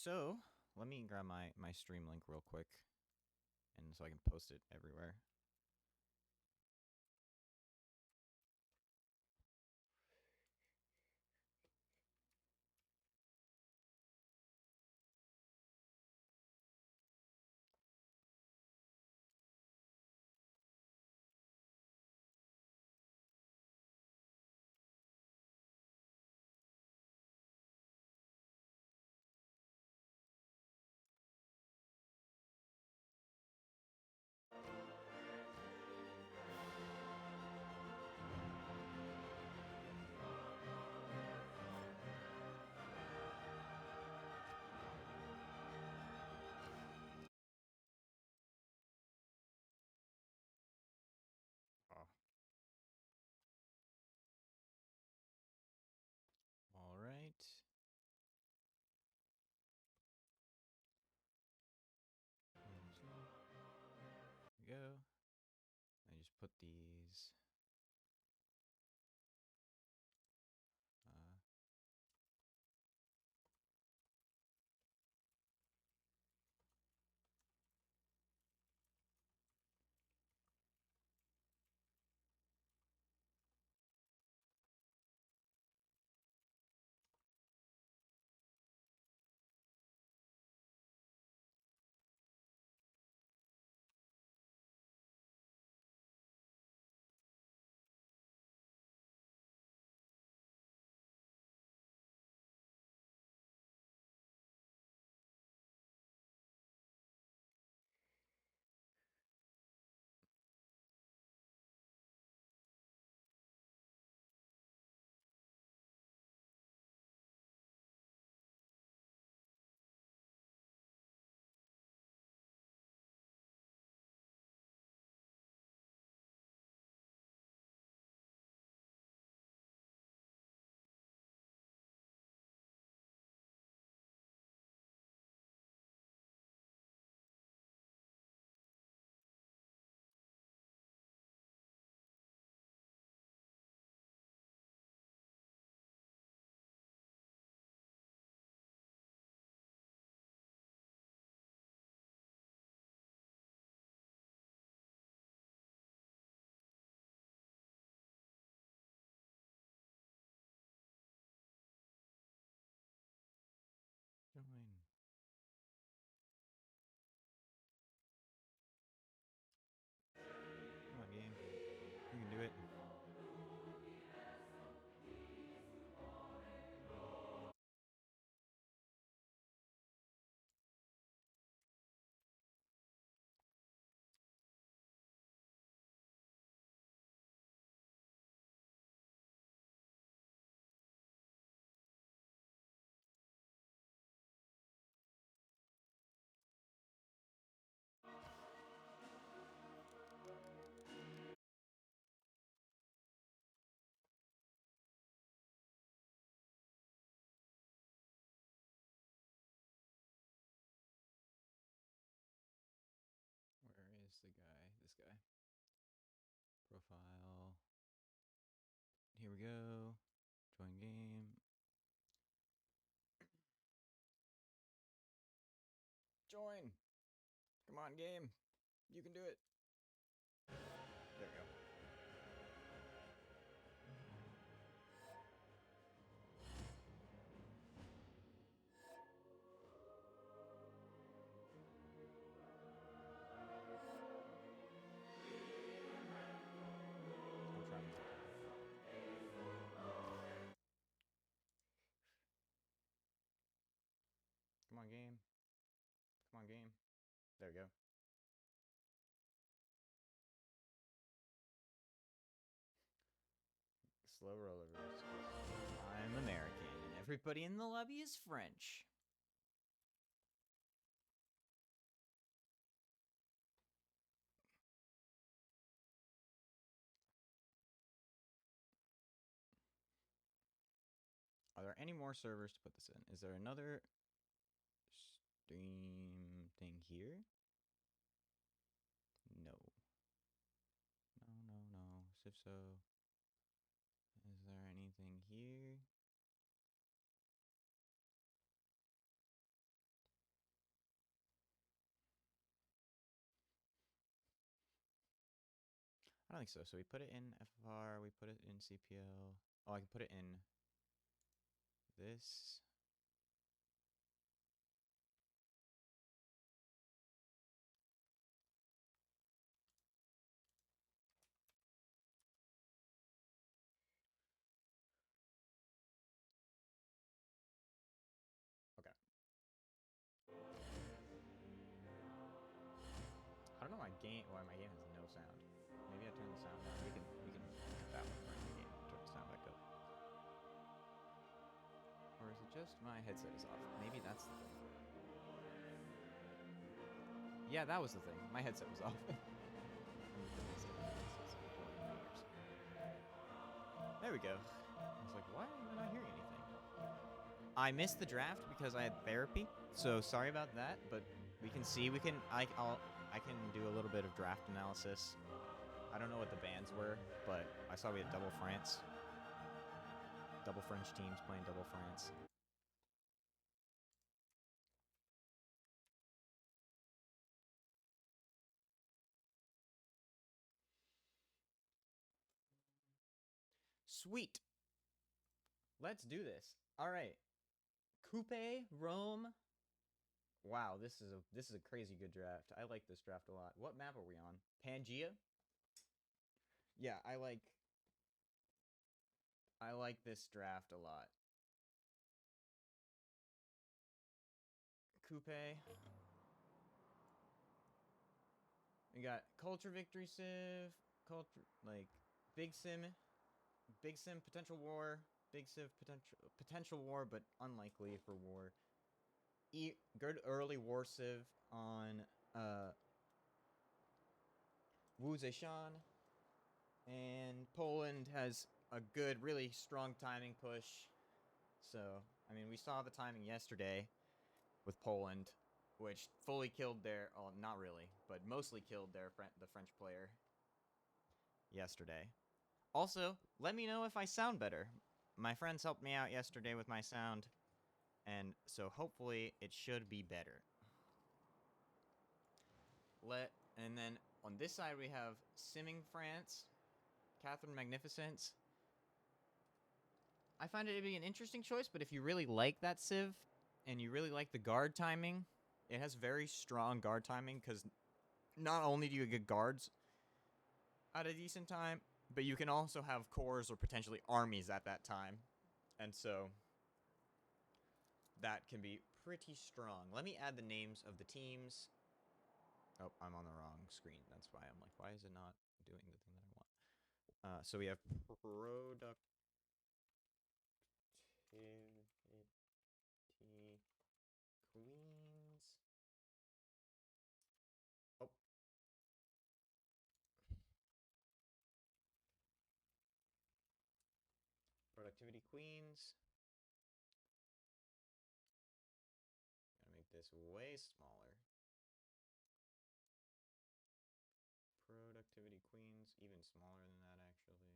So let me grab my stream link real quick, and so I can post it everywhere. Oh. All right. There we go. I just put these. Join. Come on, game. You can do it. Where is the guy? This guy. Profile. Here we go. Join game. Join. Come on, game. You can do it. There we go. I'm trying to. Come on, game. Come on, game. There we go. Slow rollovers. I'm American, and everybody in the lobby is French. Are there any more servers to put this in? Is there another stream thing here? No. No. If so, is there anything here? I don't think so. So we put it in FFR, we put it in CPL. Oh, I can put it in this. Okay. I don't know why my game has no sound. Maybe I turn the sound down. We can cut that one part of the game. Turn the sound back up. Or is it just my headset is off? Maybe that's the thing. Yeah, that was the thing. My headset was off. There we go. I was like, why am I not hearing anything? I missed the draft because I had therapy, so sorry about that. But we can see I can do a little bit of draft analysis. I don't know what the bands were, but I saw we had double France, double French teams playing double France. Sweet. Let's do this. All right. Coupe, Rome. Wow, this is a crazy good draft. I like this draft a lot. What map are we on? Pangea? Yeah, I like this draft a lot. Coupe. We got Culture Victory Civ, Culture Big Sim Potential War, Big Civ Potential War, but unlikely for war. Good early War Civ on Wu Zheishan, and Poland has a good, really strong timing push. So, I mean, we saw the timing yesterday with Poland, which fully killed their, well, not really, but mostly killed the French player yesterday. Also, let me know if I sound better. My friends helped me out yesterday with my sound, and so hopefully it should be better. And then on this side we have Simming France, Catherine Magnificence. I find it to be an interesting choice, but if you really like that Civ, and you really like the guard timing, it has very strong guard timing, because not only do you get guards at a decent time, but you can also have corps or potentially armies at that time. And so that can be pretty strong. Let me add the names of the teams. Oh, I'm on the wrong screen. That's why I'm like, why is it not doing the thing that I want? So we have productivity queens. Oh. Productivity queens. Gotta make this way smaller. Productivity queens, even smaller than that, actually.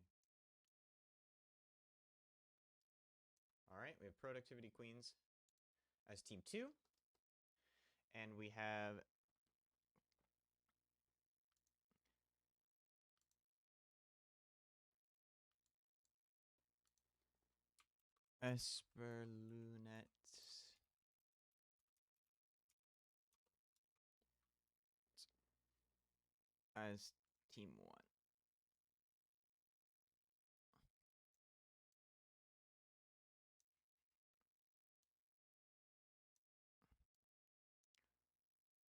Alright, we have productivity queens as team 2. And we have Esperluettes as team 1.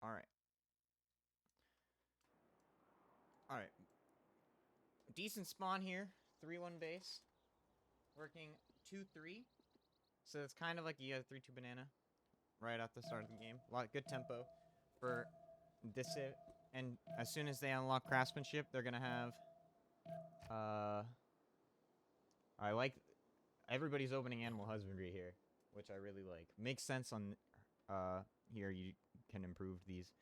Alright. Alright. Decent spawn here. 3-1 base. Working 2-3. So it's kind of like you got a 3-2 banana right at the start of the game. A lot of good tempo for this. And as soon as they unlock craftsmanship, they're going to have... I like... Everybody's opening animal husbandry here, which I really like. Makes sense on... here you can improve these.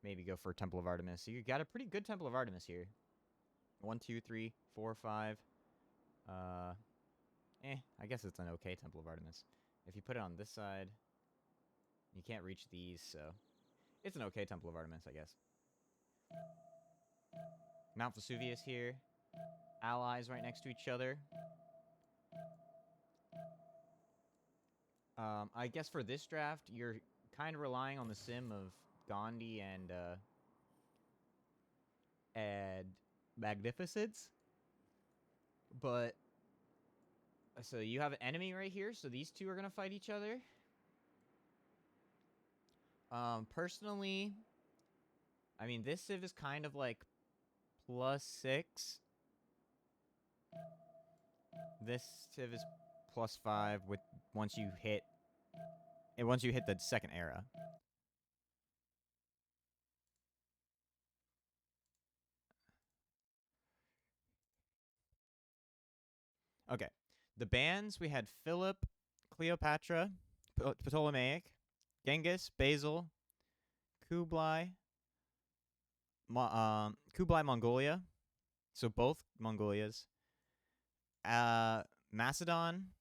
Maybe go for Temple of Artemis. So you got a pretty good Temple of Artemis here. 1, 2, 3, 4, 5. I guess it's an okay Temple of Artemis. If you put it on this side, you can't reach these, so it's an okay Temple of Artemis, I guess. Mount Vesuvius here. allies right next to each other. I guess for this draft, you're kind of relying on the sim of Gandhi and Magnificence. But, so you have an enemy right here, so these two are going to fight each other. Personally, I mean, this civ is kind of like +6. This civ is +5 with once you hit the second era. Okay. The bands, we had Philip, Cleopatra, Ptolemaic, Genghis, Basil, Kublai, Kublai Mongolia. So both Mongolias. Macedon,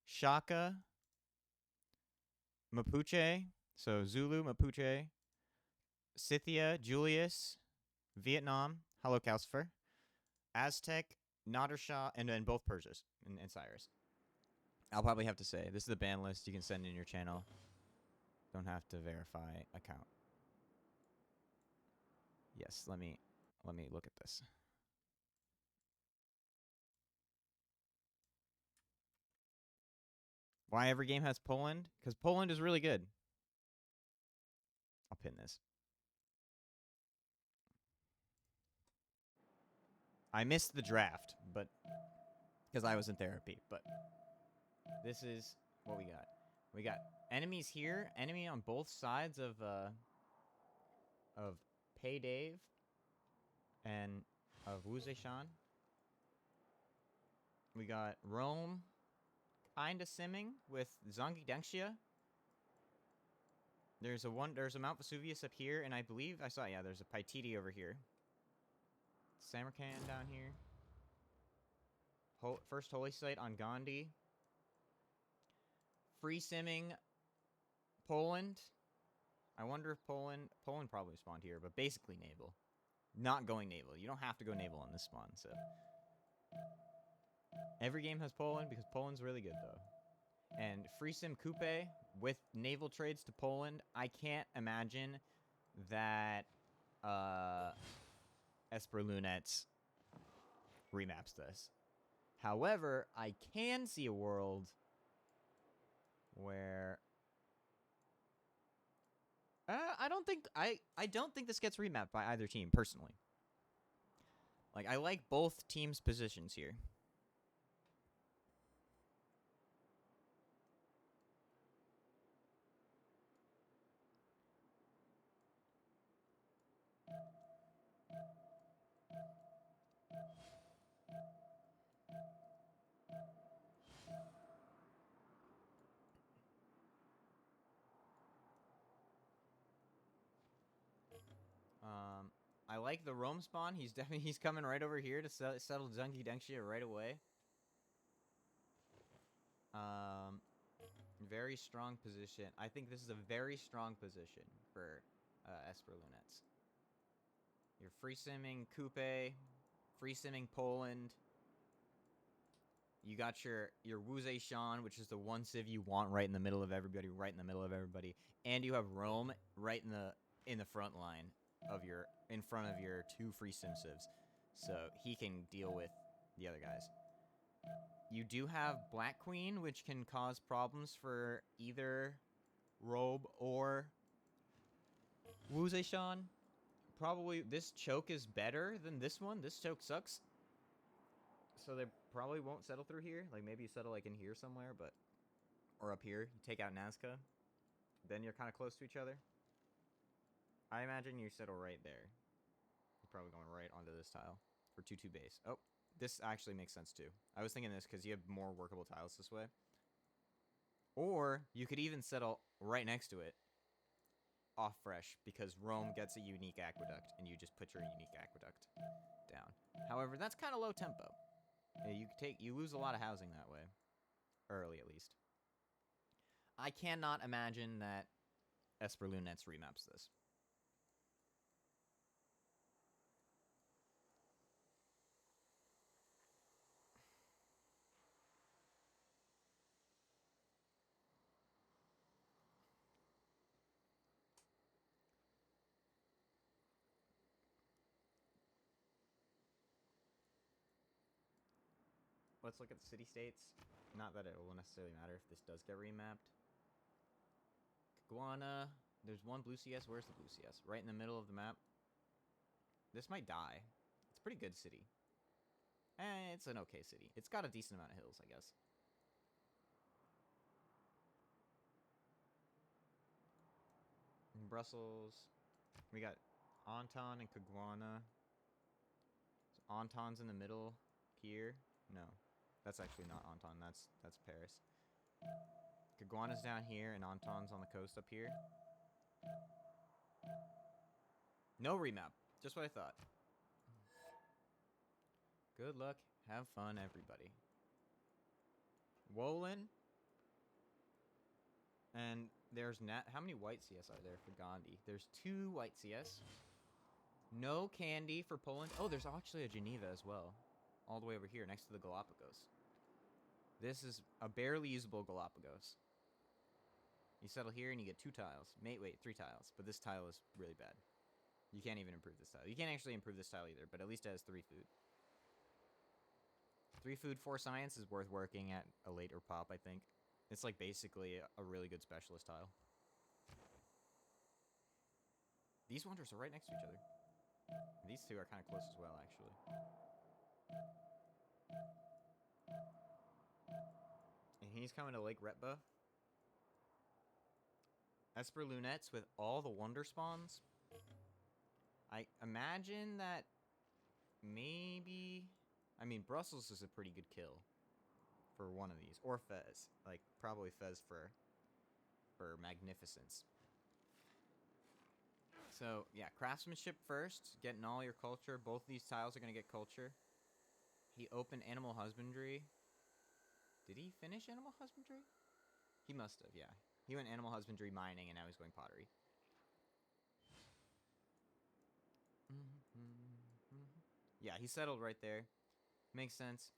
Shaka, Mapuche, so Zulu, Mapuche, Scythia, Julius, Vietnam, Holocaustifer, Aztec, Nader Shah, and then both Persias and Cyrus. I'll probably have to say, this is the ban list you can send in your channel. Don't have to verify account. Yes, let me look at this. Why every game has Poland? Because Poland is really good. I'll pin this. I missed the draft, but because I was in therapy. But this is what we got. We got enemies here. Enemy on both sides of Pei Dave and of Wu Zishan. We got Rome kinda simming with Zangi Dengxia. There's a Mount Vesuvius up here, and I believe I saw, yeah, there's a Paititi over here. Samarkand down here. First holy site on Gandhi. Free simming Poland. I wonder if Poland probably spawned here, but basically naval. Not going naval. You don't have to go naval on this spawn, so. Every game has Poland because Poland's really good, though. And free sim Coupe with naval trades to Poland. I can't imagine that Esperluettes remaps this. However, I can see a world where I don't think this gets remapped by either team personally. Like, I like both teams' positions here. I like the Rome spawn. He's coming right over here to settle Zangi Dengxia right away. Very strong position. I think this is a very strong position for Esperluettes. You're free simming Coupe, free simming Poland. You got your Wu Zishan, which is the one civ you want right in the middle of everybody, and you have Rome right in the front line of in front of your two free sim civs, so he can deal with the other guys. You do have Black Queen, which can cause problems for either Robe or Wu Zishan. Probably this choke is better than this one. This choke sucks. So they probably won't settle through here. Like, maybe you settle like in here somewhere, but or up here. You take out Nazca. Then you're kind of close to each other. I imagine you settle right there. You're probably going right onto this tile for 2-2 base. Oh, this actually makes sense too. I was thinking this because you have more workable tiles this way. Or you could even settle right next to it off fresh because Rome gets a unique aqueduct and you just put your unique aqueduct down. However, that's kind of low tempo. You lose a lot of housing that way. Early, at least. I cannot imagine that Esperluettes remaps this. let's look at the city-states. Not that it will necessarily matter if this does get remapped. Iguana. There's one blue CS. Where's the blue CS? Right in the middle of the map. This might die. It's a pretty good city. It's an okay city. It's got a decent amount of hills, I guess. In Brussels, we got Anton and Caguana. So Anton's in the middle here. No, that's actually not Anton. That's Paris. Caguana's down here, and Anton's on the coast up here. No remap. Just what I thought. Good luck. Have fun, everybody. Wolin. And there's how many white CS are there for Gandhi? There's 2 white CS. No candy for Poland. Oh, there's actually a Geneva as well. All the way over here next to the Galapagos. This is a barely usable Galapagos. You settle here and you get 2 tiles. Wait, 3 tiles. But this tile is really bad. You can't even improve this tile. You can't actually improve this tile either, but at least it has 3 food. 3 food, 4 science is worth working at a later pop, I think. It's like basically a really good specialist tile. These wonders are right next to each other. These 2 are kind of close as well, actually. And he's coming to Lake Retba. Esperluettes with all the wonder spawns. I imagine that maybe... I mean, Brussels is a pretty good kill for one of these. Or Fez. Like, probably Fez for magnificence. So, yeah, craftsmanship first. Getting all your culture. Both of these tiles are going to get culture. He opened animal husbandry. Did he finish animal husbandry? He must have, yeah. He went animal husbandry, mining, and now he's going pottery. Yeah, he settled right there. Makes sense.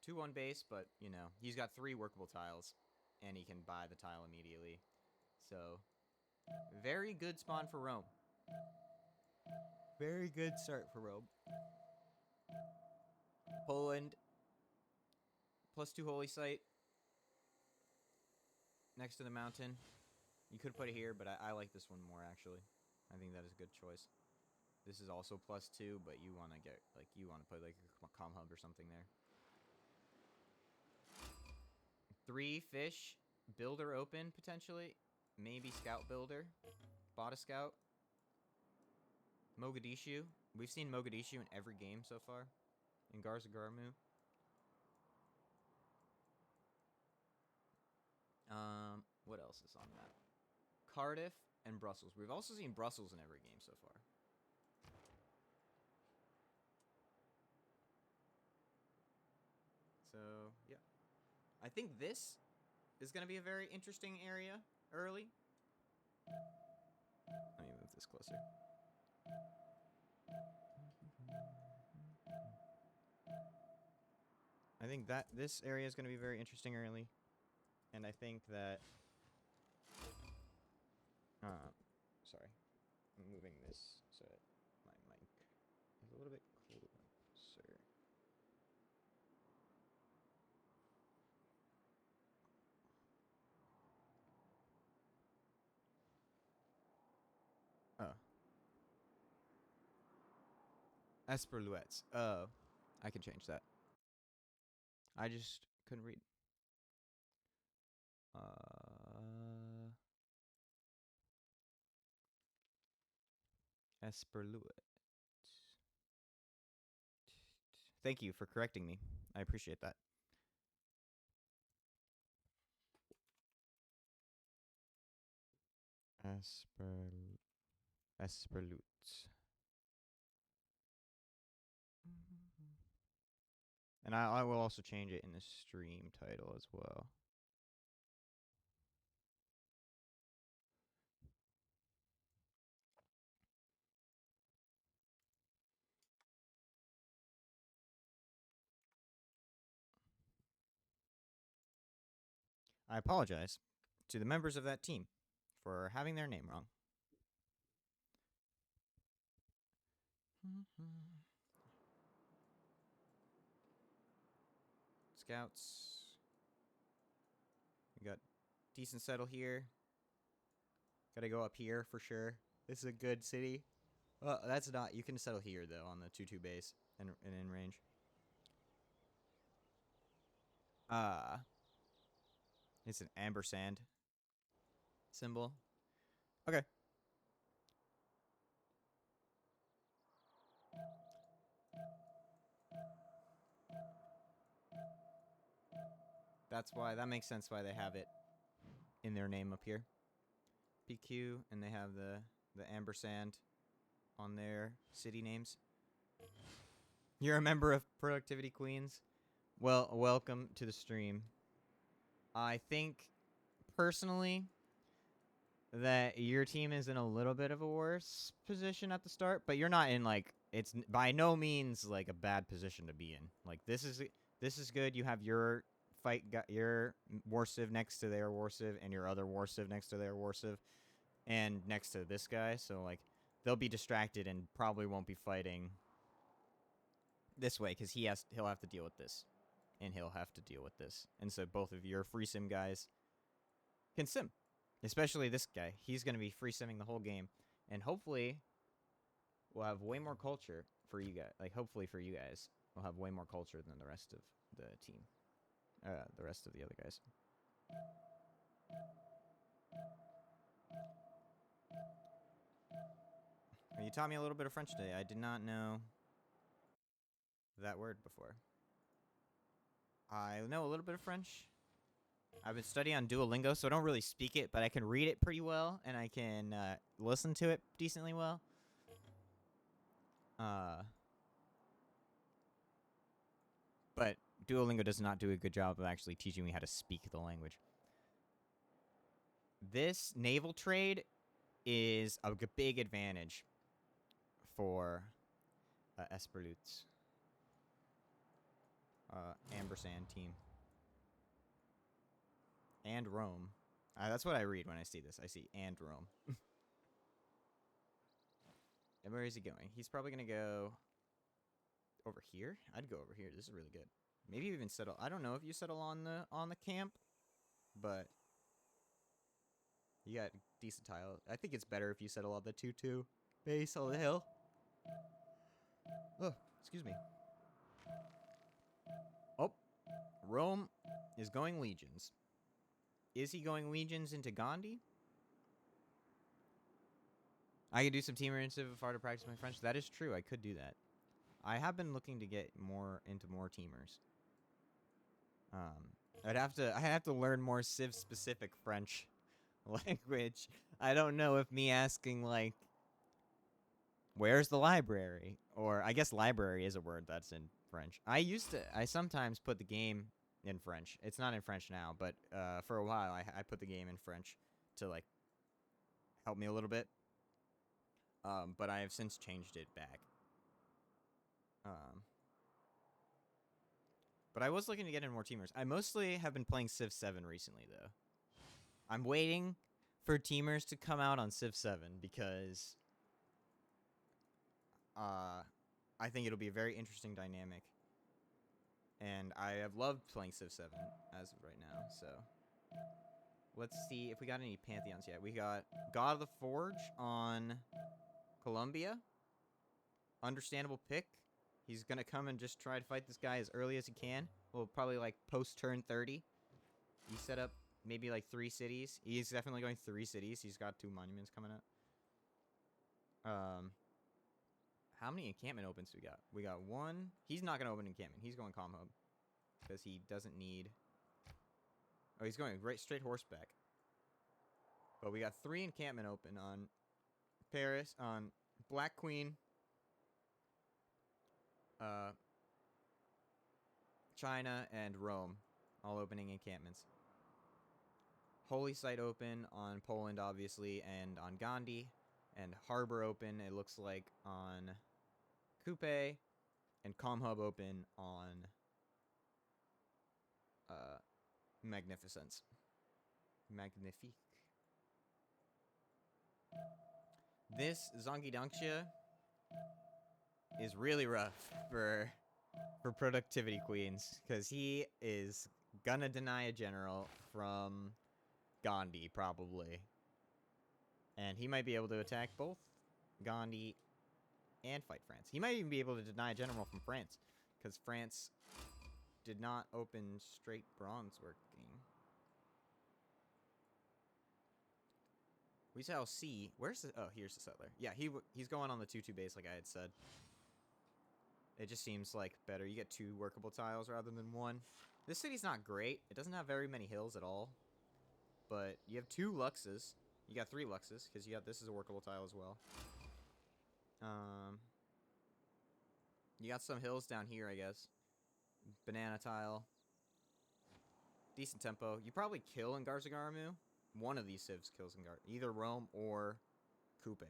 2-1 base, but, you know, he's got 3 workable tiles, and he can buy the tile immediately. So, very good spawn for Rome. Very good start for Rome. Poland. +2 holy site. Next to the mountain. You could put it here, but I like this one more, actually. I think that is a good choice. This is also +2, but you want to get, like, you want to put, like, a comm hub or something there. 3 fish. Builder open, potentially. Maybe scout builder. Bought a scout. Mogadishu. We've seen Mogadishu in every game so far. In Garzagarmu. What else is on that? Cardiff and Brussels. We've also seen Brussels in every game so far. So, yeah. I think this is going to be a very interesting area early. Let me move this closer. I think that this area is going to be very interesting early. And I think that... sorry. I'm moving this so that my mic is a little bit closer. Oh. Esperluettes. Oh. I can change that. I just couldn't read. Esperluettes. Thank you for correcting me. I appreciate that. Esperluettes. And I will also change it in the stream title as well. I apologize to the members of that team for having their name wrong. scouts. We got decent settle here. Gotta go up here for sure. This is a good city. Well, that's not. You can settle here though on the 2-2 base and in range. It's an ampersand symbol. Okay. That's why, that makes sense why they have it in their name up here. PQ, and they have the ampersand on their city names. You're a member of Productivity Queens? Well, welcome to the stream. I think, personally, that your team is in a little bit of a worse position at the start, but you're not in, like, it's by no means, like, a bad position to be in. Like, this is good. You have your your Warciv next to their Warciv, and your other Warciv next to their Warciv, and next to this guy, so, like, they'll be distracted and probably won't be fighting this way, because he'll have to deal with this, and he'll have to deal with this, and so both of your free sim guys can sim, especially this guy. He's going to be free simming the whole game, and hopefully we'll have way more culture for you guys. Like, hopefully for you guys, we'll have way more culture than the rest of the team, the rest of the other guys. You taught me a little bit of French today. I did not know that word before. I know a little bit of French. I've been studying on Duolingo, so I don't really speak it, but I can read it pretty well, and I can listen to it decently well. But Duolingo does not do a good job of actually teaching me how to speak the language. This naval trade is a big advantage for Esperluettes. Ampersand team. And Rome. That's what I read when I see this. I see and Rome. And where is he going? He's probably going to go over here. I'd go over here. This is really good. Maybe even settle. I don't know if you settle on the camp, but you got decent tile. I think it's better if you settle on the 2-2 base on the hill. Oh, excuse me. Oh, Rome is going legions. Is he going legions into Gandhi? I could do some teamer intensive if I were to practice my French. That is true. I could do that. I have been looking to get into more teamers. I have to learn more Civ specific French language. I don't know if me asking, like, where's the library? Or I guess library is a word that's in French. I sometimes put the game in French. It's not in French now, but for a while I put the game in French to, like, help me a little bit. But I have since changed it back. But I was looking to get in more teamers. I mostly have been playing Civ 7 recently, though. I'm waiting for teamers to come out on Civ 7 because I think it'll be a very interesting dynamic. And I have loved playing Civ 7 as of right now, so let's see if we got any Pantheons yet. We got God of the Forge on Columbia. Understandable pick. He's going to come and just try to fight this guy as early as he can. Well, probably like post turn 30. He set up maybe like 3 cities. He's definitely going 3 cities. He's got 2 monuments coming up. How many encampment opens we got? We got 1. He's not going to open encampment. He's going Calm Hub. Because he doesn't need... Oh, he's going right straight horseback. But we got 3 encampment open on Paris, on Black Queen, China, and Rome, all opening encampments. Holy Site open on Poland, obviously, and on Gandhi. And Harbor open, it looks like, on Coupe. And Calm Hub open on Magnificence. Magnifique. This Zongidangxia is really rough for for productivity queens, because he is gonna deny a general from Gandhi, probably. And he might be able to attack both Gandhi and fight France. He might even be able to deny a general from France, because France did not open straight bronze working. We shall see. Where's the... Oh, here's the settler. Yeah, he's going on the 2-2 base like I had said. It just seems like better. You get 2 workable tiles rather than 1. This city's not great. It doesn't have very many hills at all. But you have 2 Luxes. You got 3 Luxes, because you got... This is a workable tile as well. You got some hills down here, I guess. Banana tile. Decent tempo. You probably kill in Garzagaramu. One of these civs kills in either Rome or Coupe.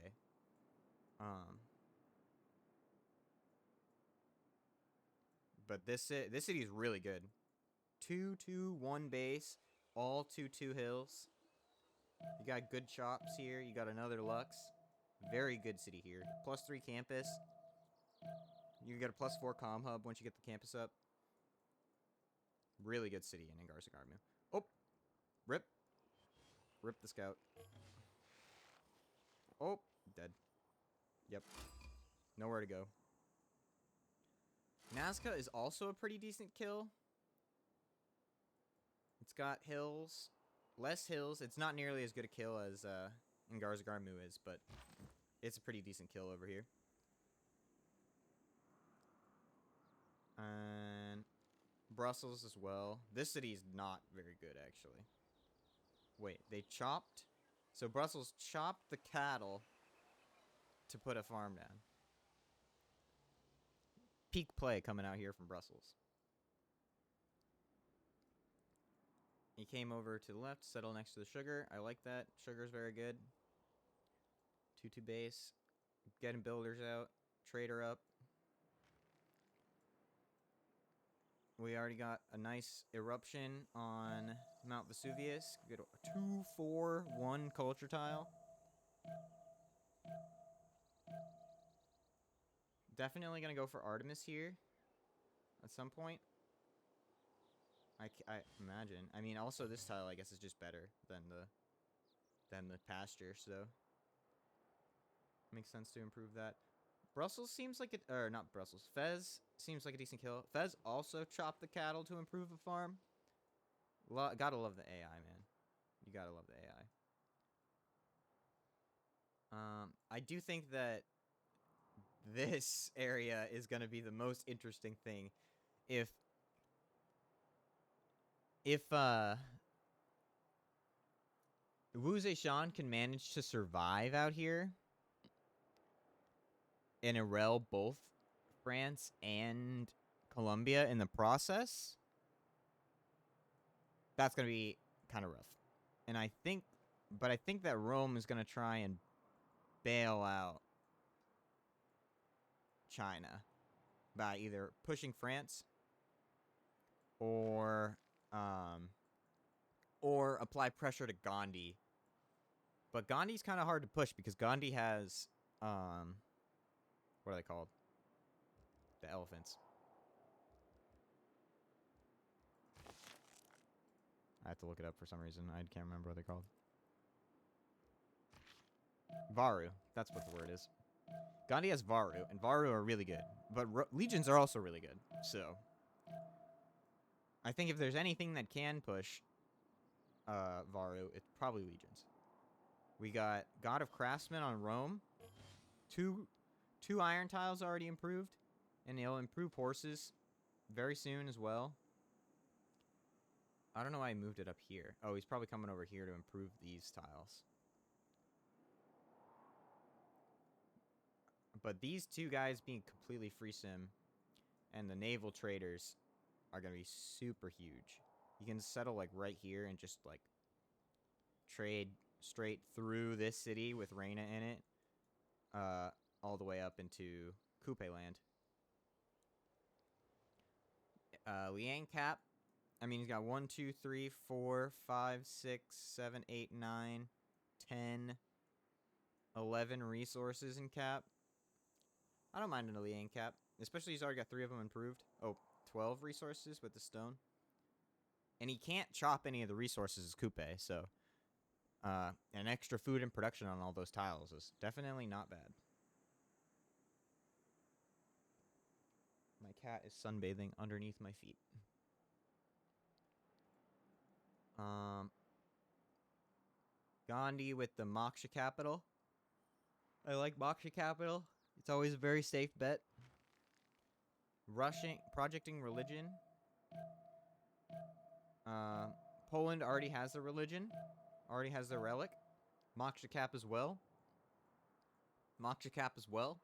But this city is really good. 2-2-1 base. All 2-2 hills. You got good chops here. You got another Lux. Very good city here. +3 campus. You get a +4 comm hub once you get the campus up. Really good city in Garzagaramu. Oh! Rip. Rip the scout. Oh! Dead. Yep. Nowhere to go. Nazca is also a pretty decent kill. It's got hills. Less hills. It's not nearly as good a kill as Garzagaramu is, but it's a pretty decent kill over here. And Brussels as well. This city is not very good, actually. Wait, they chopped? So Brussels chopped the cattle to put a farm down. Peak play coming out here from Brussels. He came over to the left, settle next to the sugar. I like that. Sugar's very good. 2-2 base. Getting builders out. Trader up. We already got a nice eruption on Mount Vesuvius. Good 2-4-1 culture tile. Definitely gonna go for Artemis here at some point. I imagine. I mean, also this tile I guess is just better than the pasture, so makes sense to improve that. Brussels seems like it, or not Brussels. Fez seems like a decent kill. Fez also chopped the cattle to improve the farm. Gotta love the AI, man. You gotta love the AI. I do think that this area is gonna be the most interesting thing. If Wu Zetian can manage to survive out here and Irel both France and Colombia in the process, that's going to be kind of rough. And I think that Rome is going to try and bail out China by either pushing France or apply pressure to Gandhi. But Gandhi's kind of hard to push because Gandhi has what are they called? The elephants. I have to look it up for some reason. I can't remember what they're called. Varu. That's what the word is. Gandhi has Varu, and Varu are really good. But legions are also really good. So I think if there's anything that can push Varu, it's probably legions. We got God of Craftsmen on Rome. Two iron tiles already improved. And they'll improve horses very soon as well. I don't know why I moved it up here. Oh, he's probably coming over here to improve these tiles. But these two guys being completely free sim and the naval traders are going to be super huge. You can settle like right here and just like trade straight through this city with Reina in it. All the way up into Coupe land. Liang Cap. I mean, he's got 1, 2, 3, 4, 5, 6, 7, 8, 9, 10, 11 resources in Cap. I don't mind an Liang cap. Especially he's already got 3 of them improved. Oh, 12 resources with the stone. And he can't chop any of the resources as Coupe, so... an extra food and production on all those tiles is definitely not bad. My cat is sunbathing underneath my feet. Gandhi with the Moksha Capital. I like Moksha Capital. It's always a very safe bet. Projecting religion. Poland already has the religion. Already has their relic. Moksha Cap as well. Moksha Cap as well.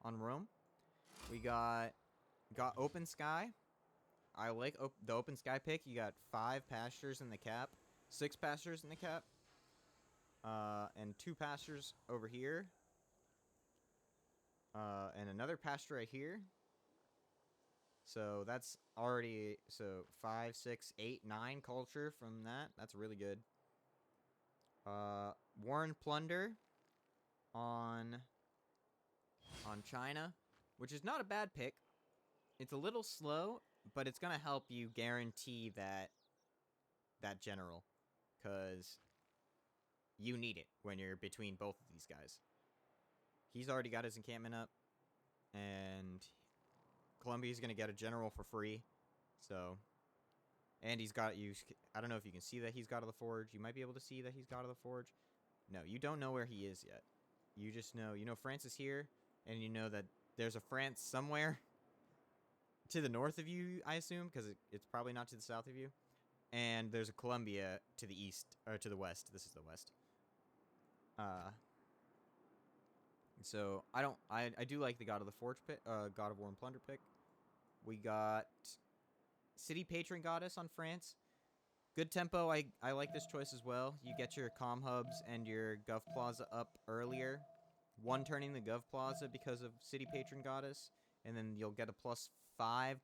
On Rome. We got Open Sky. I like the Open Sky pick. You got 5 pastures in the cap. 6 pastures in the cap. And 2 pastures over here. And another pasture right here. So that's already... So 5, 6, 8, 9 culture from that. That's really good. Warren Plunder on China, which is not a bad pick. It's a little slow, but it's gonna help you guarantee that general, because you need it when you're between both of these guys. He's already got his encampment up, and Columbia's gonna get a general for free. So, and he's got you. I don't know if you can see that he's got to the forge. You might be able to see that he's got to the forge. No, you don't know where he is yet. You just know. You know France is here, and you know that there's a France somewhere to the north of you, I assume, because it's probably not to the south of you. And there's a Columbia to the east, or to the west. This is the west. So I do like the God of the Forge pick, God of War and Plunder pick. We got City Patron Goddess on France. Good tempo. I like this choice as well. You get your comm hubs and your Gov Plaza up earlier. One turning the Gov Plaza because of City Patron Goddess, and then you'll get a +5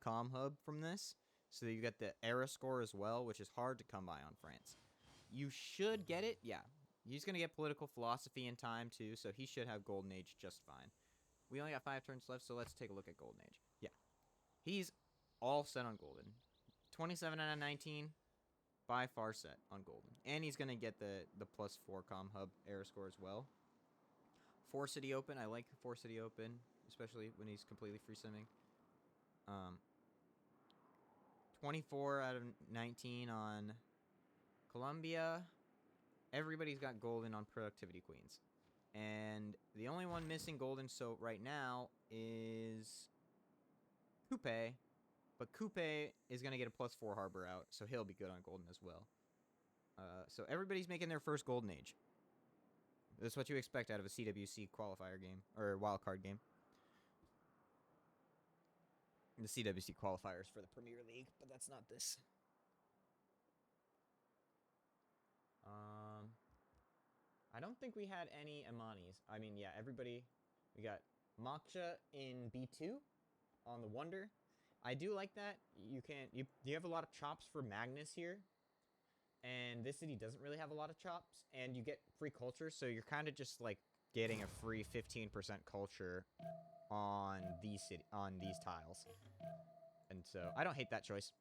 comm hub from this. So you get the era score as well, which is hard to come by on France. You should get it, yeah. He's going to get political philosophy in time, too, so he should have Golden Age just fine. We only got 5 turns left, so let's take a look at Golden Age. Yeah. He's all set on Golden. 27 out of 19, by far set on Golden. And he's going to get the +4 comm hub era score as well. 4 City Open, I like 4 City Open, especially when he's completely free simming. 24 out of 19 on Columbia. Everybody's got Golden on Productivity Queens. And the only one missing Golden so right now is Coupe. But Coupe is going to get a +4 Harbor out, so he'll be good on Golden as well. So everybody's making their first Golden Age. That's what you expect out of a CWC qualifier game, or wildcard game. The CWC qualifiers for the Premier League, but that's not this. I don't think we had any Amanis. I mean, yeah, everybody... We got Moksha in B2 on the Wonder. I do like that. You have a lot of chops for Magnus here. And this city doesn't really have a lot of chops. And you get free culture, so you're kind of just, like, getting a free 15% culture on these tiles. And so, I don't hate that choice.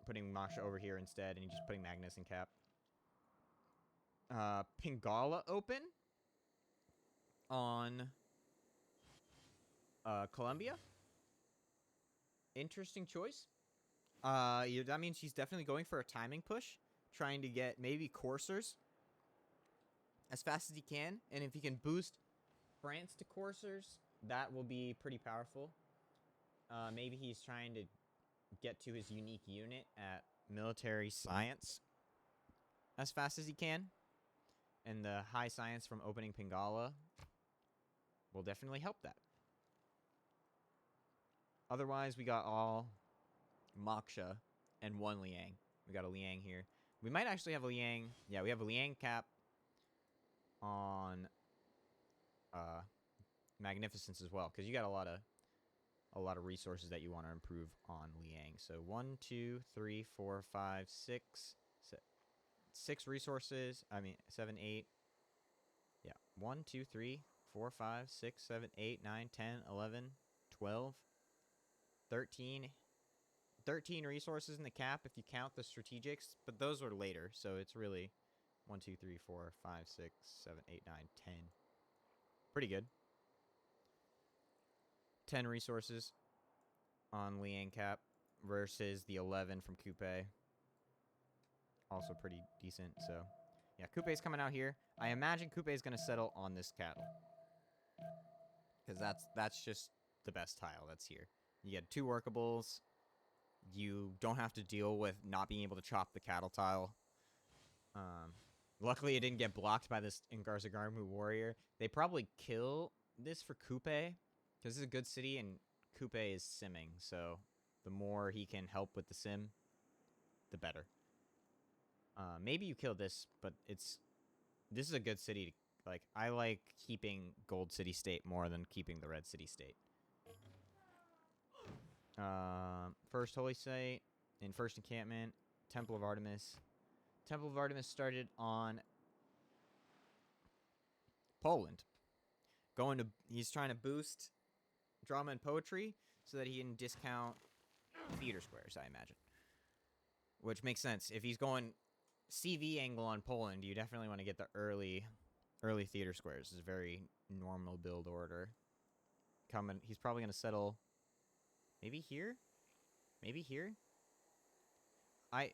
Putting Moksha over here instead, and just putting Magnus in cap. Pingala Open on Columbia. Interesting choice. That means she's definitely going for a timing push, trying to get maybe coursers as fast as he can, and if he can boost France to coursers, that will be pretty powerful. Maybe he's trying to get to his unique unit at military science as fast as he can. And the high science from opening Pingala will definitely help that. Otherwise, we got all Moksha and 1 Liang. We got a Liang here. We might actually have a Liang. Yeah, we have a Liang cap on Magnificence as well, because you got a lot of resources that you want to improve on Liang. So 1, 2, 3, 4, 5, 6. 6 resources. I mean, 7, 8. Yeah. 1, 2, 3, 4, 5, 6, 7, 8, 9, 10, 11. 12, 13 resources in the cap if you count the strategics, but those were later, so it's really 1, 2, 3, 4, 5, 6, 7, 8, 9, 10. Pretty good. 10 resources on Liang cap versus the 11 from Coupe. Also pretty decent, so yeah, Coupe's coming out here. I imagine Coupe's going to settle on this cattle, because that's just the best tile that's here. You get 2 workables. You don't have to deal with not being able to chop the cattle tile. Luckily, it didn't get blocked by this Ngarzagarmu warrior. They probably kill this for Coupe, because this is a good city, and Coupe is simming, so the more he can help with the sim, the better. Maybe you kill this, but this is a good city. Like, I like keeping Gold City State more than keeping the Red City State. First holy site in first encampment, Temple of Artemis. Temple of Artemis started on Poland. He's trying to boost drama and poetry so that he can discount theater squares, I imagine. Which makes sense. If he's going CV angle on Poland, you definitely want to get the early theater squares. It's a very normal build order. He's probably going to settle maybe here? Maybe here? I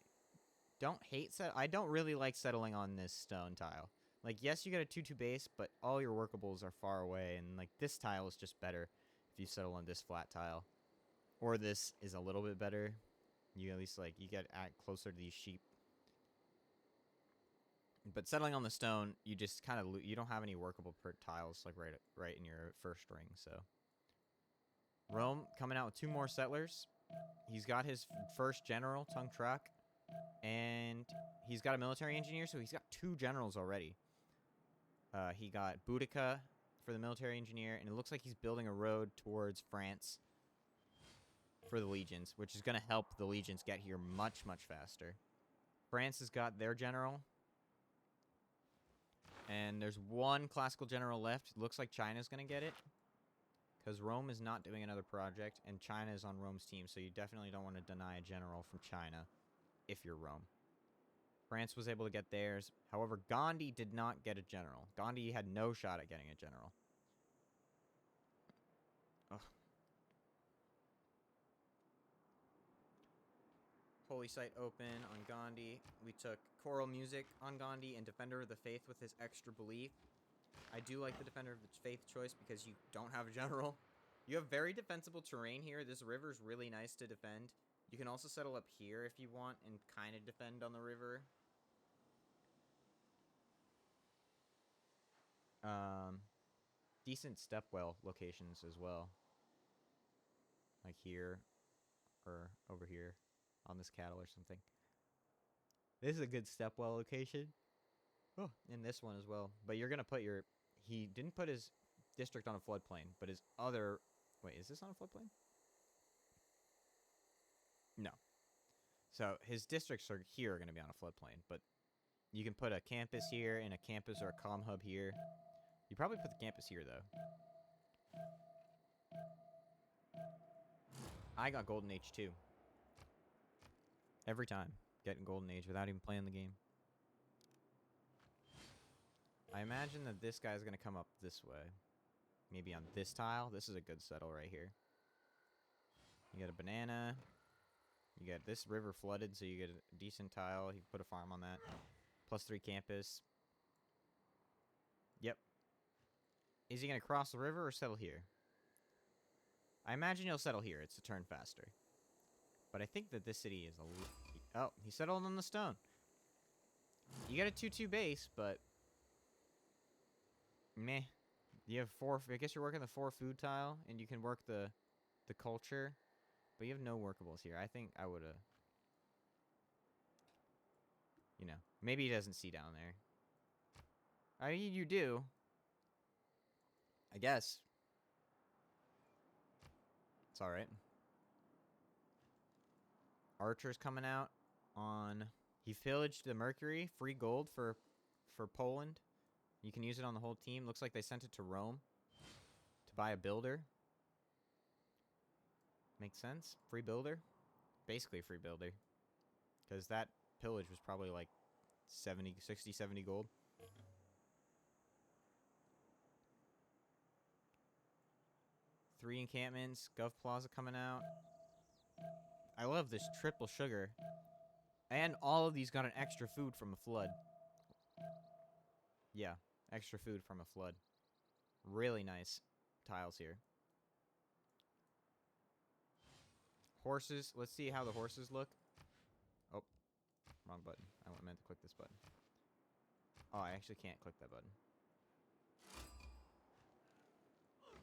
don't really like settling on this stone tile. Like, yes, you get a 2-2 base, but all your workables are far away, and, like, this tile is just better if you settle on this flat tile. Or this is a little bit better. You at least, like, you get closer to these sheep. But settling on the stone, you just kind of you don't have any workable tiles, like, right in your first ring, so. Rome coming out with 2 more settlers. He's got his first general, Tung Truck. And he's got a military engineer, so he's got 2 generals already. He got Boudica for the military engineer, and it looks like he's building a road towards France for the legions, which is going to help the legions get here much, much faster. France has got their general. And there's 1 classical general left. It looks like China's going to get it, because Rome is not doing another project, and China is on Rome's team, so you definitely don't want to deny a general from China if you're Rome. France was able to get theirs. However, Gandhi did not get a general. Gandhi had no shot at getting a general. Ugh. Holy Site open on Gandhi. We took Choral Music on Gandhi and Defender of the Faith with his extra belief. I do like the Defender of the Faith choice because you don't have a general. You have very defensible terrain here. This river is really nice to defend. You can also settle up here if you want and kind of defend on the river. Decent stepwell locations as well. Like here or over here on this cattle or something. This is a good stepwell location. Oh, and this one as well. But you're going to put your... He didn't put his district on a floodplain, but his other... Wait, is this on a floodplain? No. So his districts are here are going to be on a floodplain, but you can put a campus here and a campus or a comm hub here. You probably put the campus here, though. I got Golden Age, too. Every time. Getting Golden Age without even playing the game. I imagine that this guy's going to come up this way. Maybe on this tile. This is a good settle right here. You get a banana. You get this river flooded, so you get a decent tile. You can put a farm on that. +3 campus. Yep. Is he going to cross the river or settle here? I imagine he'll settle here. It's a turn faster. But I think that this city is a... Oh, he settled on the stone. You get a 2-2 base, but... Meh. You have 4... I guess you're working the 4 food tile, and you can work the culture. But you have no workables here. I think I would have... You know, maybe he doesn't see down there. I mean, you do. I guess. It's alright. Archer's coming out on... He pillaged the Mercury. Free gold for Poland. You can use it on the whole team. Looks like they sent it to Rome to buy a builder. Makes sense. Free builder. Basically a free builder. Because that pillage was probably like 60, 70 gold. Three encampments. Gov Plaza coming out. I love this triple sugar. And all of these got an extra food from a flood. Yeah, extra food from a flood. Really nice tiles here. Horses. Let's see how the horses look. Oh, wrong button. I meant to click this button. Oh, I actually can't click that button.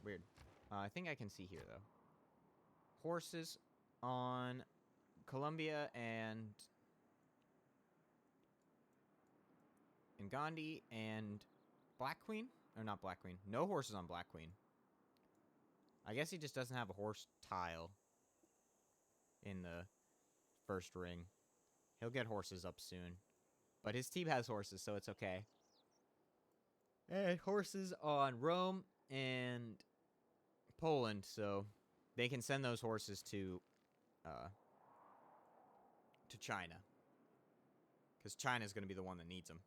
Weird. I think I can see here, though. Horses on Columbia and Gandhi and Black Queen? Or not Black Queen. No horses on Black Queen. I guess he just doesn't have a horse tile in the first ring. He'll get horses up soon. But his team has horses, so it's okay. And horses on Rome and Poland, so they can send those horses to China. Because China's going to be the one that needs them.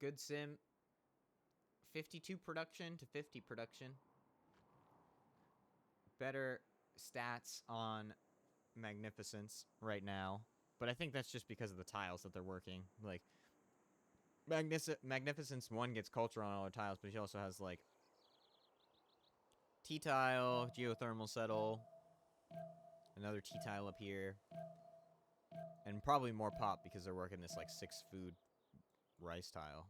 Good sim. 52 production to 50 production. Better stats on Magnificence right now. But I think that's just because of the tiles that they're working. Like, Magnificence 1 gets culture on all her tiles, but she also has, like, T-tile, geothermal settle, another T-tile up here, and probably more pop because they're working this, like, 6 food rice tile.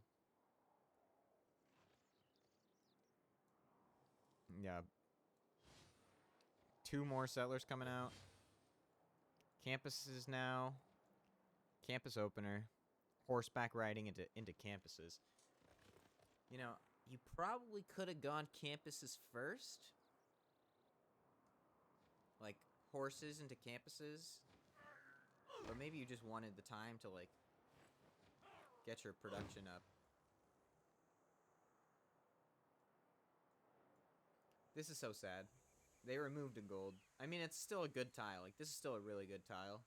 Yeah. 2 more settlers coming out. Campuses now. Campus opener. Horseback riding into campuses. You know, you probably could have gone campuses first. Like, horses into campuses. Or maybe you just wanted the time to, like, get your production up. This is so sad. They removed a gold. I mean, it's still a good tile. Like, this is still a really good tile.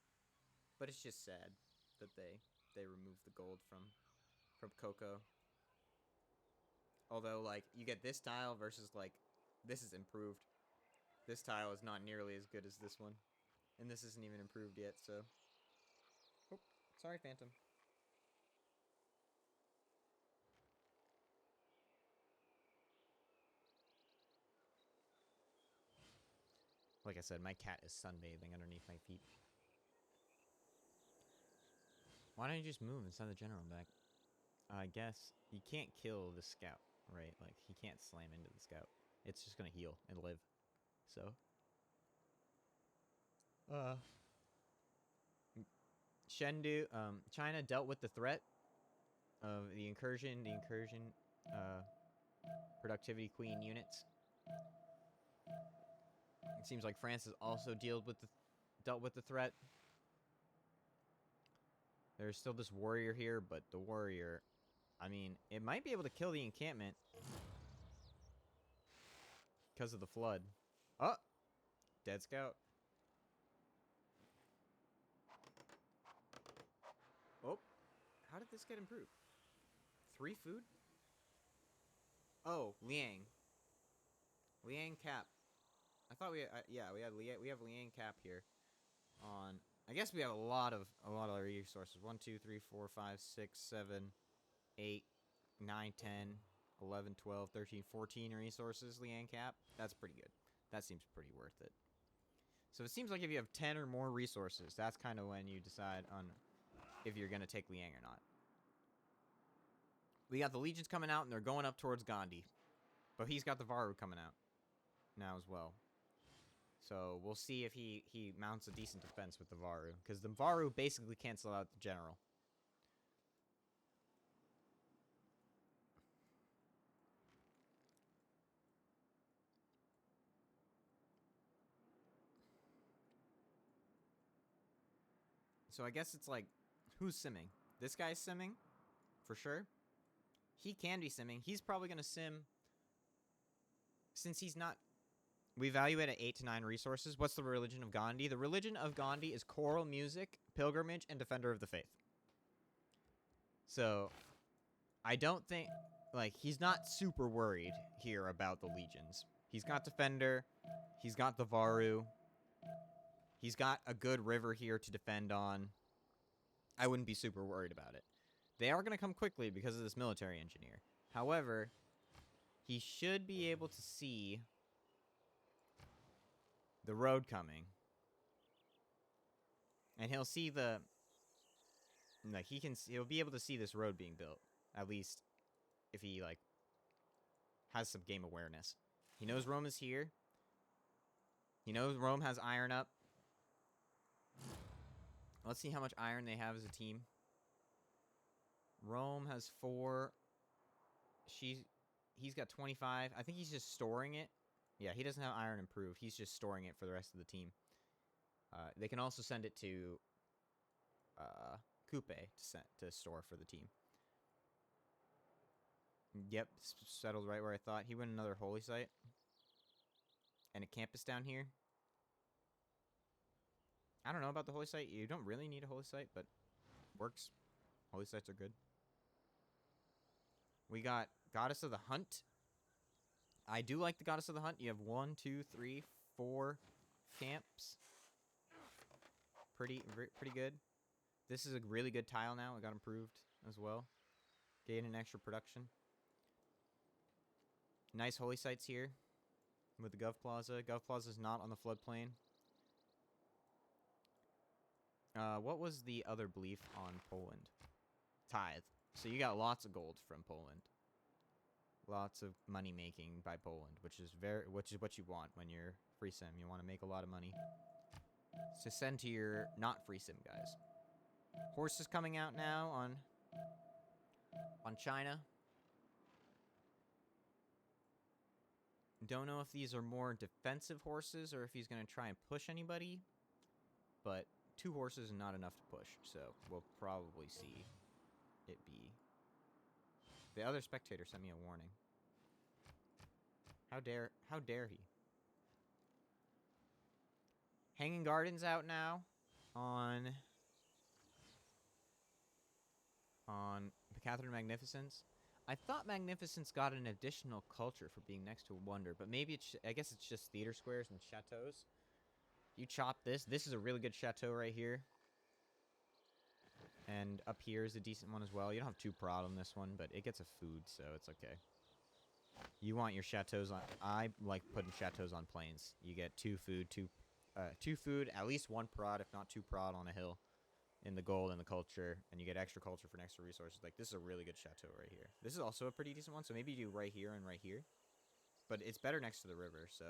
But it's just sad that they removed the gold from Coco. Although, like, you get this tile versus, like, this is improved. This tile is not nearly as good as this one. And this isn't even improved yet, so. Oh, sorry, Phantom. Like I said, my cat is sunbathing underneath my feet. Why don't you just move and send the general back? I guess you can't kill the scout, right? Like, he can't slam into the scout. It's just gonna heal and live. So. Chengdu, China dealt with the threat of the incursion, productivity queen units. It seems like France has also dealt with the threat. There's still this warrior here, but the warrior, I mean, it might be able to kill the encampment because of the flood. Oh, dead scout. Oh, how did this get improved? 3 food? Oh, Liang. Liang cap. I thought we had, yeah, we have Liang cap here. On, I guess we have a lot of resources. 1, 2, 3, 4, 5, 6, 7, 8, 9, 10, 11, 12, 13, 14 resources. Liang cap. That's pretty good. That seems pretty worth it. So it seems like if you have 10 or more resources, that's kind of when you decide on if you're going to take Liang or not. We got the legions coming out, and they're going up towards Gandhi. But he's got the Varu coming out now as well. So we'll see if he mounts a decent defense with the Varu. Because the Varu basically cancel out the general. So I guess it's like Who's simming? This guy's simming, for sure. He can be simming. He's probably going to sim, since he's not... We value it at 8 to 9 resources. What's the religion of Gandhi? The religion of Gandhi is choral music, pilgrimage, and defender of the faith. So, I don't think... Like, he's not super worried here about the legions. He's got defender. He's got the Varu. He's got a good river here to defend on. I wouldn't be super worried about it. They are going to come quickly because of this military engineer. However, he should be able to see the road coming. And he'll see the... Like, he'll be able to see this road being built. At least, if he, like, has some game awareness. He knows Rome is here. He knows Rome has iron up. Let's see how much iron they have as a team. Rome has 4. He's got 25. I think he's just storing it. Yeah, he doesn't have iron improved. He's just storing it for the rest of the team. They can also send it to Coupe to store for the team. Yep, settled right where I thought. He went another holy site. And a campus down here. I don't know about the holy site. You don't really need a holy site, but works. Holy sites are good. We got Goddess of the Hunt. I do like the Goddess of the Hunt. You have 1, 2, 3, 4 camps. Pretty good. This is a really good tile now. It got improved as well. Gaining extra production. Nice holy sites here with the Gov Plaza. Gov Plaza is not on the floodplain. What was the other belief on Poland? Tithe. So you got lots of gold from Poland. Lots of money making by Poland, which is what you want when you're free sim. You want to make a lot of money. So send to your not free sim guys. Horses coming out now on China. Don't know if these are more defensive horses or if he's going to try and push anybody. But 2 horses is not enough to push, so we'll probably see it be. The other spectator sent me a warning. How dare he? Hanging Gardens out now on Catherine Magnificence. I thought Magnificence got an additional culture for being next to a wonder, but maybe it's... I guess it's just theater squares and chateaus. You chop this. This is a really good chateau right here. And up here is a decent one as well. You don't have 2 prod on this one, but it gets a food, so it's okay. You want your chateaus on... I like putting chateaus on plains. You get 2 food, 2 food, at least 1 prod, if not 2 prod on a hill. In the gold and the culture, and you get extra culture for extra resources. Like, this is a really good chateau right here. This is also a pretty decent one, so maybe you do right here and right here. But it's better next to the river, so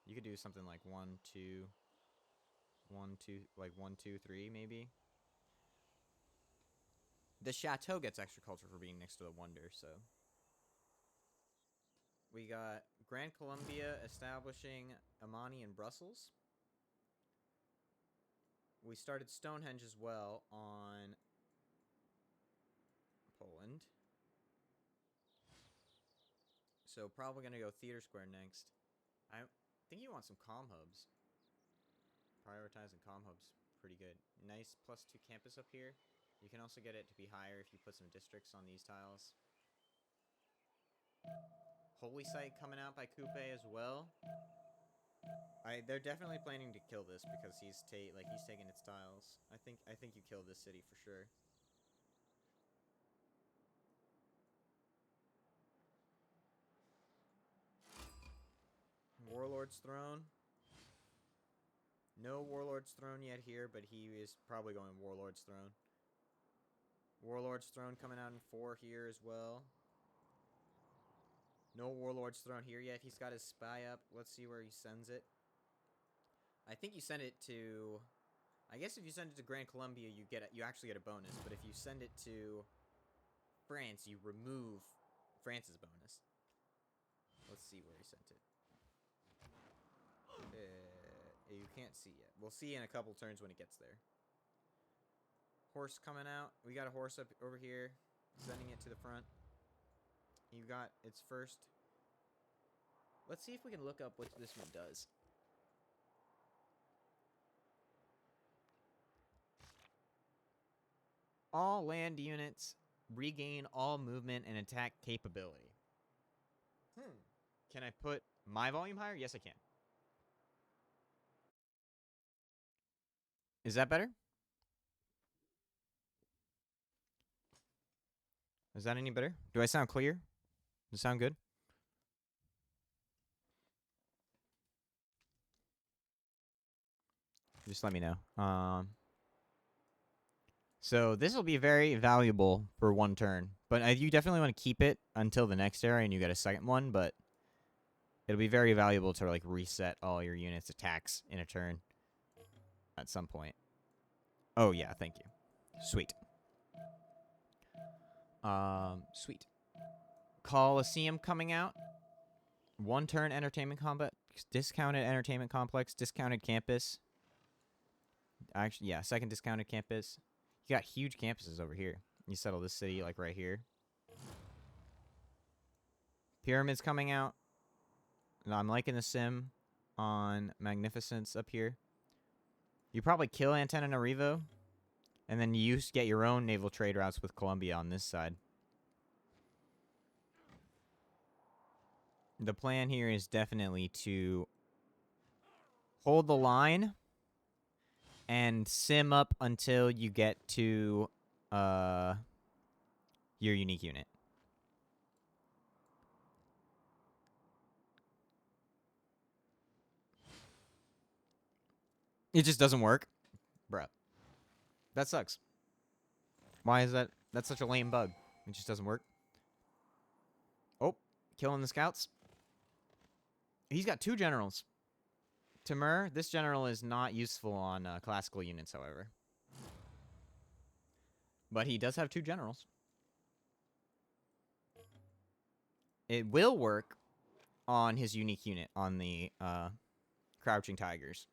you could do something like 1, 2, 1, 2, like 1, 2, 3, maybe. The chateau gets extra culture for being next to the wonder, so. We got Grand Columbia establishing Amani in Brussels. We started Stonehenge as well on Poland. So probably going to go Theater Square next. I think you want some comm hubs. Prioritizing comm hubs pretty good. Nice +2 campus up here. You can also get it to be higher if you put some districts on these tiles. Holy Site coming out by Coupe as well. They're definitely planning to kill this because he's taking its tiles. I think you kill this city for sure. Warlord's Throne. No Warlord's Throne yet here, but he is probably going Warlord's Throne. Warlord's Throne coming out in 4 here as well. No Warlord's Throne here yet. He's got his spy up. Let's see where he sends it. I think you send it to... I guess if you send it to Grand Columbia, you actually get a bonus. But if you send it to France, you remove France's bonus. Let's see where he sent it. You can't see yet. We'll see in a couple turns when it gets there. Horse coming out. We got a horse up over here, sending it to the front. You got its first. Let's see if we can look up what this one does. All land units regain all movement and attack capability. Can I put my volume higher? Yes, I can. Is that better? Is that any better? Do I sound clear? Does it sound good? Just let me know. So this will be very valuable for one turn. But you definitely want to keep it until the next area and you get a second one. But it'll be very valuable to like reset all your units' attacks in a turn at some point. Oh, yeah. Thank you. Sweet. Sweet. Coliseum coming out. One turn entertainment complex. Discounted entertainment complex. Discounted campus. Actually, yeah. Second discounted campus. You got huge campuses over here. You settle this city, like, right here. Pyramids coming out. And I'm liking the sim on Magnificence up here. You probably kill Antananarivo. And then you get your own naval trade routes with Colombia on this side. The plan here is definitely to hold the line and sim up until you get to your unique unit. It just doesn't work. Bruh. That sucks. Why is that? That's such a lame bug. It just doesn't work. Oh, killing the scouts. He's got 2 generals. Timur, this general is not useful on classical units, however. But he does have 2 generals. It will work on his unique unit, on the Crouching Tigers.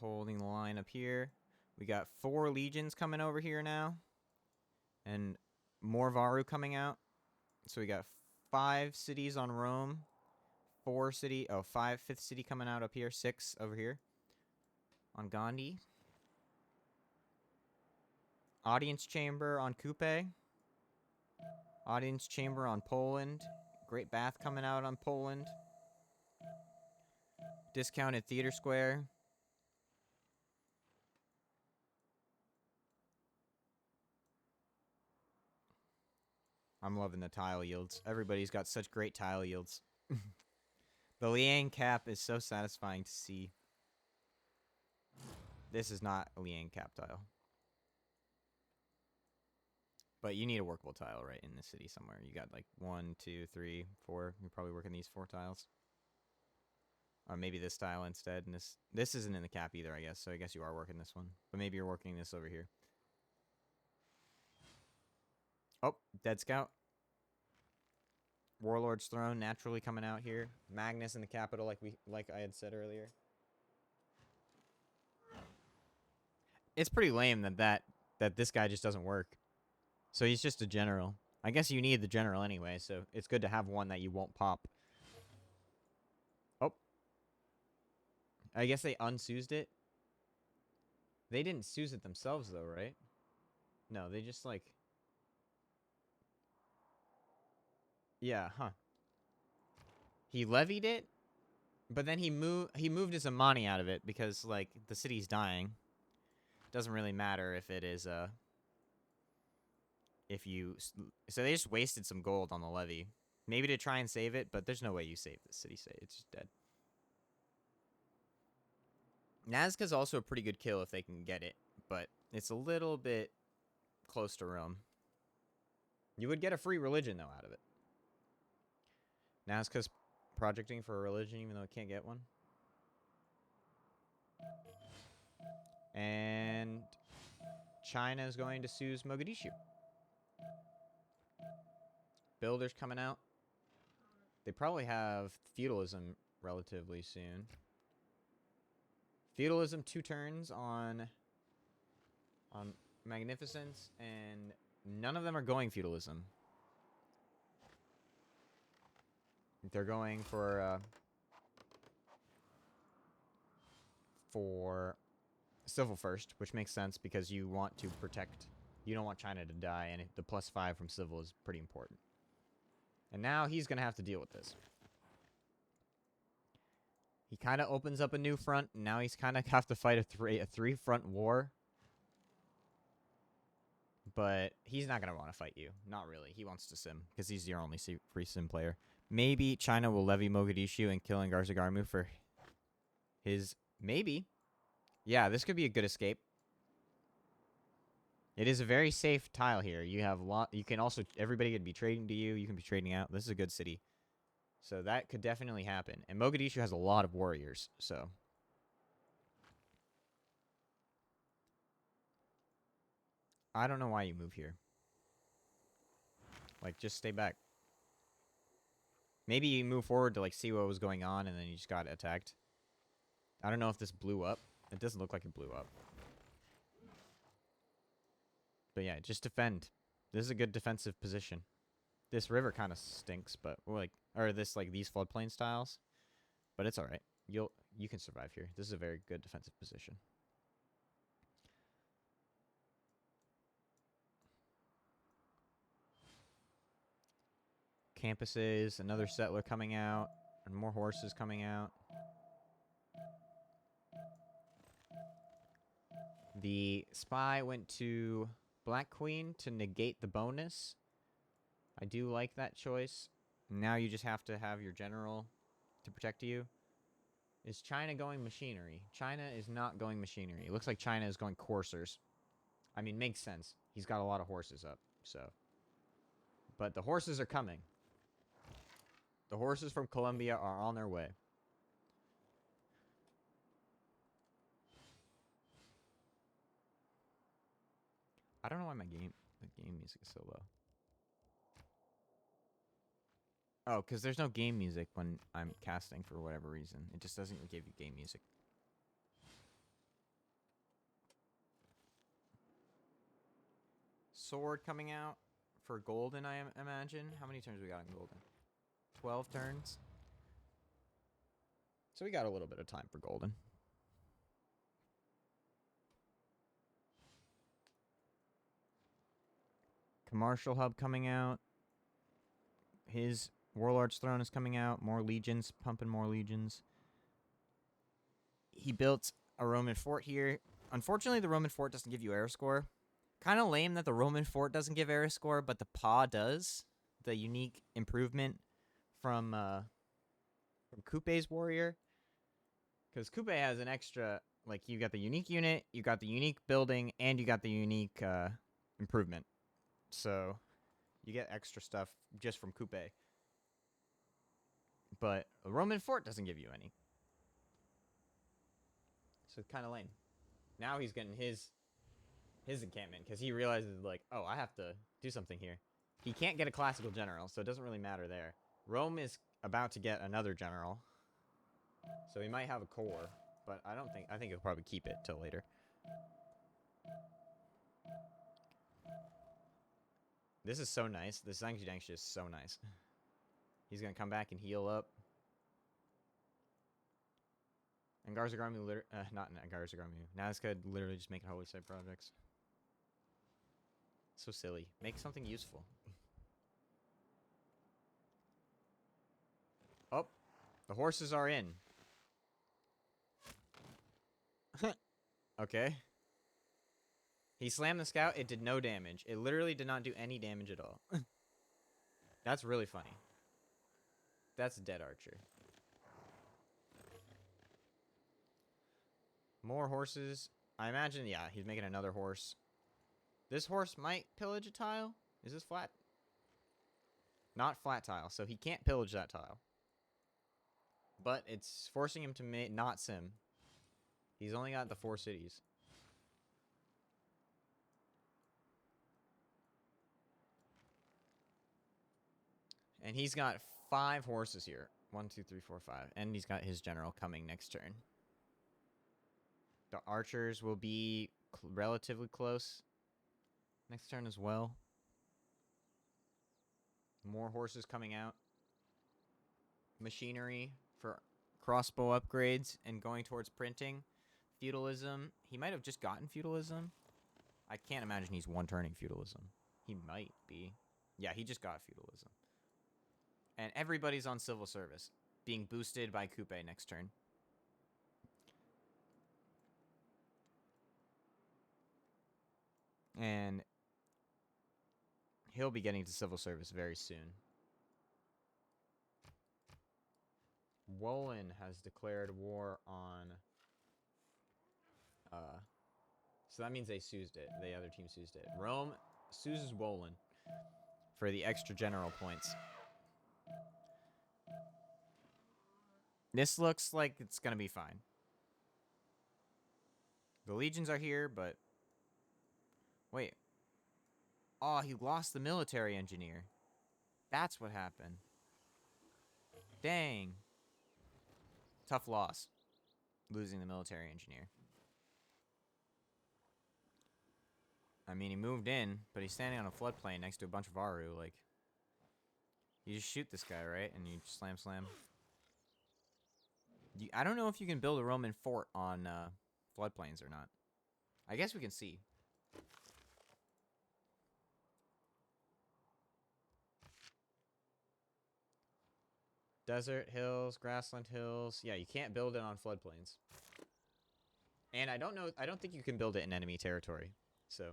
Holding the line up here. We got 4 legions coming over here now. And more Varu coming out. So we got 5 cities on Rome. 5 5th city coming out up here. 6 over here. On Gandhi. Audience chamber on Coupe. Audience chamber on Poland. Great Bath coming out on Poland. Discounted Theater Square. I'm loving the tile yields. Everybody's got such great tile yields. The Liang cap is so satisfying to see. This is not a Liang cap tile. But you need a workable tile right in the city somewhere. You got like 1, 2, 3, 4. You're probably working these 4 tiles. Or maybe this tile instead. And this isn't in the cap either, I guess. So I guess you are working this one. But maybe you're working this over here. Oh, Dead Scout. Warlord's Throne naturally coming out here. Magnus in the capital, like I had said earlier. It's pretty lame that this guy just doesn't work. So he's just a general. I guess you need the general anyway, so it's good to have one that you won't pop. Oh. I guess they unsused it. They didn't suse it themselves, though, right? No, they just, like... Yeah, huh. He levied it, but then he moved his Amani out of it because, like, the city's dying. Doesn't really matter if it is, So they just wasted some gold on the levy. Maybe to try and save it, but there's no way you save the city. It's just dead. Nazca's also a pretty good kill if they can get it, but it's a little bit close to Rome. You would get a free religion, though, out of it. Nazca's projecting for a religion, even though it can't get one. And China is going to sue Mogadishu. Builders coming out. They probably have feudalism relatively soon. Feudalism 2 turns on Magnificence, and none of them are going feudalism. They're going for civil first, which makes sense because you want to protect. You don't want China to die, and the +5 from civil is pretty important. And now he's going to have to deal with this. He kind of opens up a new front, and now he's kind of have to fight a three-front war. But he's not going to want to fight you. Not really. He wants to sim, because he's your only free sim player. Maybe China will levy Mogadishu and kill Garzagarmu for his... Maybe. Yeah, this could be a good escape. It is a very safe tile here. You have you can also... Everybody could be trading to you. You can be trading out. This is a good city. So that could definitely happen. And Mogadishu has a lot of warriors, so... I don't know why you move here. Like, just stay back. Maybe you move forward to, like, see what was going on, and then you just got attacked. I don't know if this blew up. It doesn't look like it blew up. But yeah, just defend. This is a good defensive position. This river kind of stinks, but like, or this like these floodplain styles, but it's all right. You can survive here. This is a very good defensive position. Campuses, another settler coming out, and more horses coming out. The spy went to Black Queen to negate the bonus. I do like that choice. Now you just have to have your general to protect you. Is China going machinery? China is not going machinery. It looks like China is going coursers. I mean, makes sense. He's got a lot of horses up, so. But the horses are coming. The horses from Colombia are on their way. I don't know why the game music is so low. Oh, because there's no game music when I'm casting for whatever reason. It just doesn't give you game music. Sword coming out for golden, I imagine. How many turns we got in golden? 12 turns. So we got a little bit of time for golden. Commercial hub coming out. His Warlord's Throne is coming out. More legions, pumping more legions. He built a Roman fort here. Unfortunately, the Roman fort doesn't give you air score. Kind of lame that the Roman fort doesn't give air score, but the PA does. The unique improvement from Coupe's warrior. Because Coupe has an extra, like, you got the unique unit, you got the unique building, and you got the unique improvement. So you get extra stuff just from Coupe. But a Roman fort doesn't give you any. So it's kind of lame. Now he's getting his encampment because he realizes, like, oh, I have to do something here. He can't get a classical general, so it doesn't really matter there. Rome is about to get another general. So he might have a core, but I think he'll probably keep it till later. This is so nice. This Zhangjiang is so nice. He's going to come back and heal up. And Garzagarmu, not Garzagarmu. Nazca literally just making holy site projects. So silly. Make something useful. Oh, the horses are in. Okay. He slammed the scout. It did no damage. It literally did not do any damage at all. That's really funny. That's a dead archer. More horses. I imagine, yeah, he's making another horse. This horse might pillage a tile. Is this flat? Not flat tile, so he can't pillage that tile. But it's forcing him to not sim. He's only got the 4 cities. And he's got 5 horses here. 1, 2, 3, 4, 5. And he's got his general coming next turn. The archers will be relatively close next turn as well. More horses coming out. Machinery for crossbow upgrades and going towards printing. Feudalism. He might have just gotten feudalism. I can't imagine he's one-turning feudalism. He might be. Yeah, he just got feudalism. And everybody's on civil service, being boosted by Coupe next turn. And he'll be getting to civil service very soon. Wolin has declared war on... So that means they Suesed it. The other team Suesed it. Rome Sues Wolin for the extra general points. This looks like it's going to be fine. The legions are here, but... Wait. Oh, he lost the military engineer. That's what happened. Dang. Tough loss. Losing the military engineer. I mean, he moved in, but he's standing on a floodplain next to a bunch of Aru. Like, you just shoot this guy, right? And you slam. I don't know if you can build a Roman fort on floodplains or not. I guess we can see. Desert hills, grassland hills. Yeah, you can't build it on floodplains. And I don't think you can build it in enemy territory. So...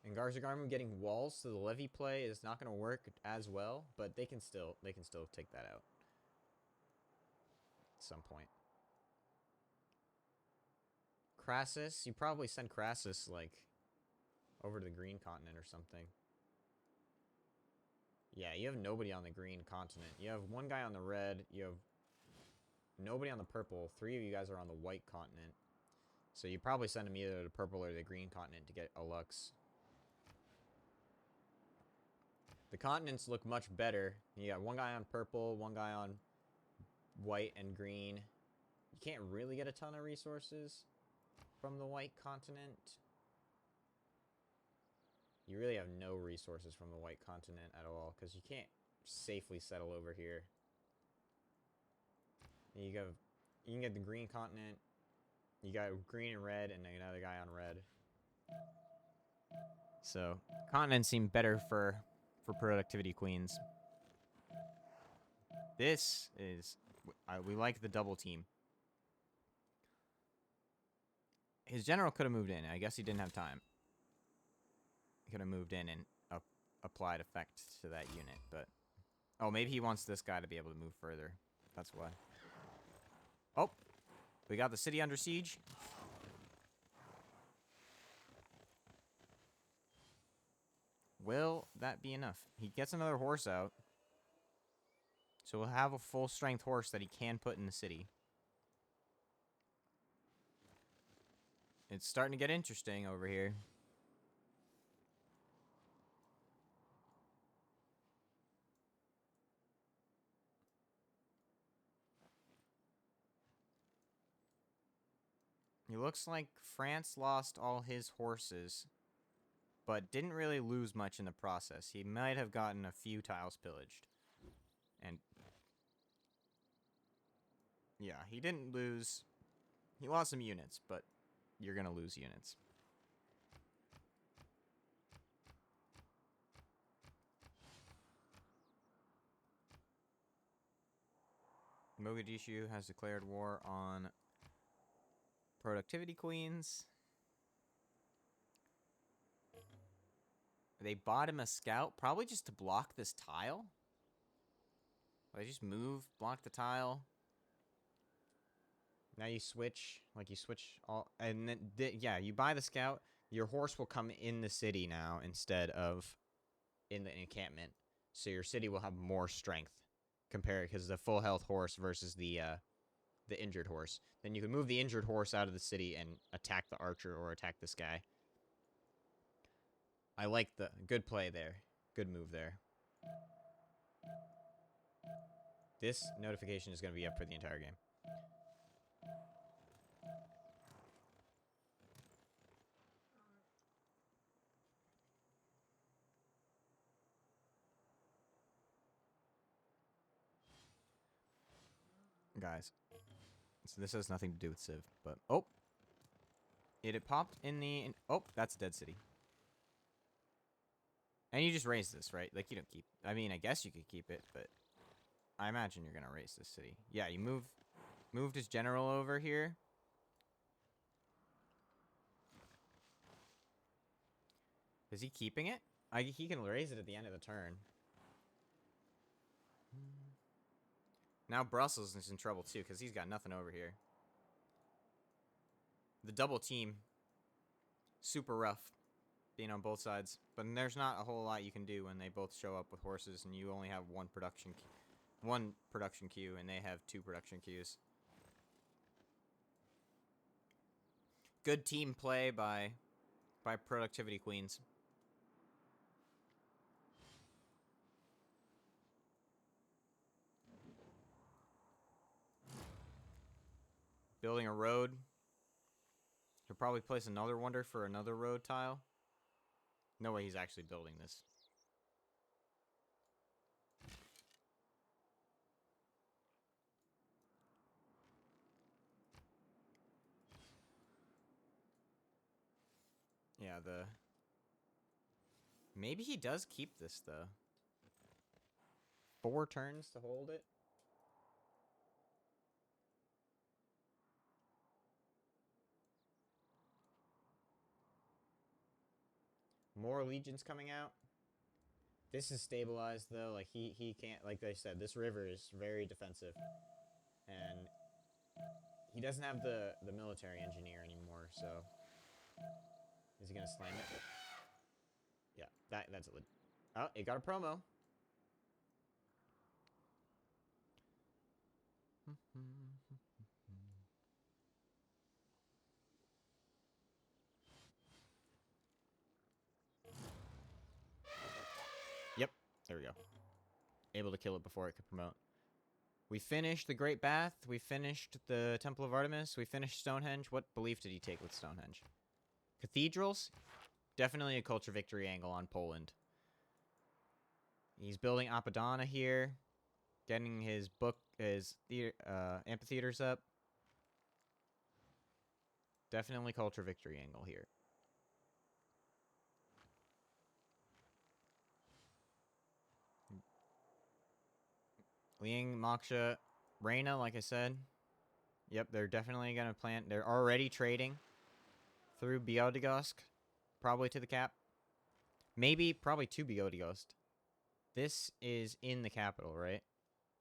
And Garzagarmum getting walls, so the levy play is not going to work as well, but they can still take that out at some point. Crassus, you probably send Crassus like over to the green continent or something. Yeah, you have nobody on the green continent. You have one guy on the red. You have nobody on the purple. 3 of you guys are on the white continent. So you probably send them either to the purple or the green continent to get a Lux. The continents look much better. You got one guy on purple, one guy on white and green. You can't really get a ton of resources from the white continent. You really have no resources from the white continent at all, because you can't safely settle over here. You can get the green continent. You got green and red, and another guy on red. So, continents seem better for productivity queens. This is... we like the double team. His general could have moved in. I guess he didn't have time. He could have moved in and applied effect to that unit, but... Oh, maybe he wants this guy to be able to move further. That's why. Oh! We got the city under siege. Will that be enough? He gets another horse out. So we'll have a full strength horse that he can put in the city. It's starting to get interesting over here. It looks like France lost all his horses, but didn't really lose much in the process. He might have gotten a few tiles pillaged. And yeah, he didn't lose. He lost some units, but you're going to lose units. Mogadishu has declared war on productivity queens. They bought him a scout, probably just to block this tile. They just move, block the tile. Now you switch, like you switch all, and then, yeah, you buy the scout. Your horse will come in the city now instead of in the encampment. So your city will have more strength compared, because the full health horse versus the injured horse. Then you can move the injured horse out of the city and attack the archer or attack this guy. I like the good play there. Good move there. This notification is going to be up for the entire game. Guys, so this has nothing to do with Civ, but oh, it popped in the oh, that's Dead City. And you just raise this, right? Like you don't keep. I mean, I guess you could keep it, but I imagine you're gonna raise this city. Yeah, you moved his general over here. Is he keeping it? He can raise it at the end of the turn. Now Brussels is in trouble too, because he's got nothing over here. The double team, super rough, being on both sides. But there's not a whole lot you can do when they both show up with horses and you only have one production queue and they have 2 production queues. Good team play by productivity queens. Building a road. He'll probably place another wonder for another road tile. No way he's actually building this. Yeah, maybe he does keep this, though. 4 turns to hold it. More legions coming out. This is stabilized, though. Like, he can't... Like I said, this river is very defensive. And he doesn't have the military engineer anymore, so... Is he going to slam it? Yeah, that's a... Oh, it got a promo. Yep, there we go. Able to kill it before it could promote. We finished the Great Bath. We finished the Temple of Artemis. We finished Stonehenge. What belief did he take with Stonehenge? Cathedrals? Definitely a culture victory angle on Poland. He's building Apadana here. Getting his amphitheaters up. Definitely culture victory angle here. Liang, Moksha, Reina, like I said. Yep, they're definitely going to plant. They're already trading through Białystok. Probably to the cap. Probably to Białystok. This is in the capital, right?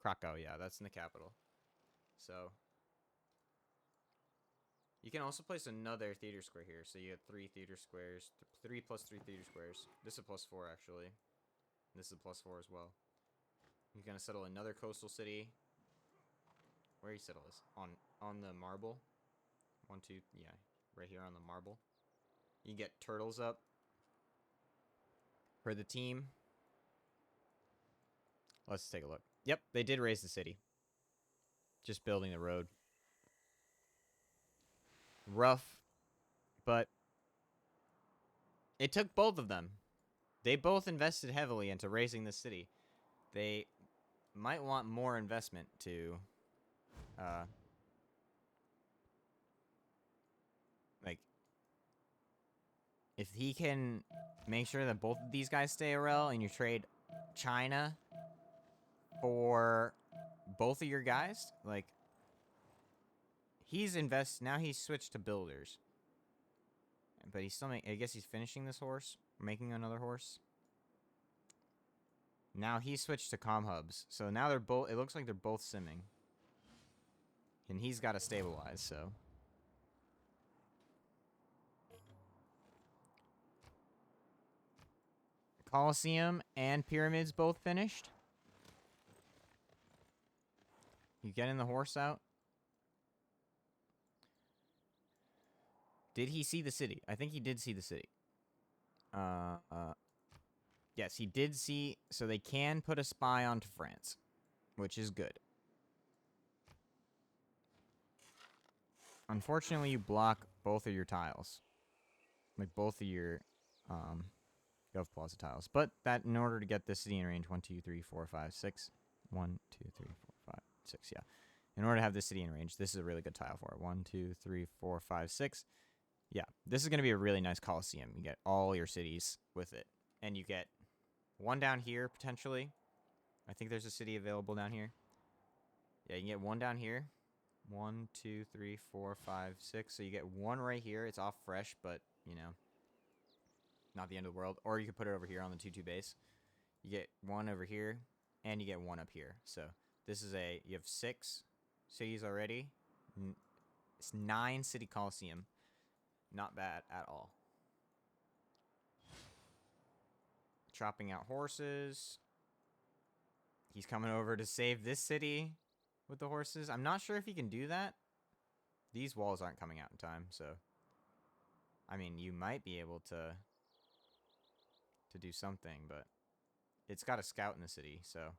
Krakow, yeah, that's in the capital. So, you can also place another theater square here. So you have 3 theater squares. 3 plus 3 theater squares. This is a +4, actually. This is a +4 as well. You're going to settle another coastal city. Where you settle this? On the marble. 1, 2, yeah. Right here on the marble. You get turtles up for the team. Let's take a look. Yep, they did raise the city. Just building the road. Rough, but it took both of them. They both invested heavily into raising the city. They might want more investment to, like, if he can make sure that both of these guys stay ARL and you trade China for both of your guys, like, now he's switched to builders. But he's still I guess he's finishing this horse, making another horse. Now he switched to comm hubs. So now they're both, it looks like they're both simming. And he's got to stabilize, so. Colosseum and pyramids both finished. You getting the horse out? Did he see the city? I think he did see the city. Yes, he did see. So they can put a spy onto France, which is good. Unfortunately, you block both of your tiles. Like, both of your, Gov Plaza tiles. But that, in order to get this city in range, 1, 2, 3, 4, 5, 6. 1, 2, 3, 4, 5, 6, yeah. In order to have this city in range, this is a really good tile for it. 1, 2, 3, 4, 5, 6. Yeah, this is going to be a really nice Coliseum. You get all your cities with it. And you get one down here, potentially. I think there's a city available down here. Yeah, you can get one down here. 1, 2, 3, 4, 5, 6. So you get one right here. It's off fresh, but, you know, not the end of the world. Or you could put it over here on the 2-2 base. You get one over here, and you get one up here. So this is you have 6 cities already. It's 9 city Coliseum. Not bad at all. Chopping out horses. He's coming over to save this city with the horses. I'm not sure if he can do that. These walls aren't coming out in time, so... I mean, you might be able to do something, but... It's got a scout in the city, so...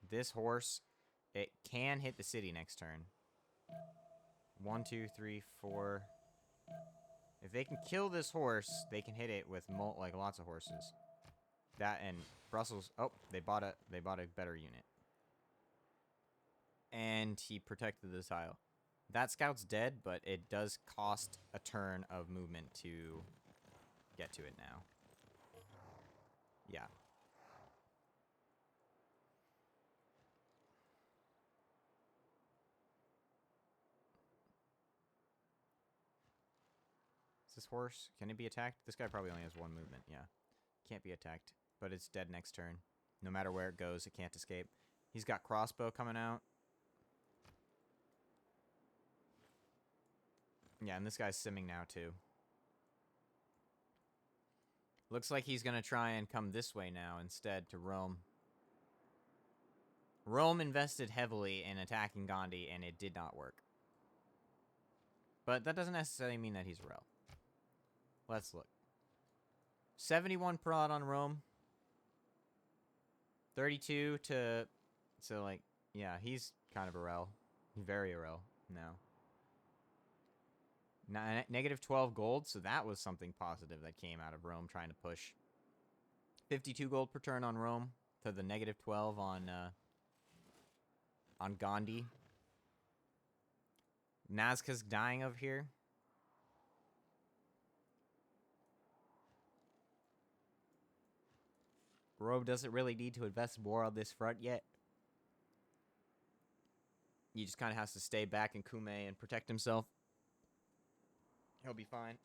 This horse, it can hit the city next turn. 1, 2, 3, 4... If they can kill this horse, they can hit it with like lots of horses. That and Brussels. Oh, they bought a better unit, and he protected the tile. That scout's dead, but it does cost a turn of movement to get to it now. Yeah. Is this horse? Can it be attacked? This guy probably only has 1 movement. Yeah. Can't be attacked. But it's dead next turn. No matter where it goes, it can't escape. He's got crossbow coming out. Yeah, and this guy's simming now, too. Looks like he's going to try and come this way now instead to Rome. Rome invested heavily in attacking Gandhi, and it did not work. But that doesn't necessarily mean that he's a rel. Let's look. 71 prod on Rome. 32 to... So, like, yeah, he's kind of a rel. Very a rel now. Negative 12 gold, so that was something positive that came out of Rome trying to push. 52 gold per turn on Rome to the negative 12 on Gandhi. Nazca's dying over here. Rome doesn't really need to invest more on this front yet. He just kind of has to stay back in Kume and protect himself. He'll be fine.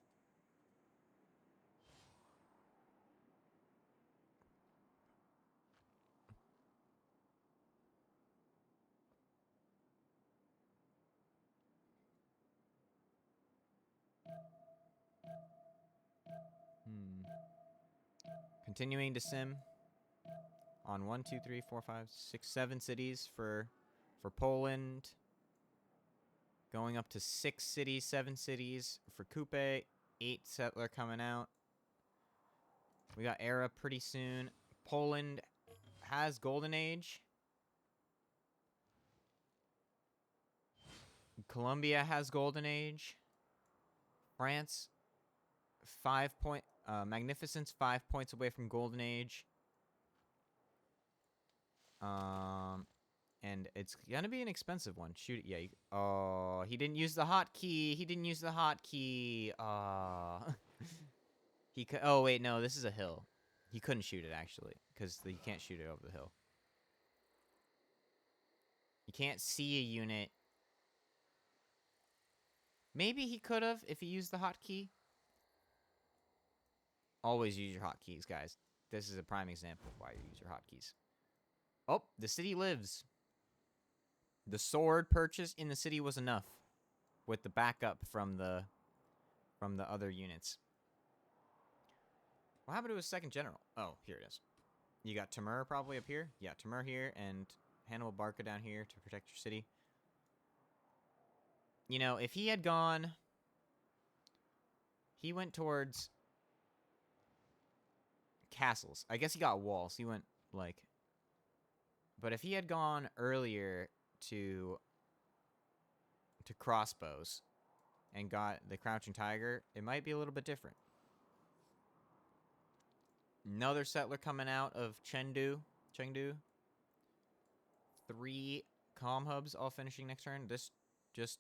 Continuing to sim on 1, 2, 3, 4, 5, 6, 7 cities for Poland. Going up to 6 cities, 7 cities for Kupe. 8 settler coming out. We got era pretty soon. Poland has Golden Age. Colombia has Golden Age. France, Magnificence 5 points away from Golden Age. And it's gonna be an expensive one. Shoot it, yeah. Oh, he didn't use the hotkey. He didn't use the hotkey. Oh wait, no, this is a hill. He couldn't shoot it actually, because you can't shoot it over the hill. You can't see a unit. Maybe he could have if he used the hotkey. Always use your hotkeys, guys. This is a prime example of why you use your hotkeys. Oh, the city lives. The sword purchase in the city was enough, with the backup from the other units. What happened to his second general? Oh, here it is. You got Timur probably up here. Yeah, Timur here and Hannibal Barca down here to protect your city. You know, if he had gone... He went towards... castles. I guess he got walls. He went, like... But if he had gone earlier to crossbows and got the Crouching Tiger, it might be a little bit different. Another settler coming out of Chengdu. 3 comm hubs all finishing next turn. This just...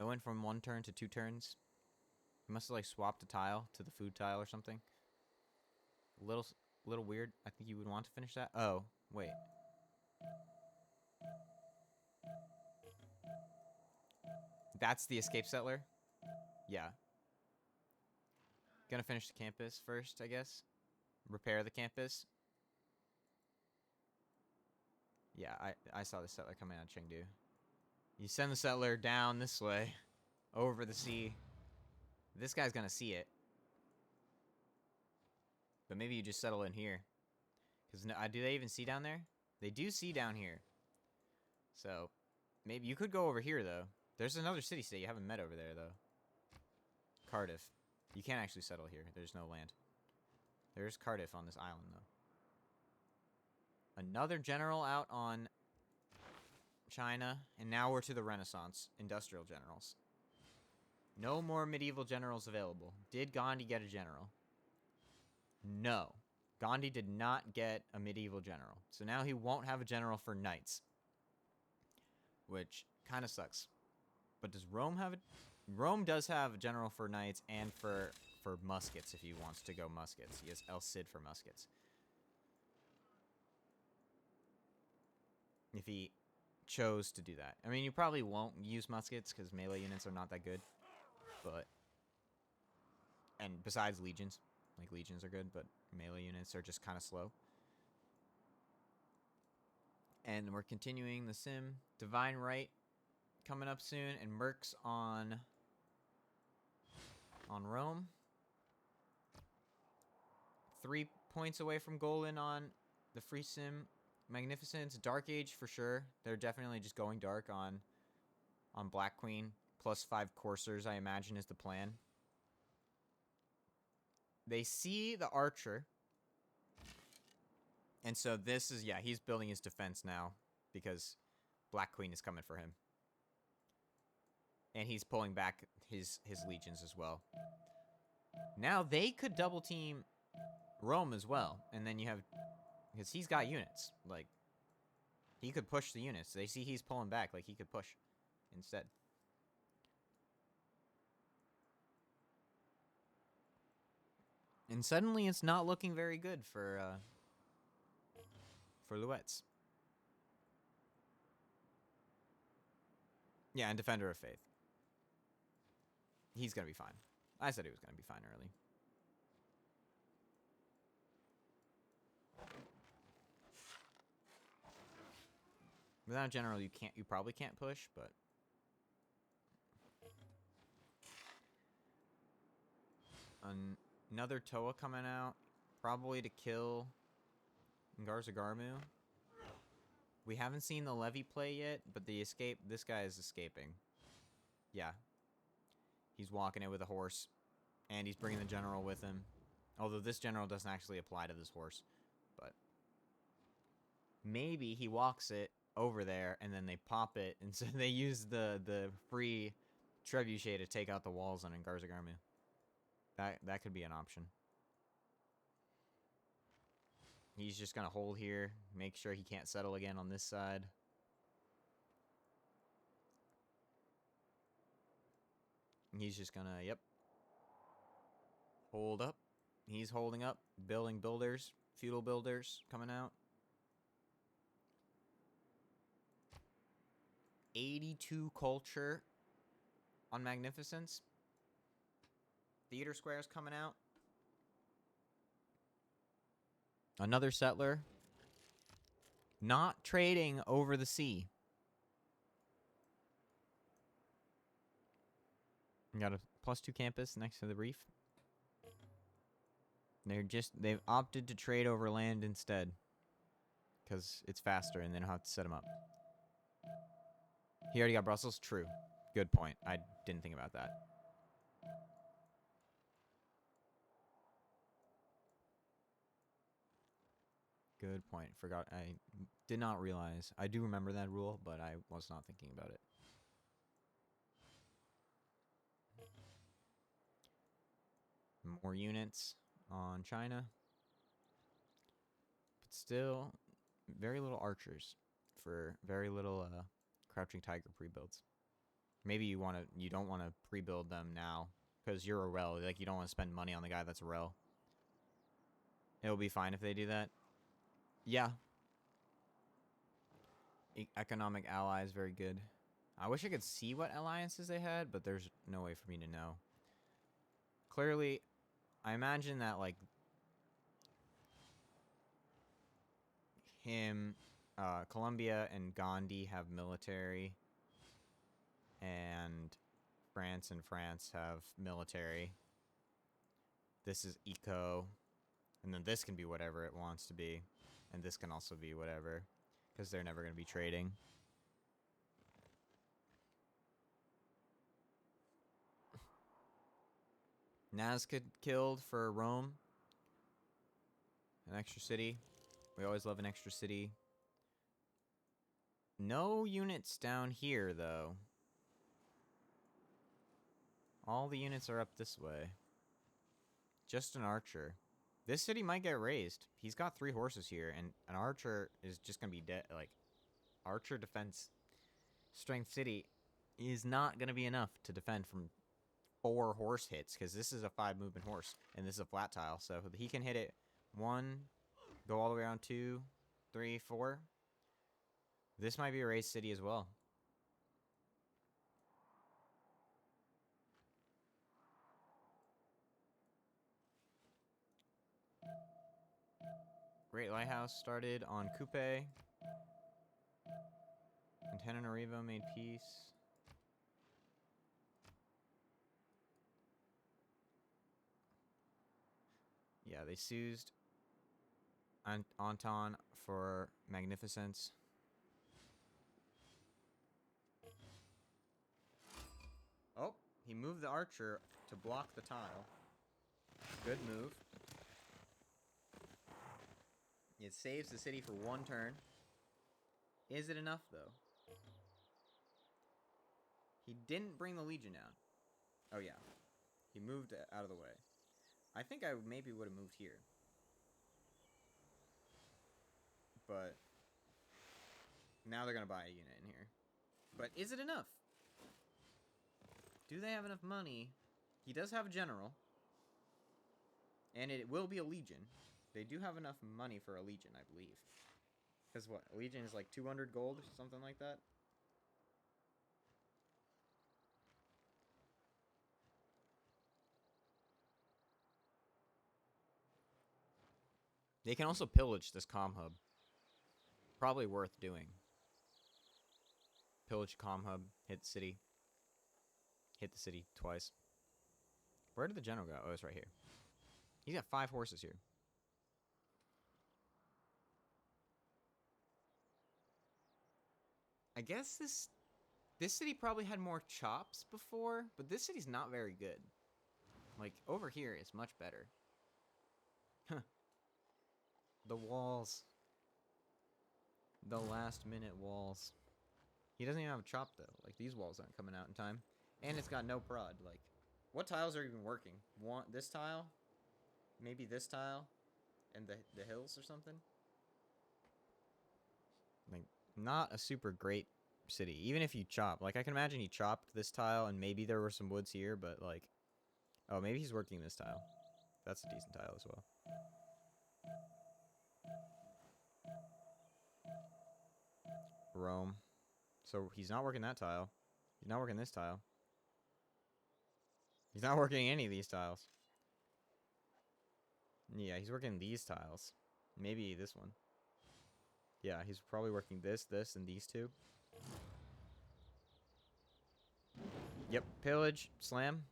It went from 1 turn to 2 turns. He must have, like, swapped a tile to the food tile or something. Little weird. I think you would want to finish that. Oh, wait. That's the escape settler? Yeah. Gonna finish the campus first, I guess. Repair the campus. Yeah, I saw the settler coming out of Chengdu. You send the settler down this way. Over the sea. This guy's gonna see it. But maybe you just settle in here. Because do they even see down there? They do see down here. So, maybe you could go over here, though. There's another city-state you haven't met over there, though. Cardiff. You can't actually settle here. There's no land. There's Cardiff on this island, though. Another general out on China. And now we're to the Renaissance. Industrial generals. No more medieval generals available. Did Gandhi get a general? No. Gandhi did not get a medieval general. So now he won't have a general for knights. Which kind of sucks. But does Rome have a... Rome does have a general for knights and for muskets if he wants to go muskets. He has El Cid for muskets. If he chose to do that. I mean, you probably won't use muskets because melee units are not that good. But... And besides legions. Like, legions are good, but melee units are just kind of slow. And we're continuing the sim. Divine Right coming up soon. And Mercs on Rome. 3 points away from Golan on the free sim. Magnificence. Dark Age for sure. They're definitely just going dark on Black Queen. +5 coursers, I imagine, is the plan. They see the archer. And so this is, yeah, he's building his defense now. Because Black Queen is coming for him. And he's pulling back his legions as well. Now they could double team Rome as well. And then you have... Because he's got units. Like, he could push the units. They see he's pulling back. Like, he could push instead. And suddenly it's not looking very good for Luettes. Yeah, and Defender of Faith. He's going to be fine. I said he was going to be fine early. Without general, you probably can't push, but... Another Toa coming out. Probably to kill Garzagarmu. We haven't seen the Levy play yet, but this guy is escaping. Yeah. He's walking it with a horse. And he's bringing the general with him. Although this general doesn't actually apply to this horse. But maybe he walks it over there and then they pop it. And so they use the free trebuchet to take out the walls on Garzagarmu. That could be an option. He's just going to hold here. Make sure he can't settle again on this side. He's just going to, yep. Hold up. He's holding up. Building builders. Feudal builders coming out. 82 culture on Magnificence. Theater squares coming out. Another settler. Not trading over the sea. Got a +2 campus next to the reef. They've opted to trade over land instead. Because it's faster and they don't have to set them up. He already got Brussels? True. Good point. I didn't think about that. Good point. Forgot. I did not realize. I do remember that rule, but I was not thinking about it. More units on China. But still, very little archers for very little Crouching Tiger pre-builds. Maybe you don't want to pre-build them now because you're a rel. Like, you don't want to spend money on the guy that's a rel. It'll be fine if they do that. Yeah. Economic allies, very good. I wish I could see what alliances they had, but there's no way for me to know. Clearly, I imagine that, like, Colombia and Gandhi have military, and France have military. This is eco, and then this can be whatever it wants to be, and this can also be whatever, because they're never going to be trading. Nazca killed for Rome. An extra city. We always love an extra city. No units down here, though. All the units are up this way. Just an archer. This city might get raised. He's got 3 horses here, and an archer is just going to be dead. Like, archer defense strength city is not going to be enough to defend from 4 horse hits, because this is a 5 movement horse, and this is a flat tile, so he can hit it 1, go all the way around 2, 3, 4. This might be a raised city as well. Great Lighthouse started on Coupe. Antananarivo made peace. Yeah, they seized Anton for magnificence. Oh, he moved the archer to block the tile. Good move. It saves the city for 1 turn. Is it enough, though? He didn't bring the Legion down. Oh, yeah. He moved it out of the way. I think I maybe would have moved here. But now they're going to buy a unit in here. But is it enough? Do they have enough money? He does have a general. And it will be a Legion. They do have enough money for a Legion, I believe. Because what? A Legion is like 200 gold or something like that? They can also pillage this comm hub. Probably worth doing. Pillage comm hub. Hit the city. Hit the city twice. Where did the general go? Oh, it's right here. He's got 5 horses here. I guess this city probably had more chops before, but this city's not very good. Like, over here is much better. Huh. The walls. The last minute walls. He doesn't even have a chop, though. Like, these walls aren't coming out in time. And it's got no prod. Like, what tiles are even working? This tile? Maybe this tile? And the hills or something? Like, not a super great city. Even if you chop. Like, I can imagine he chopped this tile and maybe there were some woods here, but, like... Oh, maybe he's working this tile. That's a decent tile as well. Rome. So, he's not working that tile. He's not working this tile. He's not working any of these tiles. Yeah, he's working these tiles. Maybe this one. Yeah, he's probably working this, and these 2. Yep, pillage, slam.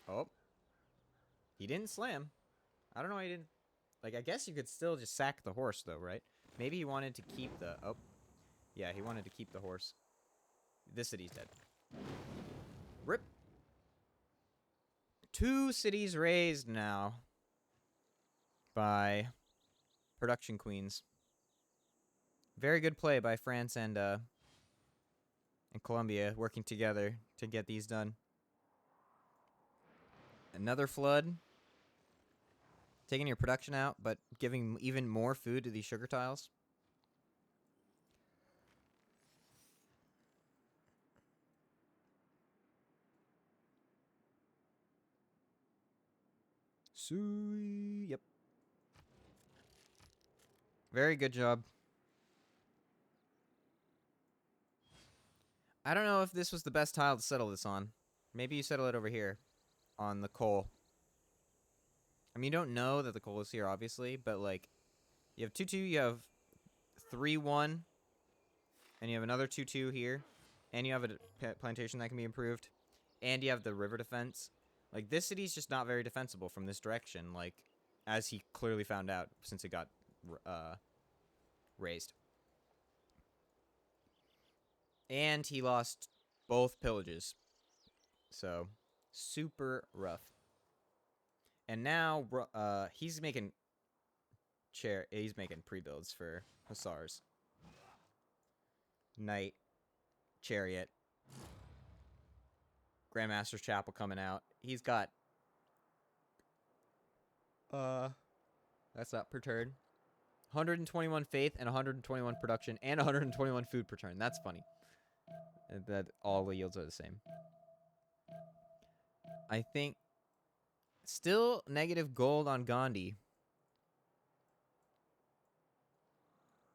Oh. He didn't slam. I don't know why he didn't. Like, I guess you could still just sack the horse, though, right? Maybe he wanted to keep the... Oh. Yeah, he wanted to keep the horse. This city's dead. Rip. 2 cities raised now. by production queens. Very good play by France and Colombia working together to get these done. Another flood. Taking your production out, but giving even more food to these sugar tiles. Yep. Very good job. I don't know if this was the best tile to settle this on. Maybe you settle it over here on the coal. I mean, you don't know that the coal is here, obviously, but, like, you have 2-2, you have 3-1, and you have another 2-2 here, and you have a plantation that can be improved, and you have the river defense. Like, this city's just not very defensible from this direction, like, as he clearly found out since it got raised. And he lost both pillages. So, super rough. And now, he's making pre-builds for Hussars. Knight, Chariot, Grandmaster's Chapel coming out. He's got, that's not per turn. 121 faith and 121 production and 121 food per turn. That's funny. That all the yields are the same. I think still negative gold on Gandhi.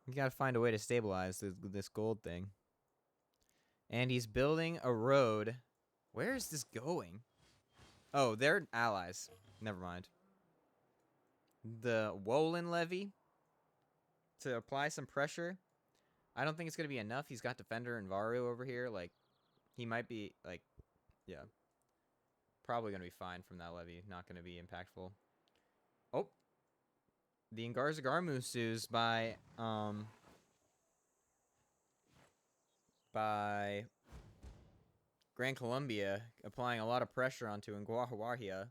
You gotta find a way to stabilize this gold thing. And he's building a road. Where is this going? Oh, they're allies. Never mind. The Wolin levy to apply some pressure. I don't think it's going to be enough. He's got Defender and Varu over here. Like, he might be, like, yeah. Probably going to be fine from that levy. Not going to be impactful. Oh. The Ngarzagarmusus by Gran Colombia applying a lot of pressure onto Ngaruwahia.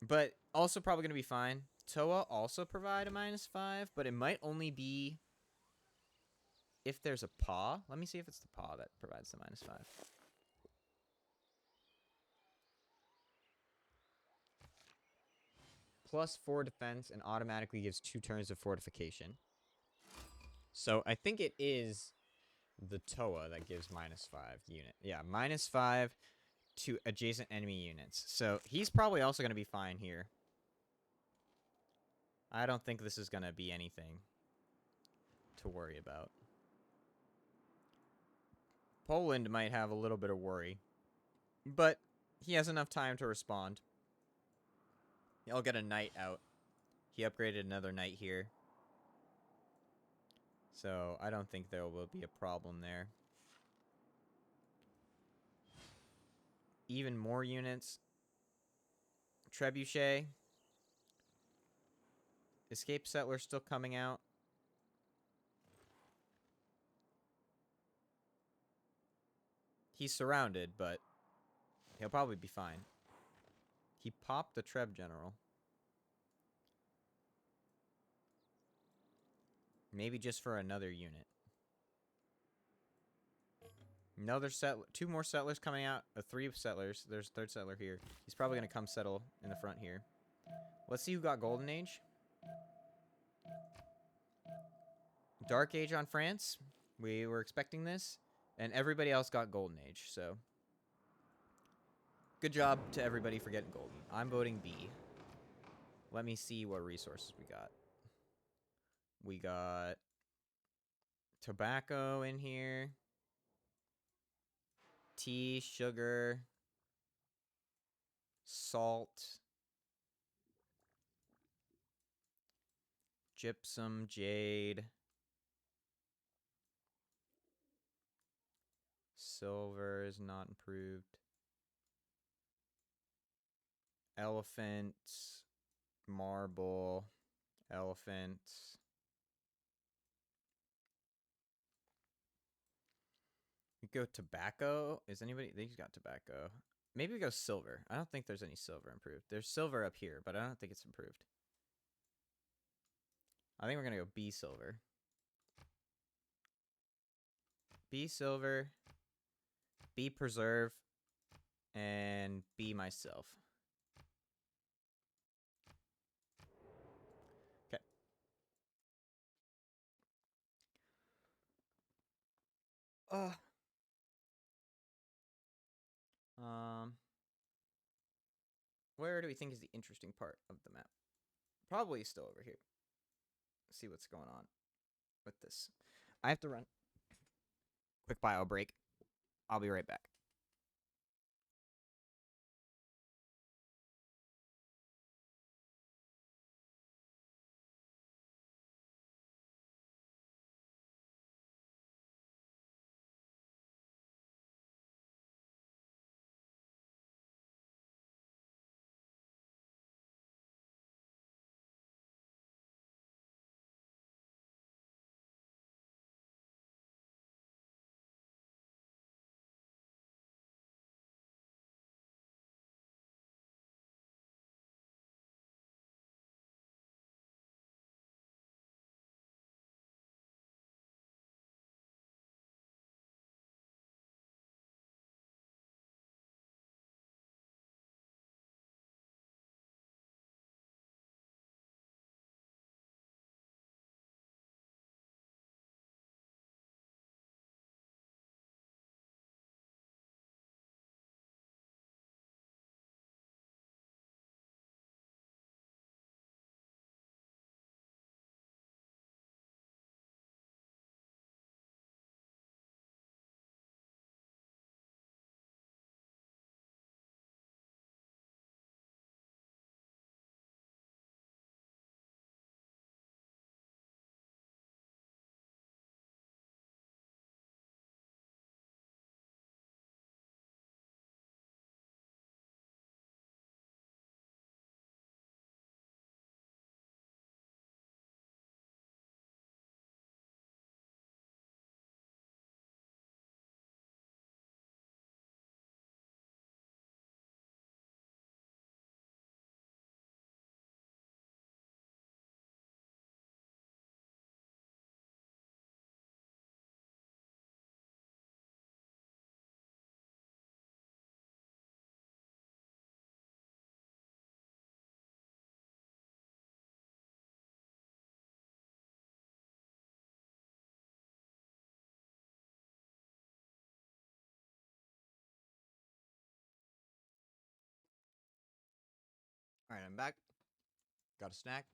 But also probably going to be fine. Toa also provide a -5, but it might only be if there's a paw. Let me see if it's the paw that provides the -5. +4 defense and automatically gives 2 turns of fortification. So I think it is the Toa that gives -5 unit. Yeah, -5 to adjacent enemy units. So he's probably also going to be fine here. I don't think this is going to be anything to worry about. Poland might have a little bit of worry, but he has enough time to respond. He'll get a knight out. He upgraded another knight here. So I don't think there will be a problem there. Even more units. Trebuchet. Escape Settler still coming out. He's surrounded, but he'll probably be fine. He popped the Treb General. Maybe just for another unit. Another settler. 2 more settlers coming out. 3 settlers. There's a 3rd settler here. He's probably going to come settle in the front here. Let's see who got Golden Age. Dark Age on France. We were expecting this. And everybody else got Golden Age, so good job to everybody for getting Golden. I'm voting B. Let me see what resources we got. We got tobacco in here. Tea, sugar, salt, gypsum, jade, silver is not improved. Elephant, marble, elephant. You go tobacco. Is anybody? They've got tobacco. Maybe we go silver. I don't think there's any silver improved. There's silver up here, but I don't think it's improved. I think we're going to go B silver. B silver, B preserve, and B myself. Okay. Where do we think is the interesting part of the map? Probably still over here. See what's going on with this. I have to run. Quick bio break. I'll be right back. All right, I'm back. Got a snack.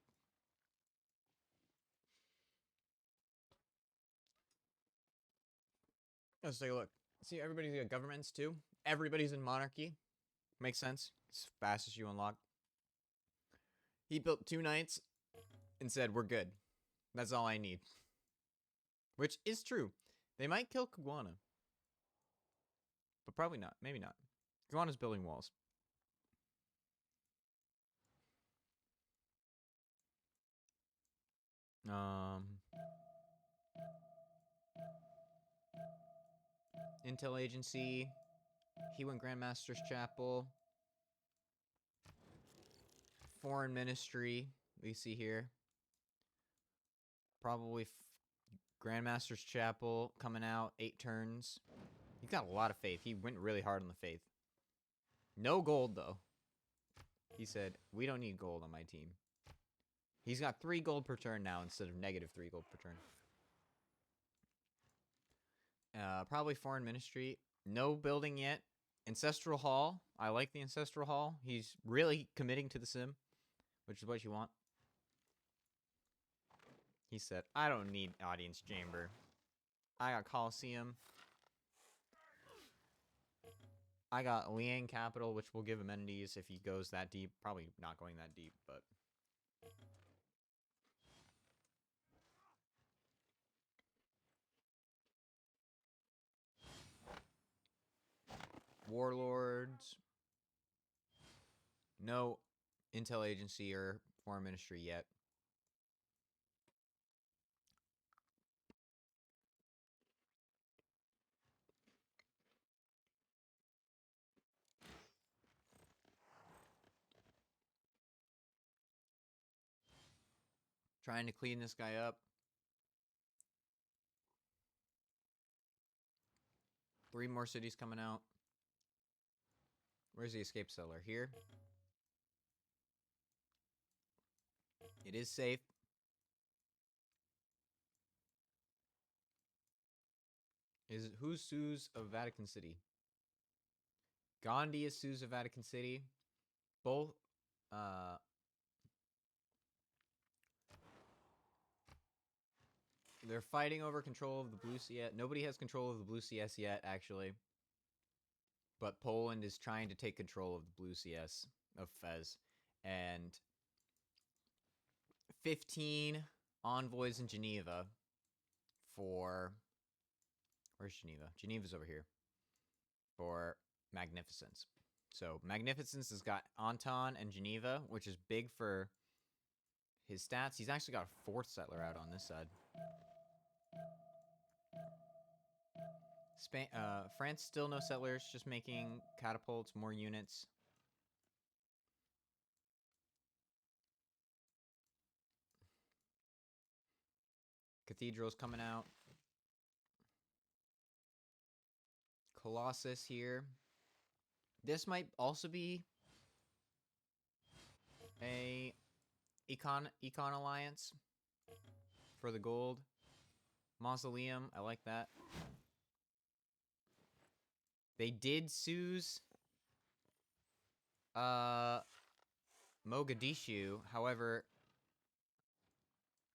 Let's take a look. See, everybody's got governments too. Everybody's in monarchy. Makes sense. It's fast as you unlock. He built 2 knights and said, we're good. That's all I need. Which is true. They might kill Kiguana. But probably not. Maybe not. Kiguana's building walls. Intel Agency. He went Grandmaster's Chapel. Foreign Ministry. We see here. Probably Grandmaster's Chapel coming out. 8 turns. He's got a lot of faith. He went really hard on the faith. No gold, though. He said, we don't need gold on my team. He's got 3 gold per turn now instead of negative 3 gold per turn. Probably Foreign Ministry. No building yet. Ancestral Hall. I like the Ancestral Hall. He's really committing to the sim, which is what you want. He said, I don't need Audience Chamber. I got Coliseum. I got Liang Capital, which will give amenities if he goes that deep. Probably not going that deep, but... Warlords. No Intel Agency or Foreign Ministry yet. Trying to clean this guy up. 3 more cities coming out. Where's the escape cellar? Here. It is safe. Who's Sues of Vatican City? Gandhi is Sues of Vatican City. Both they're fighting over control of the Blue CS. Nobody has control of the Blue CS yet, actually. But Poland is trying to take control of the Blue CS of Fez. And 15 envoys in Geneva for... Where's Geneva? Geneva's over here. For Magnificence. So Magnificence has got Anton and Geneva, which is big for his stats. He's actually got a 4th settler out on this side. France still no settlers, just making catapults, more units. Cathedral's coming out. Colossus here. This might also be a econ alliance for the gold. Mausoleum, I like that. They did Sue's Mogadishu, however,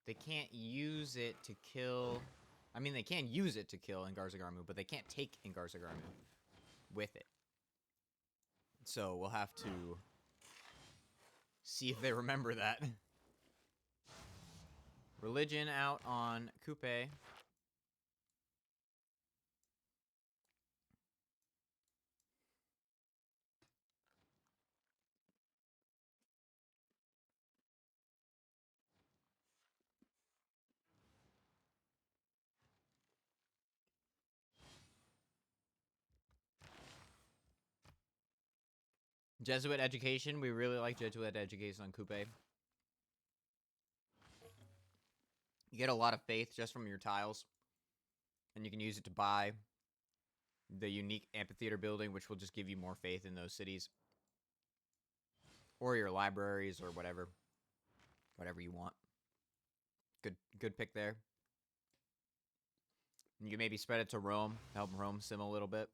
they can't use it to kill... I mean, they can use it to kill Ngarzagarmu, but they can't take Ngarzagarmu with it. So we'll have to see if they remember that. Religion out on Coupe. Jesuit education. We really like Jesuit education on Coupe. You get a lot of faith just from your tiles. And you can use it to buy the unique amphitheater building, which will just give you more faith in those cities. Or your libraries or whatever. Whatever you want. Good pick there. You can maybe spread it to Rome. Help Rome sim a little bit.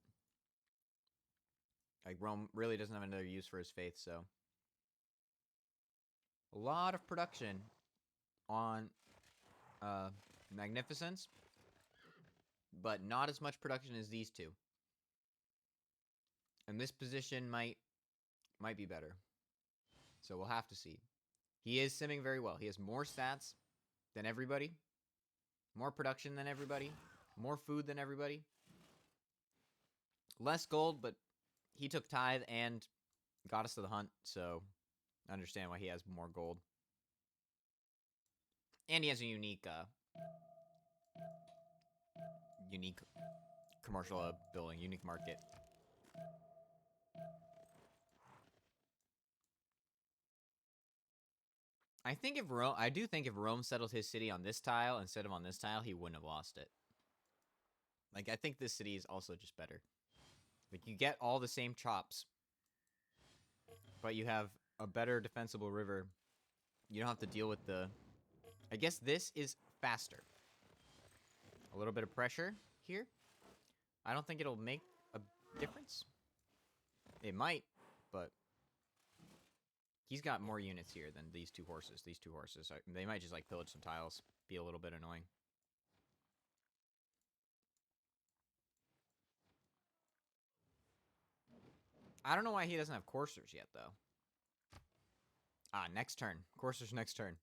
Like, Rome really doesn't have another use for his faith, so. A lot of production on Magnificence. But not as much production as these two. And this position might be better. So we'll have to see. He is simming very well. He has more stats than everybody. More production than everybody. More food than everybody. Less gold, but he took tithe and got us to the hunt, so I understand why he has more gold. And he has a unique commercial building, unique market. I do think if Rome settled his city on this tile instead of on this tile, he wouldn't have lost it. Like, I think this city is also just better. Like, you get all the same chops, but you have a better defensible river. You don't have to deal with the... I guess this is faster. A little bit of pressure here. I don't think it'll make a difference. It might, but... He's got more units here than these two horses. These two horses, they might just, like, pillage some tiles. Be a little bit annoying. I don't know why he doesn't have coursers yet, though. Ah, next turn. Coursers next turn.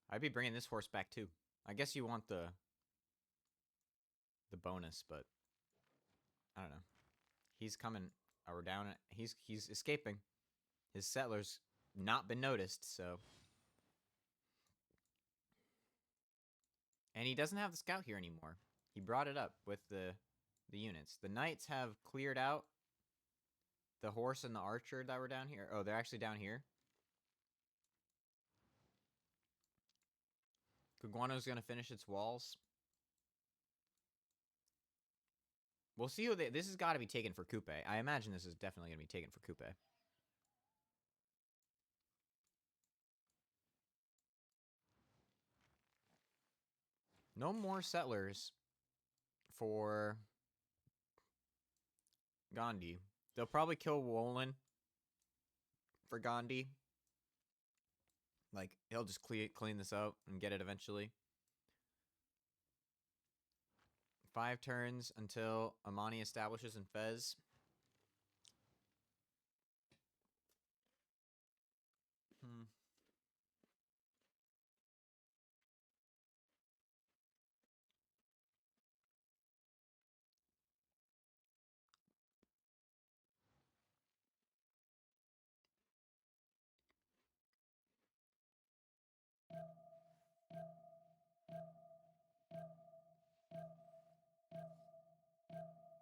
I'd be bringing this horse back, too. I guess you want the bonus, but I don't know. He's coming. Oh, we're down. He's escaping. His settler's not been noticed, so. And he doesn't have the scout here anymore. He brought it up with the units. The knights have cleared out the horse and the archer that were down here. Oh, they're actually down here. Kuguano's gonna finish its walls. We'll see who this has got to be taken for Coupe. I imagine this is definitely gonna be taken for Coupe. No more settlers for Gandhi. They'll probably kill Wolin for Gandhi. Like, he'll just clean this out and get it eventually. 5 turns until Amani establishes in Fez.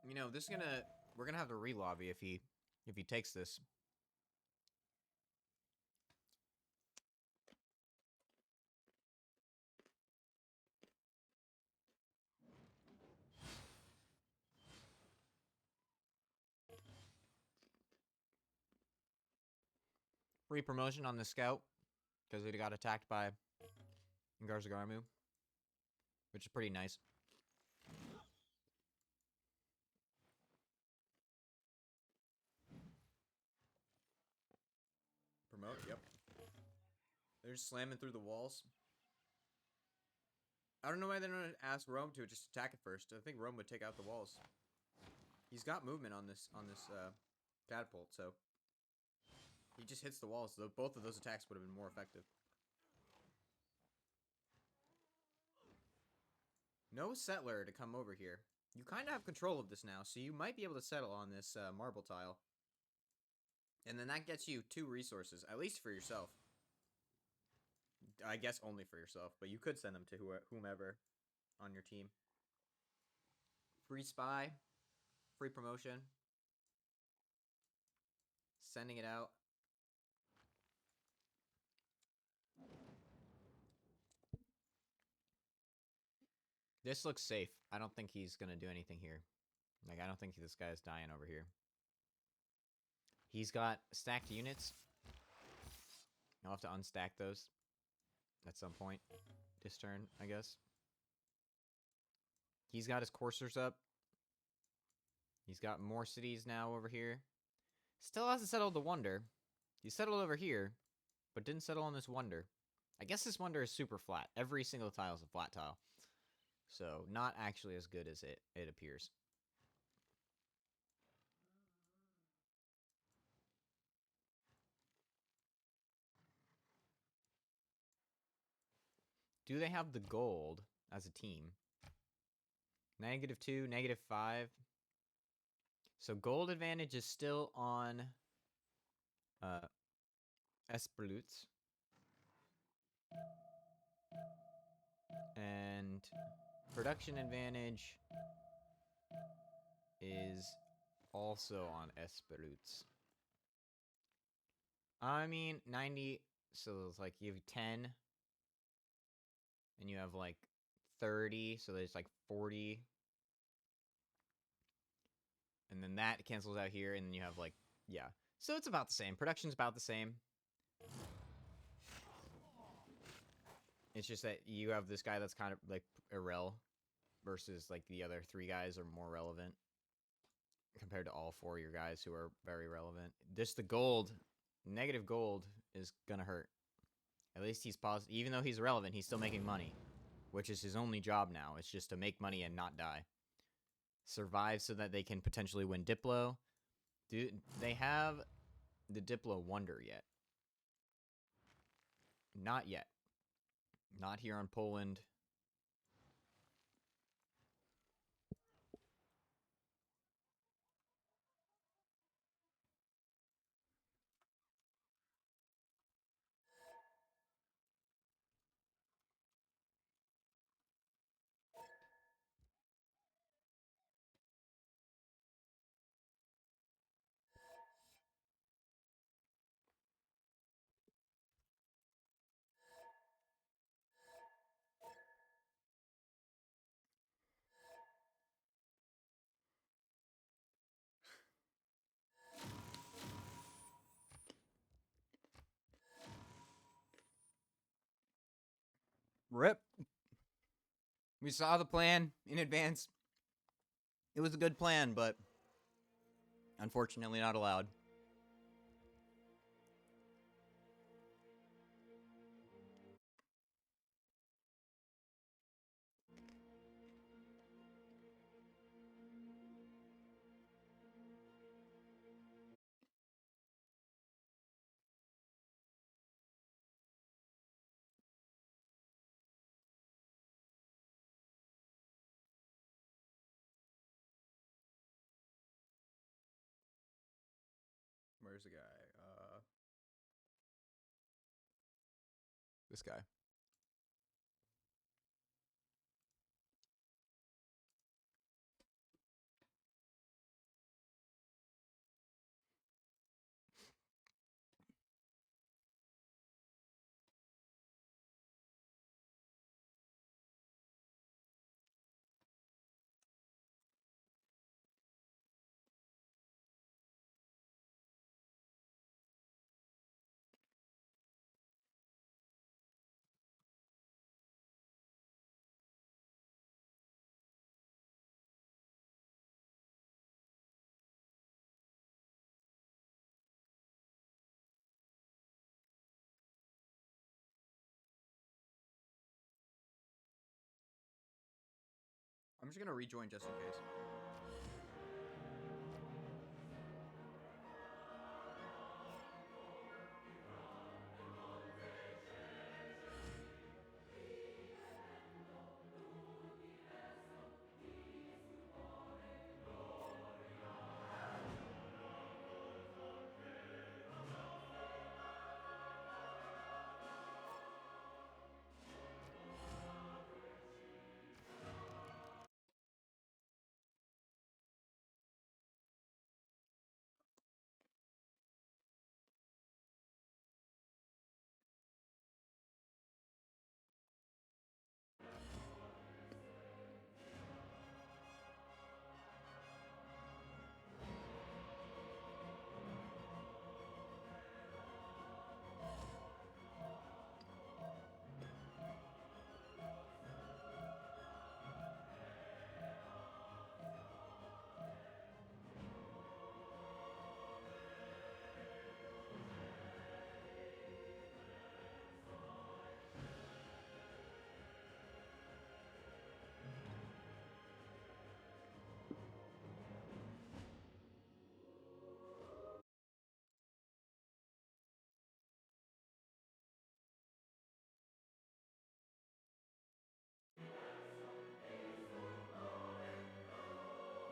You know, this is gonna... We're gonna have to re-lobby if he takes this. Free promotion on the scout because he got attacked by Ngarzagamu, which is pretty nice. Promote, yep. They're just slamming through the walls. I don't know why they don't ask Rome to just attack it first. I think Rome would take out the walls. He's got movement on this catapult, so he just hits the walls. So both of those attacks would have been more effective. No settler to come over here. You kind of have control of this now, so you might be able to settle on this marble tile. And then that gets you 2 resources, at least for yourself. I guess only for yourself, but you could send them to whomever on your team. Free spy, free promotion. Sending it out. This looks safe. I don't think he's going to do anything here. Like, I don't think this guy's dying over here. He's got stacked units. I'll have to unstack those at some point this turn, I guess. He's got his coursers up. He's got more cities now over here. Still hasn't settled the wonder. He settled over here, but didn't settle on this wonder. I guess this wonder is super flat. Every single tile is a flat tile. So, not actually as good as it appears. Do they have the gold as a team? -2, -5. So gold advantage is still on Esperluettes. And production advantage is also on Esperluettes. I mean, 90, so it's like you have 10. And you have like 30, so there's like 40. And then that cancels out here, and then you have like, yeah. So it's about the same. Production's about the same. It's just that you have this guy that's kind of like irrel versus like the other 3 guys are more relevant compared to all 4 of your guys who are very relevant. Just the gold, negative gold is gonna hurt. At least he's positive. Even though he's relevant, he's still making money, which is his only job now. It's just to make money and not die. Survive so that they can potentially win Diplo. Do they have the Diplo Wonder yet? Not yet. Not here on Poland. Rip. We saw the plan in advance. It was a good plan, but unfortunately not allowed. Where's the guy? This guy. I'm just gonna rejoin just in case.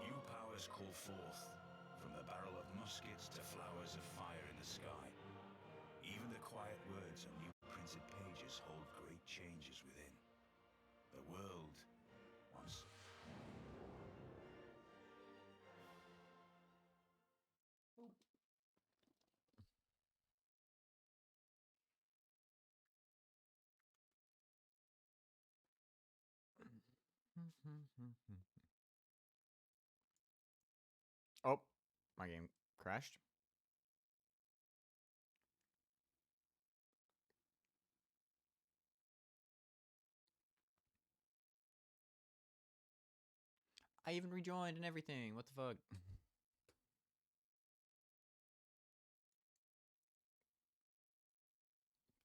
New powers call forth, from the barrel of muskets to flowers of fire in the sky. Even the quiet words on new printed pages hold great changes within. The world once... Oh, my game crashed. I even rejoined and everything. What the fuck?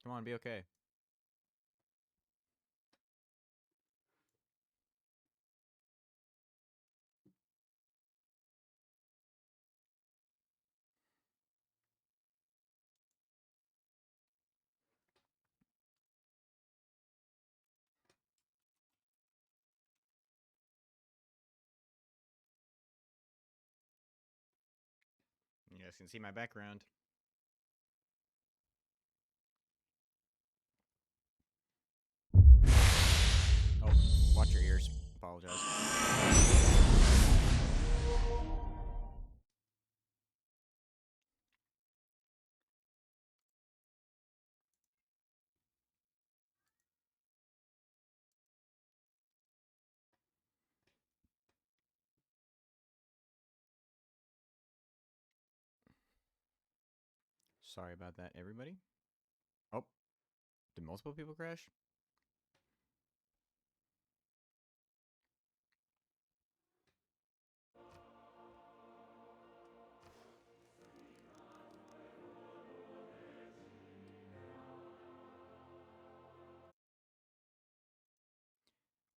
Come on, be okay. You guys can see my background. Oh, watch your ears. Apologize. Sorry about that, everybody. Oh, did multiple people crash?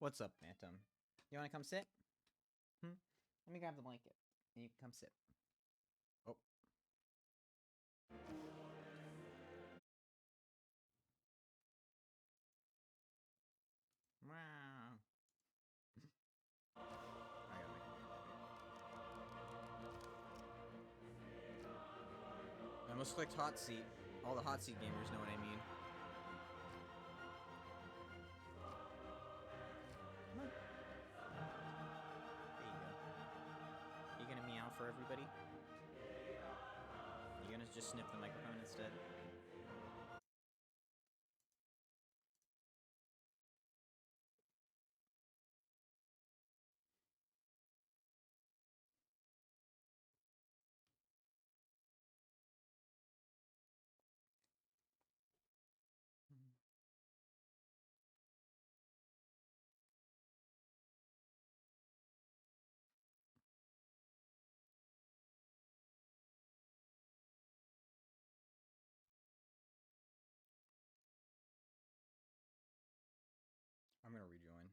What's up, Phantom? You want to come sit? Let me grab the blanket, and you can come sit. Oh. Wow. I gotta make I almost clicked hot seat. All the hot seat gamers know what I mean. Come on. There you go. You gonna meow for everybody? You gonna just snip the microphone instead? I'm gonna rejoin.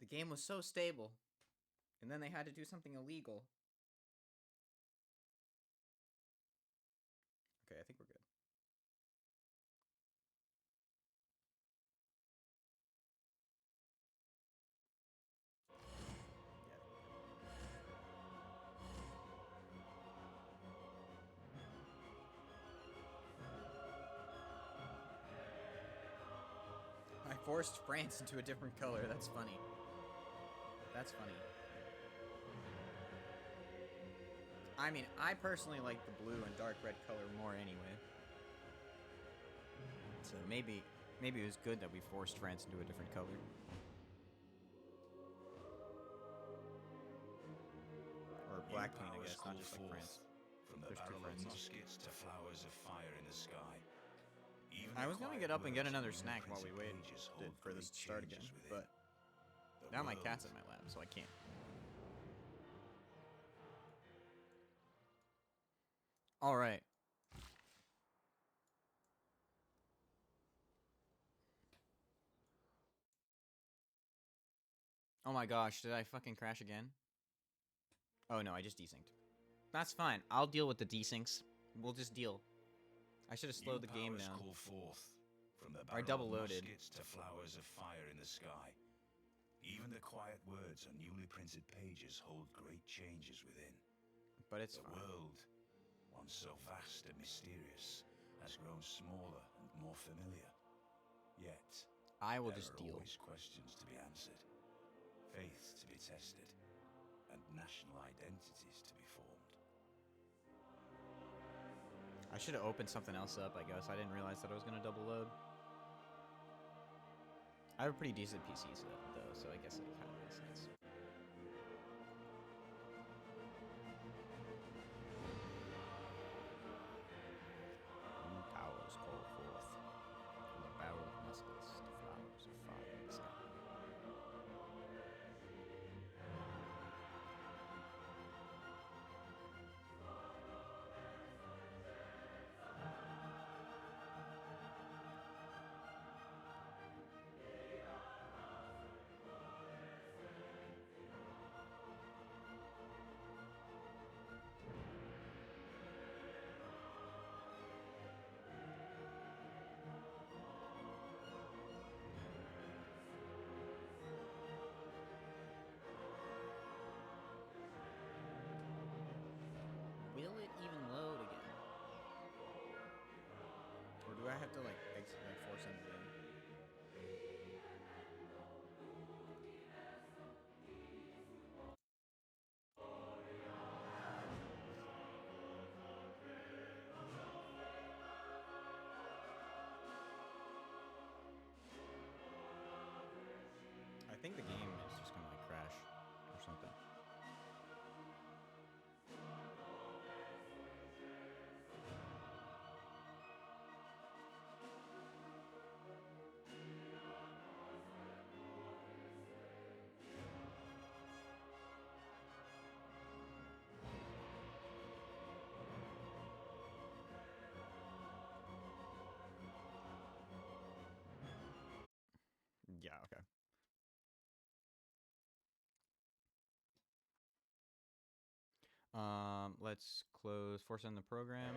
The game was so stable, and then they had to do something illegal. Okay, I think we're good. I forced France into a different color. That's funny. That's funny. I mean, I personally like the blue and dark red color more anyway. So maybe it was good that we forced France into a different color. Or black paint, I guess, not just like France. From the barrel of muskets to flowers of fire in the sky. I was gonna get up and get another snack while we waited for this to start again, but now my cat's in my lap, so I can't. All right. Oh my gosh, did I fucking crash again? Oh no, I just desynced. That's fine. I'll deal with the desyncs. We'll just deal. I should have slowed the game down. Call forth from the I double loaded. To flowers of fire in the sky. Even the quiet words on newly printed pages hold great changes within. But it's the fine. World, once so vast and mysterious, has grown smaller and more familiar. Yet, I will just deal. There are always questions to be answered, faiths to be tested, and national identities to be formed. I should have opened something else up, I guess. I didn't realize that I was going to double load. I have a pretty decent PC set, though, so I guess it kind of makes sense. New powers call forth from the barrel of muskets to flowers of fire in the sky. Will it even load again? Or do I have to, like, exit, like, force it in? I think the game is just gonna, like, crash or something. Yeah, okay. Let's force in the program.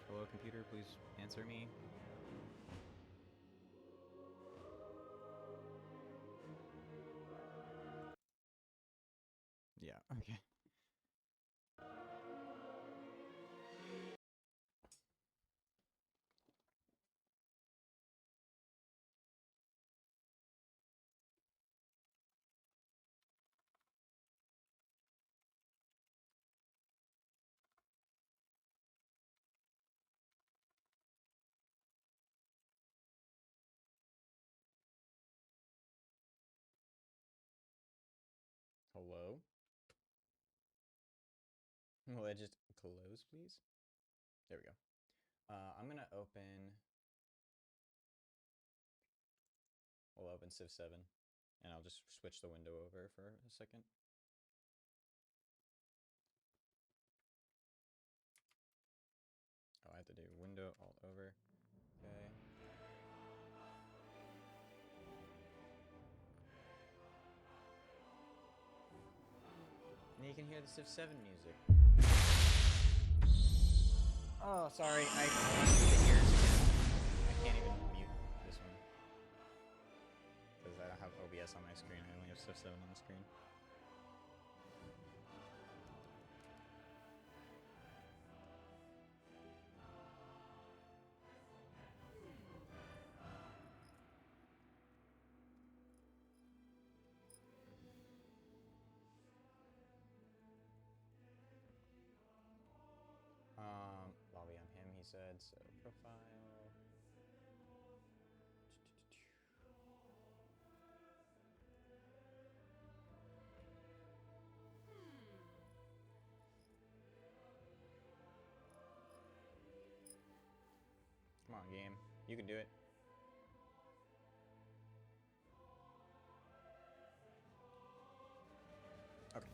Hello, computer, please answer me. Yeah, okay. Hello? Will it just close, please? There we go. I'm gonna open... We'll open Civ 7, and I'll just switch the window over for a second. Oh, I have to do window all over. Okay. And you can hear the Civ 7 music. Oh, sorry, I can't even mute this one. Because I don't have OBS on my screen, I only have Civ 7 on the screen. Lobby on him, he said, so profile. Come on, game. You can do it. Okay.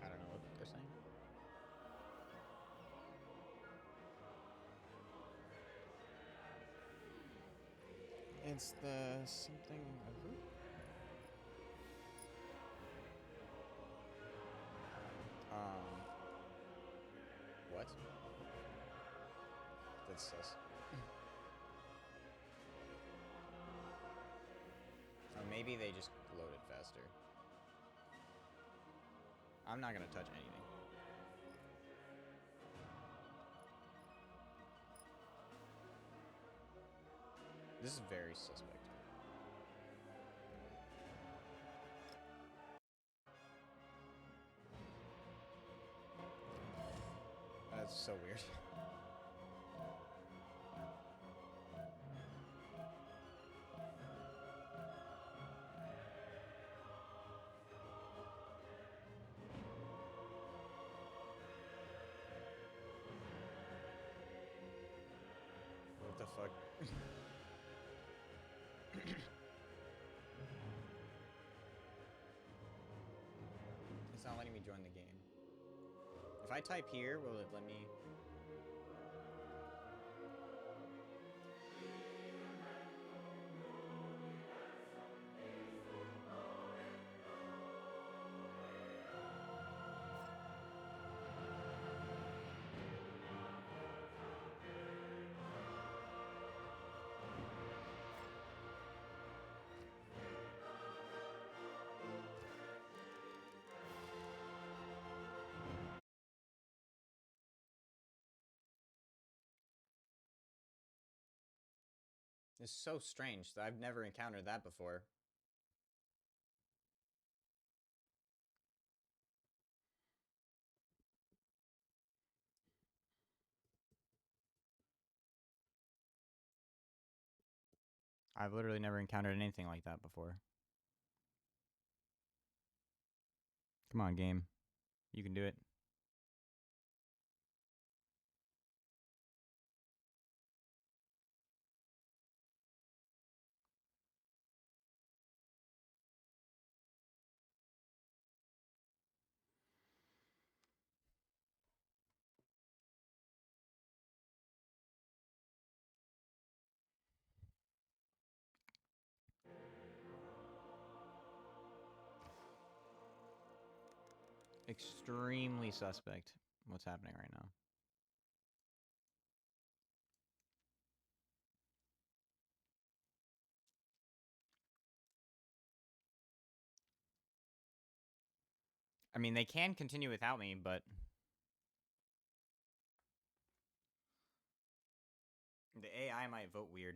I don't know what they're saying. It's the something over. What? That's sus. Or maybe they just loaded faster. I'm not gonna touch anything. This is very suspect. That's so weird. What the fuck? It's not letting me join the game. If I type here, will it let me? It's so strange. I've never encountered that before. I've literally never encountered anything like that before. Come on, game. You can do it. Extremely suspect what's happening right now. I mean, they can continue without me, but the AI might vote weird.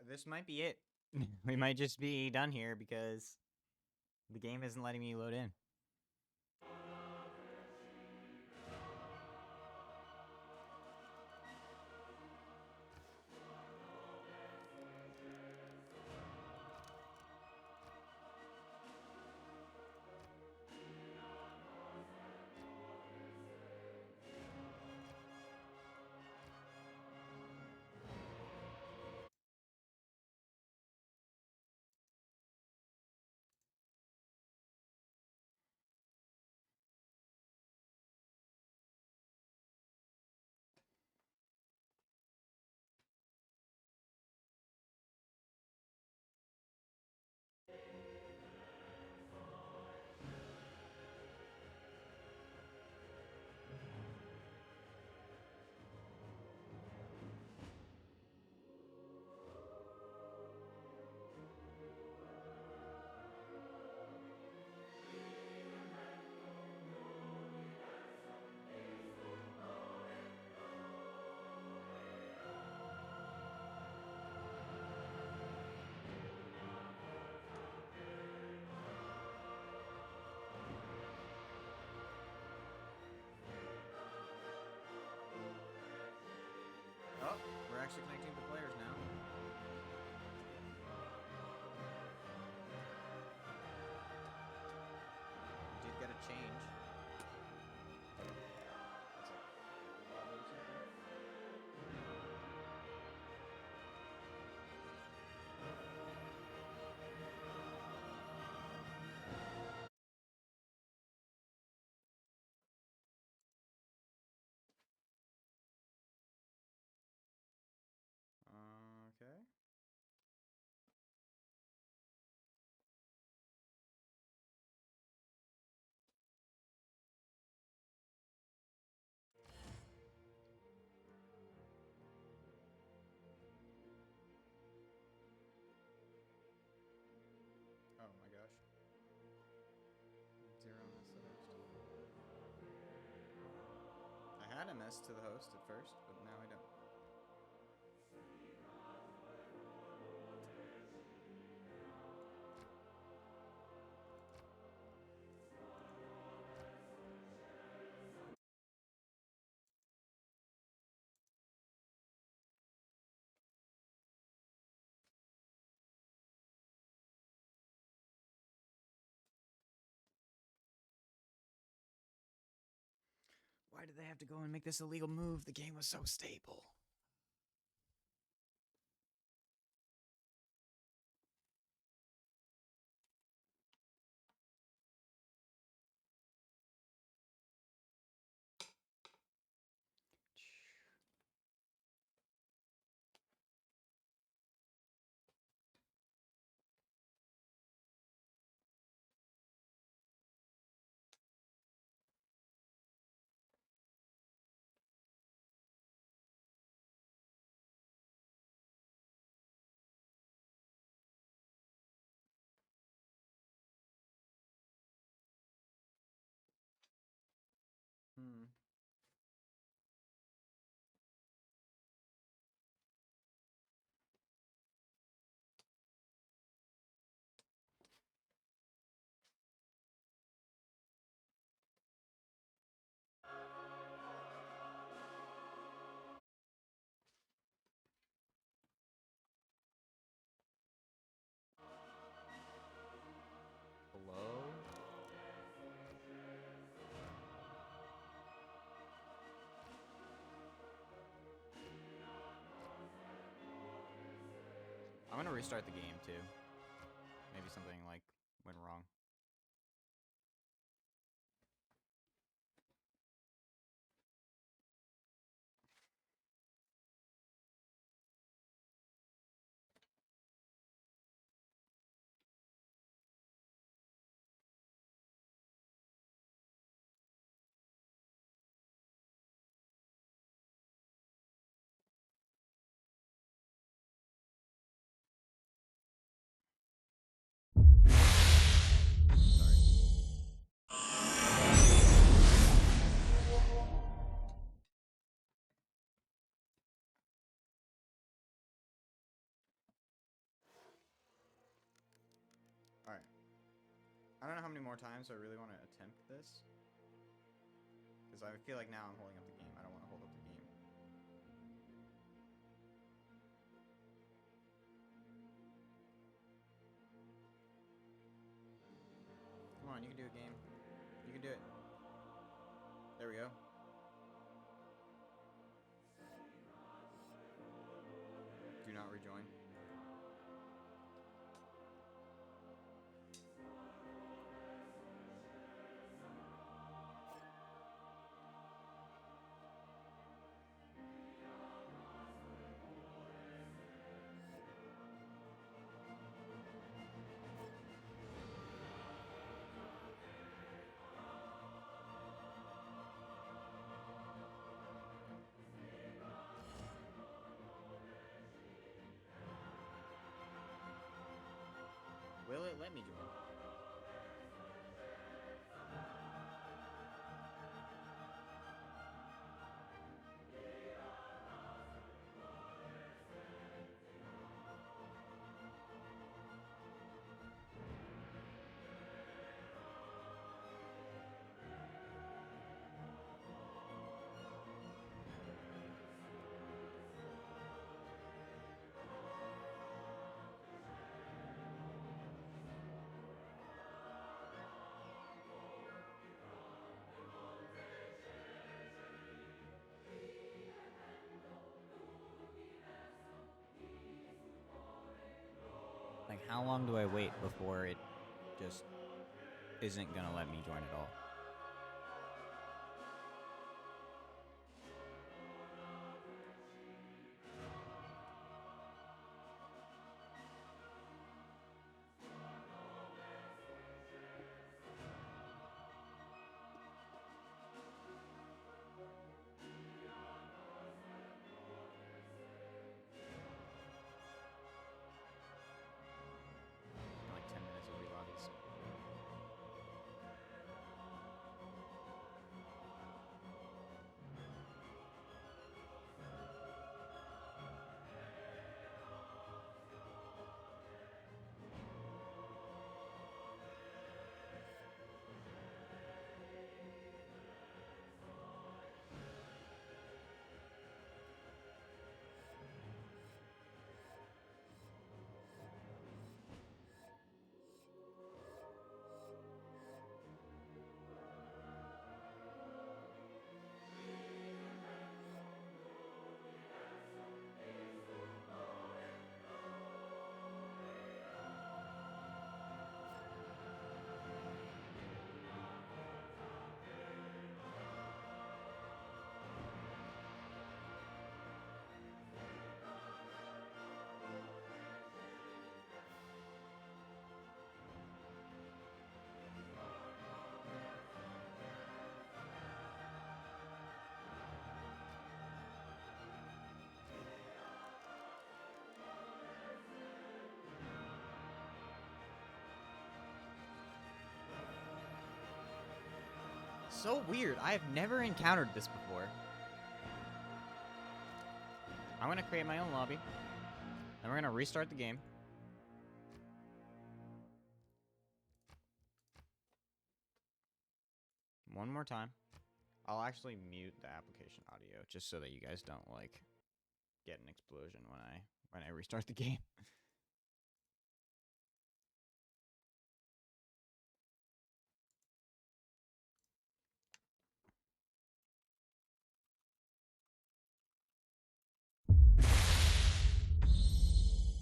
This might be it. We might just be done here because the game isn't letting me load in. Oh, we're actually connecting to players now. We did get a change. Okay. Oh my gosh. 0 MS to the host. I had MS to the host at first, but now I don't. did they have to go and make this illegal move? The game was so stable. Hmm. Hello? I'm gonna restart the game too. Maybe something like went wrong. Alright. I don't know how many more times I really want to attempt this. Because I feel like now I'm holding up the game. I don't want to hold up the game. Come on, you can do it, game. You can do it. There we go. Do not rejoin. Will it let me join? Like, how long do I wait before it just isn't gonna let me join at all? Like 10 minutes of relobbies. so weird. I have never encountered this before. I'm gonna create my own lobby. And we're gonna restart the game. One more time. I'll actually mute the application audio just so that you guys don't like get an explosion when I restart the game.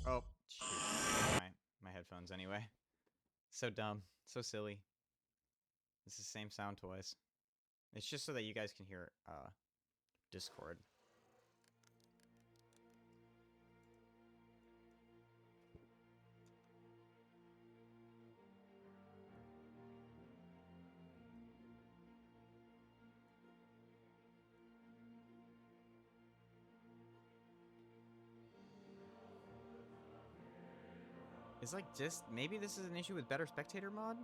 Oh, shoot. My headphones anyway. So dumb. So silly. It's the same sound twice. It's just so that you guys can hear Discord. It's like just maybe this is an issue with better spectator mod?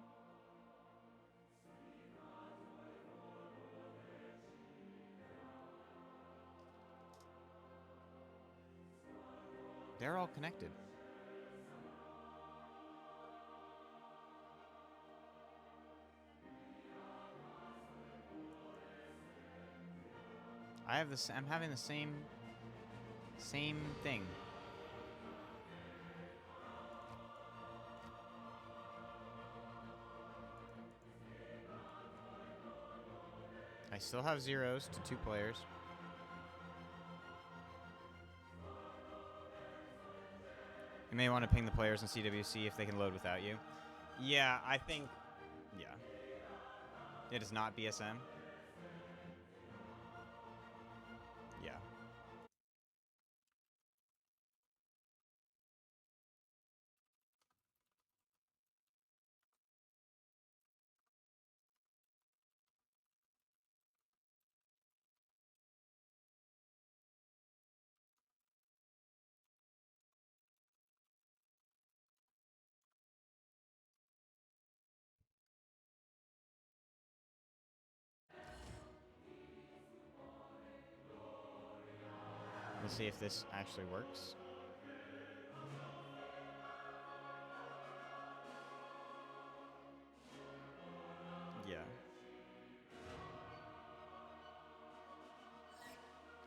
They're all connected. I have this. I'm having the same thing. I still have zeros to 2 players. You may want to ping the players in CWC if they can load without you. Yeah, I think. Yeah. It is not BSM. Yeah. Let's see if this actually works. Yeah.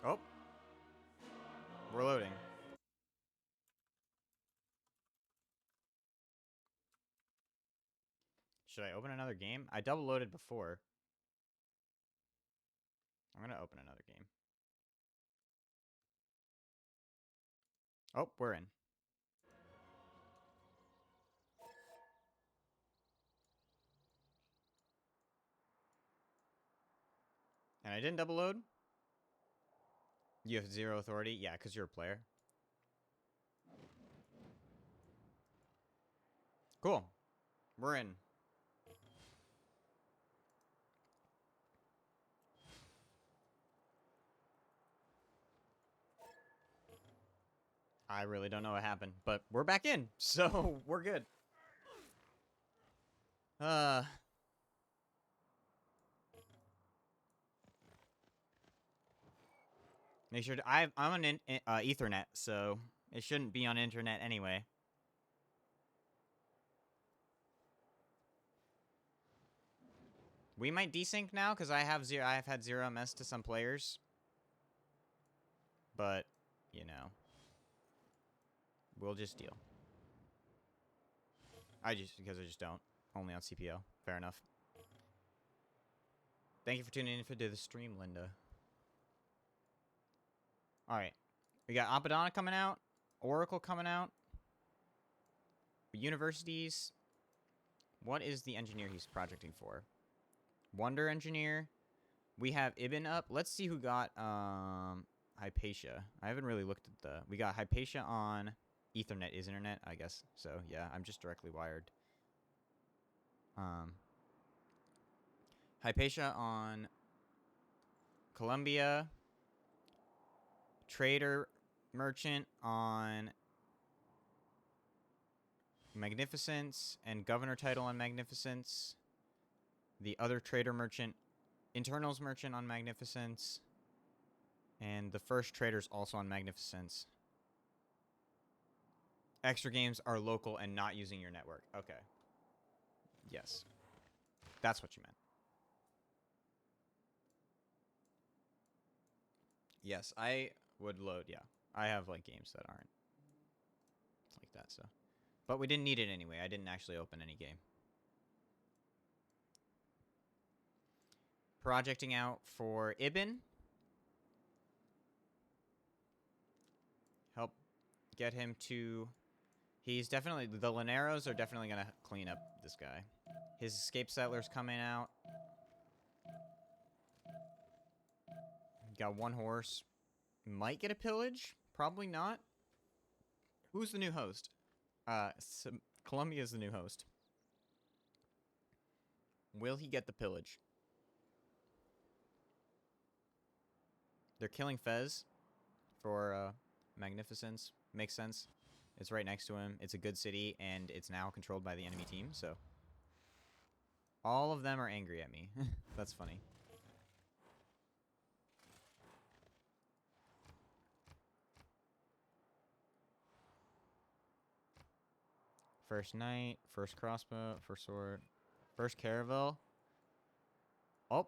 Oh. We're loading. Should I open another game? I double loaded before. I'm gonna open another game. Oh, we're in. And I didn't double load? You have 0 authority? Yeah, because you're a player. Cool. We're in. I really don't know what happened, but we're back in, so we're good. Make sure I'm on Ethernet, so it shouldn't be on internet anyway. We might desync now because I have had 0 MS to some players, but you know, we'll just deal. Because I just don't. Only on CPO. Fair enough. Thank you for tuning in for the stream, Linda. All right, we got Apadana coming out, Oracle coming out, universities. What is the engineer he's projecting for? Wonder engineer. We have Ibn up. Let's see who got Hypatia. I haven't really looked at the. We got Hypatia on Ethernet is internet, I guess. So yeah, I'm just directly wired. Hypatia on Columbia. Trader merchant on Magnificence and governor title on Magnificence. The other trader merchant Internals Merchant on Magnificence. And the first trader's also on Magnificence. Extra games are local and not using your network. Okay. Yes. That's what you meant. Yes, I would load, yeah. I have, like, games that aren't like that, so. But we didn't need it anyway. I didn't actually open any game. Projecting out for Ibn. Help get him to... He's definitely... The Lineros are definitely going to clean up this guy. His escape settlers coming out. Got one horse. Might get a pillage. Probably not. Who's the new host? Colombia's the new host. Will he get the pillage? They're killing Fez for Magnificence. Makes sense. It's right next to him. It's a good city, and it's now controlled by the enemy team, so... All of them are angry at me. That's funny. First knight, first crossbow, first sword, first caravel. Oh.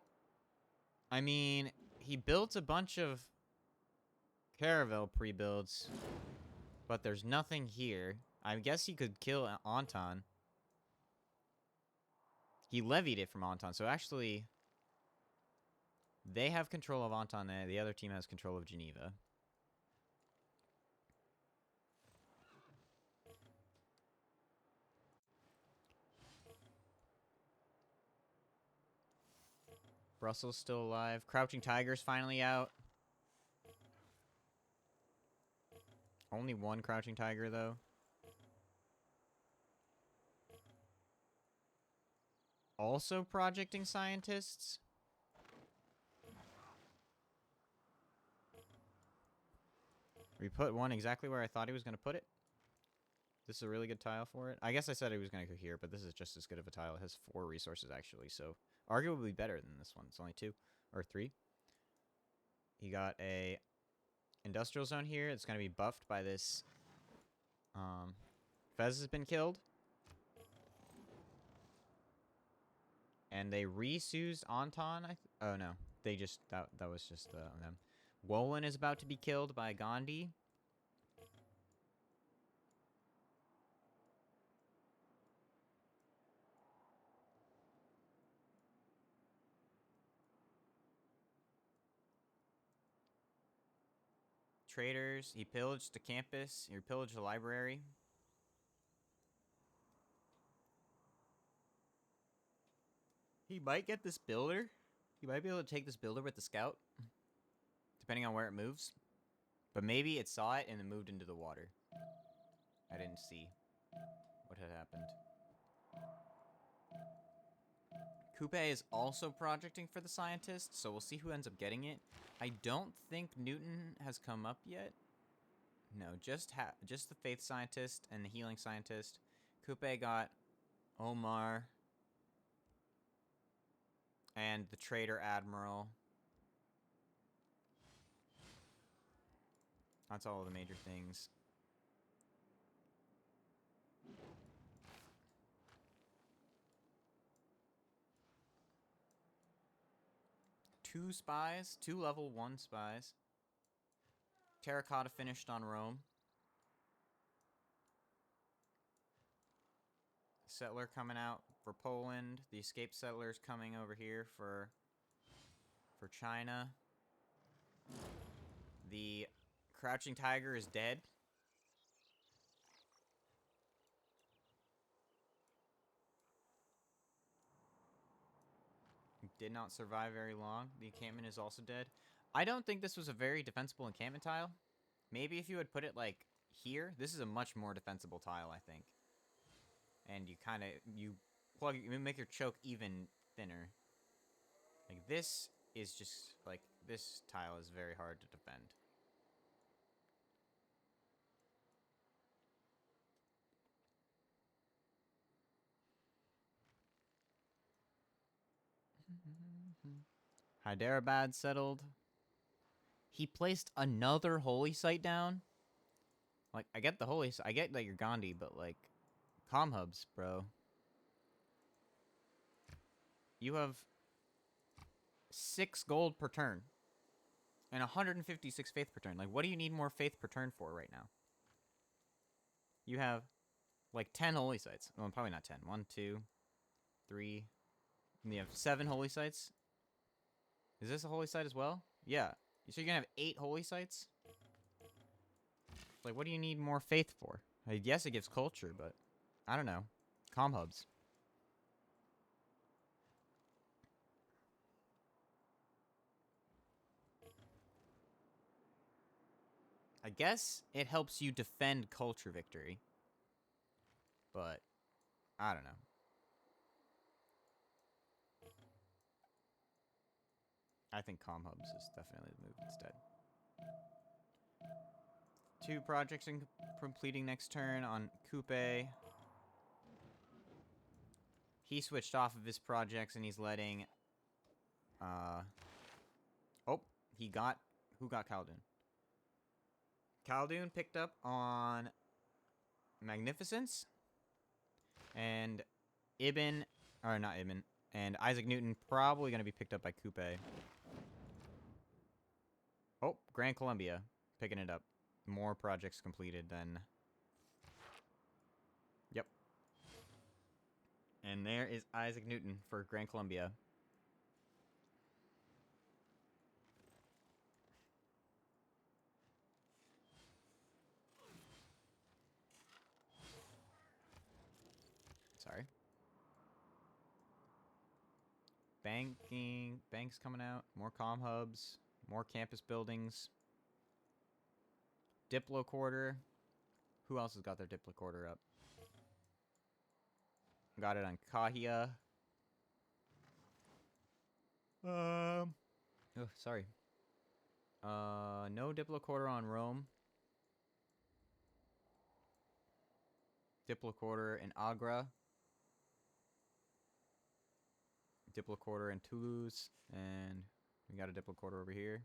I mean, he built a bunch of caravel pre-builds, but there's nothing here. I guess he could kill Anton. He levied it from Anton, so actually... They have control of Anton, and the other team has control of Geneva. Brussels still alive. Crouching Tiger's finally out. Only one Crouching Tiger, though. Also projecting scientists. We put one exactly where I thought he was going to put it. This is a really good tile for it. I guess I said he was going to go here, but this is just as good of a tile. It has 4 resources, actually, so arguably better than this one. It's only 2 or 3. You got a industrial zone here. It's going to be buffed by this. Fez has been killed. And they re-Sued Anton. Oh, no. They just... That was just them. Wolin is about to be killed by Gandhi. Traders. He pillaged the campus. He pillaged the library. He might get this builder. He might be able to take this builder with the scout. Depending on where it moves. But maybe it saw it and then moved into the water. I didn't see what had happened. Coupe is also projecting for the scientist, so we'll see who ends up getting it. I don't think Newton has come up yet. No, just the faith scientist and the healing scientist. Coupe got Omar and the trader admiral. That's all of the major things. Two spies, 2 level 1 spies. Terracotta finished on Rome. Settler coming out for Poland. The escaped settlers coming over here for China. The Crouching Tiger is dead. Did not survive very long. The encampment is also dead. I don't think this was a very defensible encampment tile. Maybe if you had put it, like, here. This is a much more defensible tile, I think. And you kind of... You make your choke even thinner. Like, this is just... Like, this tile is very hard to defend. Hyderabad settled. He placed another holy site down. Like, I get the holy site. I get that you're Gandhi, but, like, comm hubs, bro. You have 6 gold per turn. And 156 faith per turn. Like, what do you need more faith per turn for right now? You have, like, 10 holy sites. Well, probably not 10. 1, 2, 3. And you have 7 holy sites. Is this a holy site as well? Yeah. So you're going to have 8 holy sites? Like, what do you need more faith for? I guess it gives culture, but I don't know. Comm hubs. I guess it helps you defend culture victory. But I don't know. I think comm hubs is definitely the move instead. 2 projects in completing next turn on Coupe. He switched off of his projects and he's letting... Oh, he got... Who got Khaldun? Khaldun picked up on Magnificence. And Ibn... Or not Ibn. And Isaac Newton probably going to be picked up by Coupe. Oh, Grand Columbia picking it up. More projects completed than... Yep. And there is Isaac Newton for Grand Columbia. Sorry. Banks coming out. More comm hubs. More campus buildings. Diplo quarter. Who else has got their Diplo quarter up? Got it on Kahia. Oh, sorry. No Diplo quarter on Rome. Diplo quarter in Agra. Diplo quarter in Toulouse. And we got a Diplo quarter over here.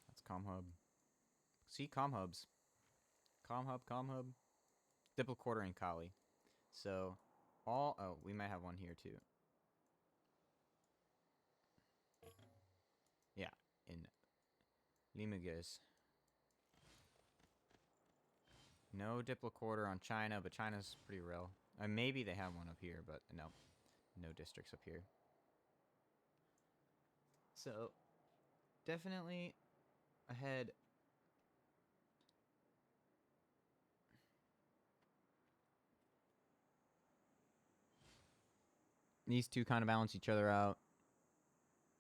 That's comm hub. See, comm hubs. Comm hub. Diplo quarter in Kali. So, all... Oh, we might have one here, too. Yeah, in Limoges. No Diplo quarter on China, but China's pretty real. Maybe they have one up here, but no. No districts up here. So, definitely ahead. These two kind of balance each other out.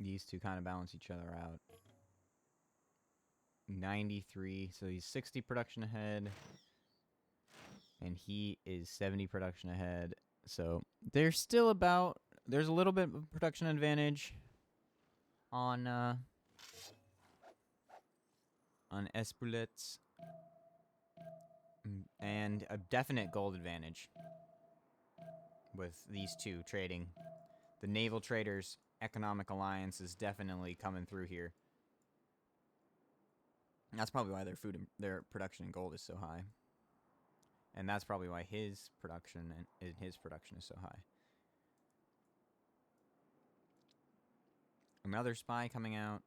These two kind of balance each other out. 93, so he's 60 production ahead. And he is 70 production ahead. So there's still about... There's a little bit of production advantage on Esperluettes. And a definite gold advantage with these two trading. The Naval Traders Economic Alliance is definitely coming through here. And that's probably why their production in gold is so high. And that's probably why his production is so high. Another spy coming out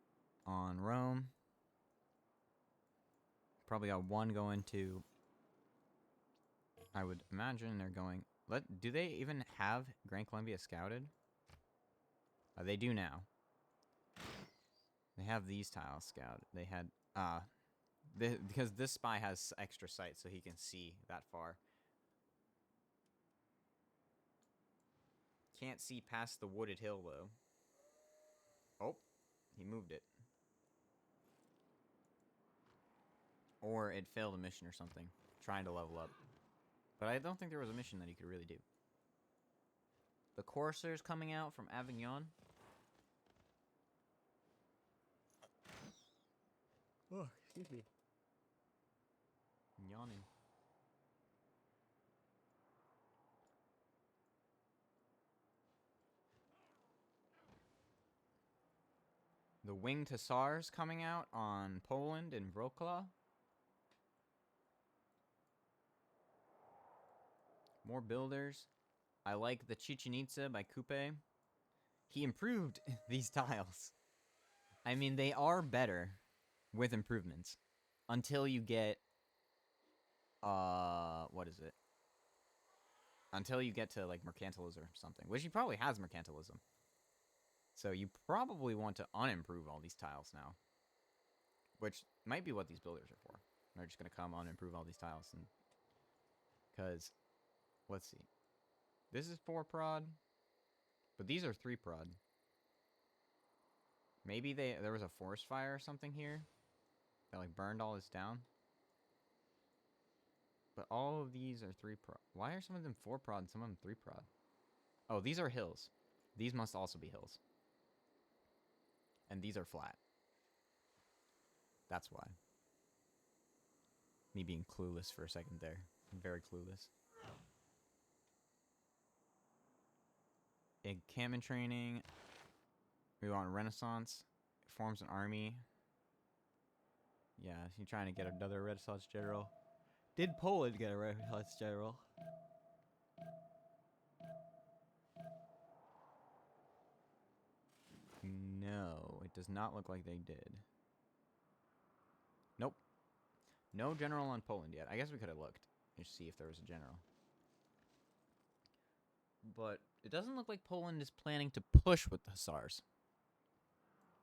on Rome. Probably got one going to... I would imagine they're going... Do they even have Grand Columbia scouted? They do now. They have these tiles scouted. They had... because this spy has extra sight, so he can see that far. Can't see past the wooded hill, though. Oh, he moved it. Or it failed a mission or something. Trying to level up. But I don't think there was a mission that he could really do. The Corsairs coming out from Avignon. Oh, excuse me. I'm yawning. The winged hussars coming out on Poland and Wroclaw. More builders. I like the Chichen Itza by Coupe. He improved these tiles. I mean, they are better with improvements until you get what is it? Until you get to like mercantilism or something, which he probably has mercantilism. So you probably want to unimprove all these tiles now, which might be what these builders are for. They're just gonna come unimprove all these tiles, and because let's see, this is 4 prod, but these are 3 prod. Maybe there was a forest fire or something here that like burned all this down. But all of these are 3 prod. Why are some of them 4 prod and some of them 3 prod? Oh, these are hills. These must also be hills. And these are flat. That's why. Me being clueless for a second there. I'm very clueless. Encampment training. We want Renaissance. Forms an army. Yeah, he's trying to get another Renaissance general. Did Poland get a Renaissance general? No, it does not look like they did. Nope. No general on Poland yet. I guess we could have looked and see if there was a general. But it doesn't look like Poland is planning to push with the Hussars.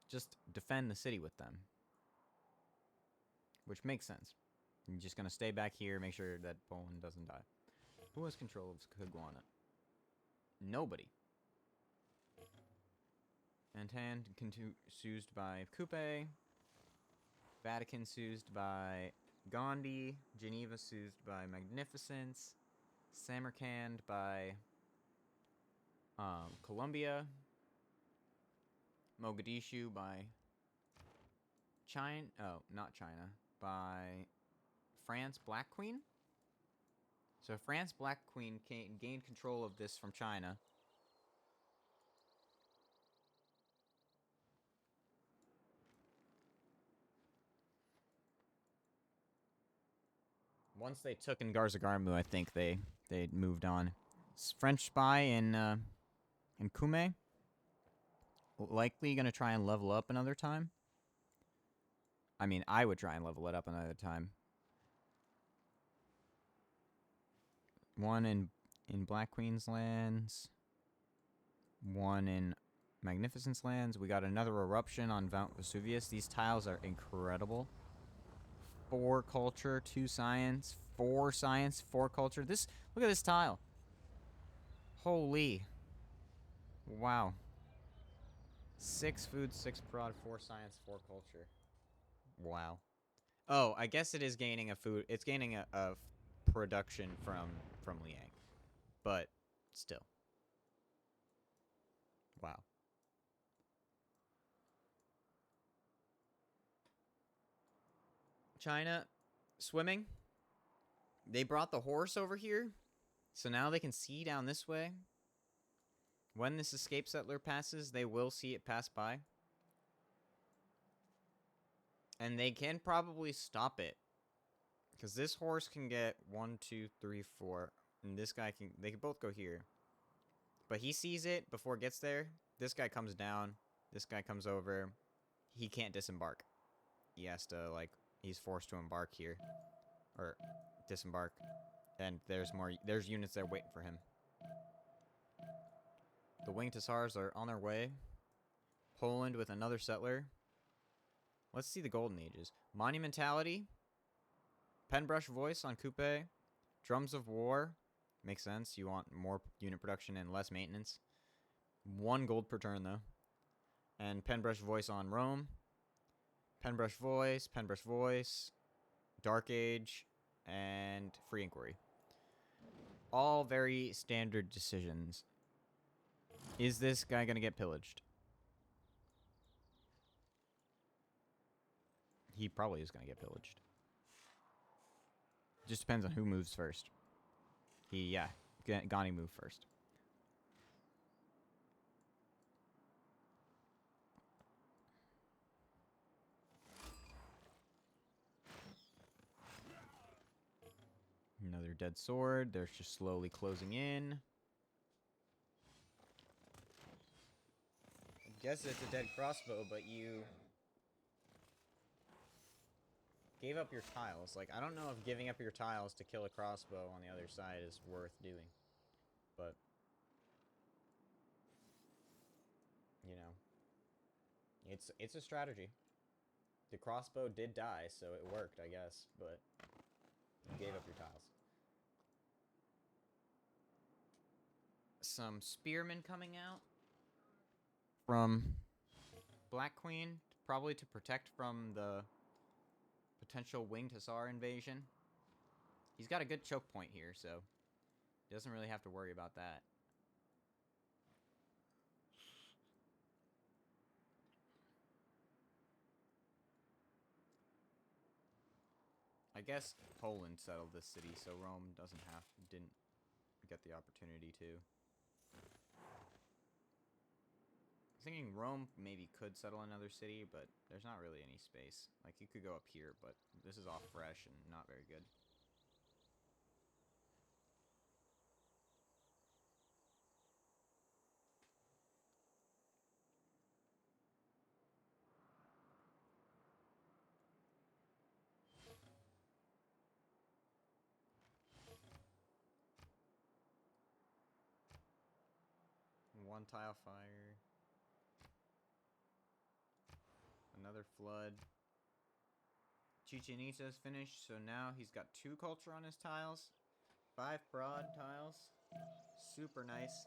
Just defend the city with them. Which makes sense. You're just going to stay back here, make sure that Poland doesn't die. Who has control of Kagwana? Nobody. Antan soothed by Coupe. Vatican soothed by Gandhi. Geneva soothed by Magnificence. Samarkand by Colombia. Mogadishu by China. Oh, not China. By France Black Queen. So France Black Queen gained control of this from China. Once they took in Garzagarmu, I think they moved on. French spy in Kume. Likely gonna try and level up another time. I mean, I would try and level it up another time. One in Black Queen's lands. One in Magnificence lands. We got another eruption on Mount Vesuvius. These tiles are incredible. 4 culture, 2 science, 4 science, 4 culture. Look at this tile. Holy. Wow. 6 food, 6 prod, 4 science, 4 culture. Wow. Oh, I guess it is gaining a food. It's gaining a production from Liang. But still. Wow. China swimming. They brought the horse over here. So now they can see down this way. When this escape settler passes, they will see it pass by. And they can probably stop it. Because this horse can get 1, 2, 3, 4. And this guy can... They can both go here. But he sees it before it gets there. This guy comes down. This guy comes over. He can't disembark. He has to, like... He's forced to embark here. Or disembark. And there's units there waiting for him. The winged hussars are on their way. Poland with another settler. Let's see the golden ages. Monumentality. Penbrush voice on Coupe. Drums of war. Makes sense. You want more unit production and less maintenance. 1 gold per turn, though. And Penbrush voice on Rome. Penbrush voice. Dark Age. And Free Inquiry. All very standard decisions. Is this guy going to get pillaged? He probably is going to get pillaged. Just depends on who moves first. Gani moved first. Another dead sword. They're just slowly closing in. I guess it's a dead crossbow, but you gave up your tiles. Like, I don't know if giving up your tiles to kill a crossbow on the other side is worth doing. But, you know, it's a strategy. The crossbow did die, so it worked, I guess, but you gave up your tiles. Some spearmen coming out from Black Queen, probably to protect from the potential winged hussar invasion. He's got a good choke point here, so he doesn't really have to worry about that. I guess Poland settled this city, so Rome didn't get the opportunity to. I was thinking Rome maybe could settle another city, but there's not really any space. Like, you could go up here, but this is all fresh and not very good. One tile fire. Another flood. Chichen Itza's finished, so now he's got 2 culture on his tiles. 5 prod tiles. Super nice.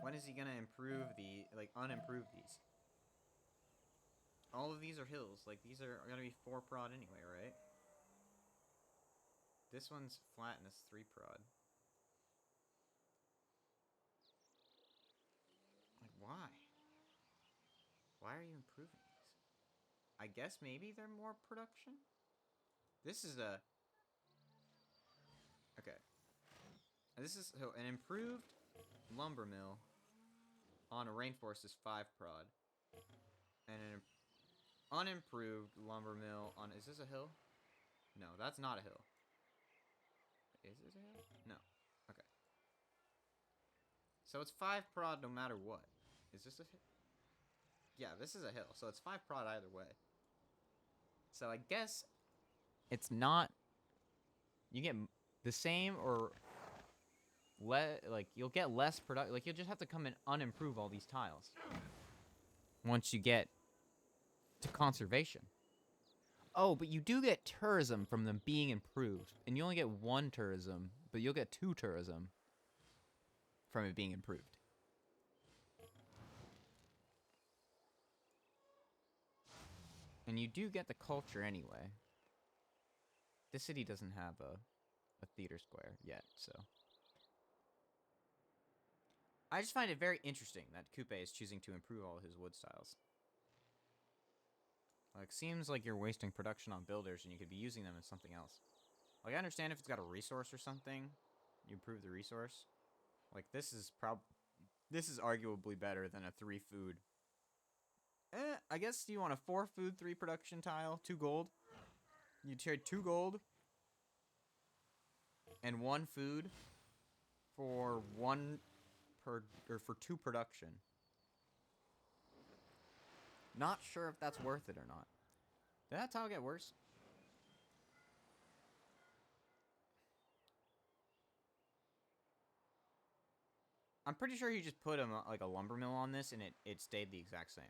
When is he gonna improve unimprove these? All of these are hills. Like, these are gonna be 4 prod anyway, right? This one's flat and it's 3 prod. Like, why? Why are you improving these? I guess maybe they're more production? This is a... Okay. This is... So, an improved lumber mill on a rainforest is 5 prod. And an unimproved lumber mill on... Is this a hill? No, that's not a hill. Is this a hill? No. Okay. So it's 5 prod no matter what. Is this a hill? Yeah, this is a hill. So it's 5 prod either way. So I guess it's not... You get the same or... you'll get less product. Like, you'll just have to come and unimprove all these tiles. Once you get to conservation. Oh, but you do get tourism from them being improved. And you only get 1 tourism, but you'll get 2 tourism from it being improved. And you do get the culture anyway. This city doesn't have a theater square yet, so... I just find it very interesting that Coupe is choosing to improve all his wood styles. Like, seems like you're wasting production on builders and you could be using them as something else. Like, I understand if it's got a resource or something, you improve the resource. Like, this is arguably better than a 3 food. I guess you want a 4 food, 3 production tile, 2 gold. You trade 2 gold and 1 food for 2 production. Not sure if that's worth it or not. Did that tile get worse? I'm pretty sure you just put like a lumber mill on this and it stayed the exact same.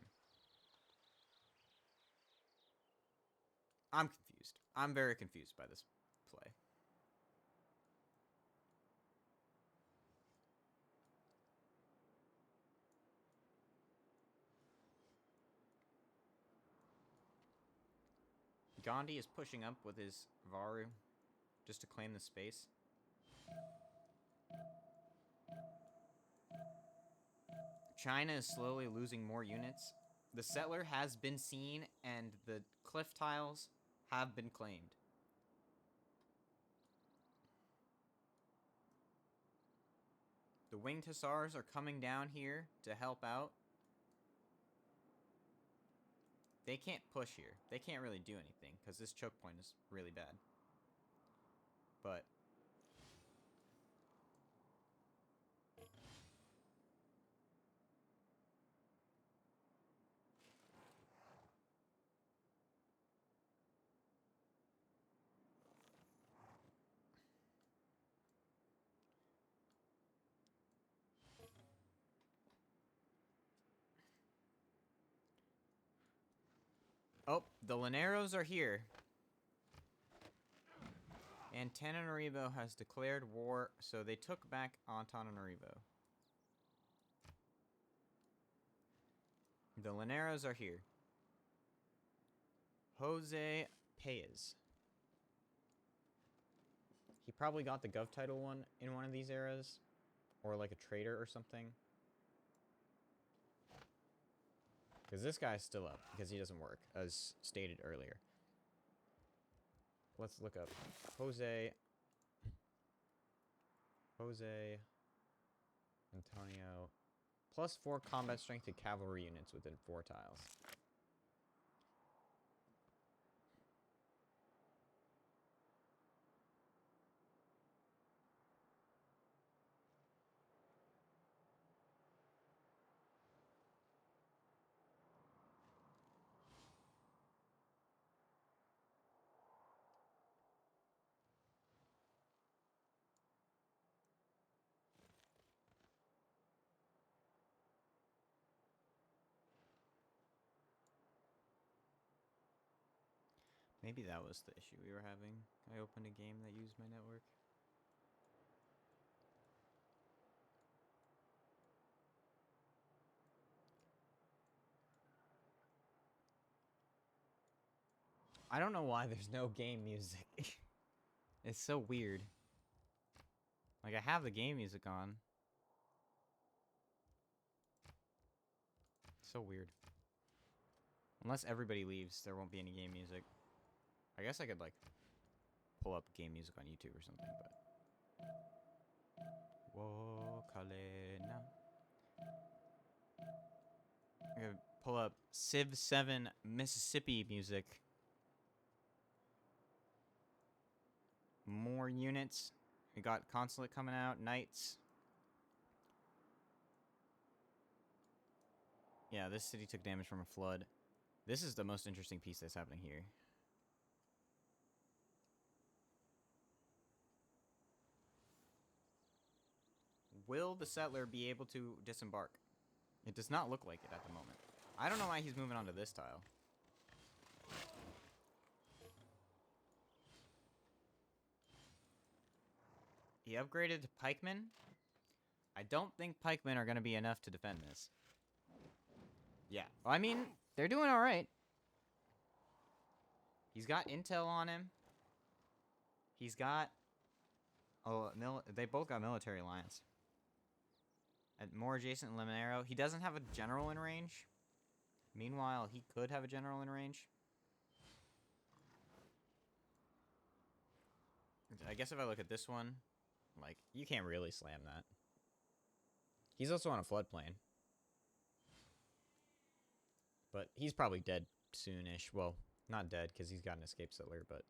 I'm confused. I'm very confused by this play. Gandhi is pushing up with his Varu just to claim the space. China is slowly losing more units. The settler has been seen and the cliff tiles have been claimed. The winged hussars are coming down here to help out. They can't push here. They can't really do anything because this choke point is really bad. but oh, the Lineros are here. Antananarivo has declared war, so they took back Antananarivo. The Lineros are here. Jose Paez. He probably got the Gov title one in one of these eras. Or like a trader or something. Because this guy's still up, because he doesn't work, as stated earlier. Let's look up Jose Antonio. +4 combat strength to cavalry units within 4 tiles. Maybe that was the issue we were having. I opened a game that used my network. I don't know why there's no game music. It's so weird. Like, I have the game music on. So weird. Unless everybody leaves, there won't be any game music. I guess I could, like, pull up game music on YouTube or something, but... Whoa, Kalena. I could pull up Civ 7 Mississippi music. More units. We got Consulate coming out. Knights. Yeah, this city took damage from a flood. This is the most interesting piece that's happening here. Will the settler be able to disembark? It does not look like it at the moment. I don't know why he's moving on to this tile. He upgraded to pikemen. I don't think pikemen are going to be enough to defend this. Yeah, well, I mean, they're doing all right. He's got intel on him. He's got... Oh, they both got military alliance. At more adjacent Limonero. He doesn't have a general in range. Meanwhile, he could have a general in range. I guess if I look at this one, like, you can't really slam that. He's also on a floodplain. But he's probably dead soonish. Well, not dead, because he's got an escape settler, but...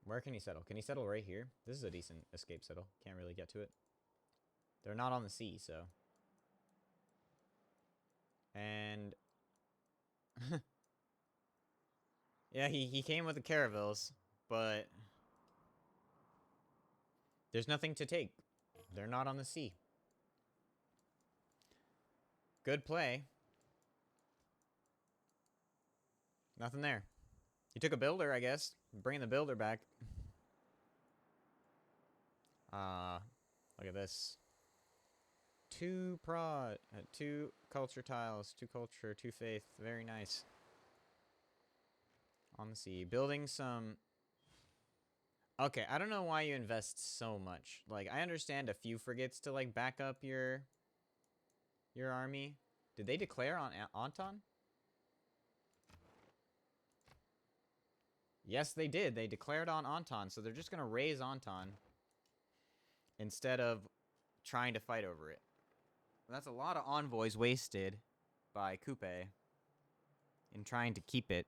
Where can he settle? Can he settle right here? This is a decent escape settle. Can't really get to it. They're not on the sea, so... And... yeah, he came with the caravels, but... There's nothing to take. They're not on the sea. Good play. Nothing there. He took a builder, I guess. Bringing the builder back. Look at this. 2 prod, 2 culture tiles, 2 culture, 2 faith. Very nice. On the sea. Building some... Okay, I don't know why you invest so much. Like, I understand a few frigates to, like, back up your army. Did they declare on Anton? Yes, they did. They declared on Anton, so they're just going to raise Anton instead of trying to fight over it. That's a lot of envoys wasted by Coupe in trying to keep it.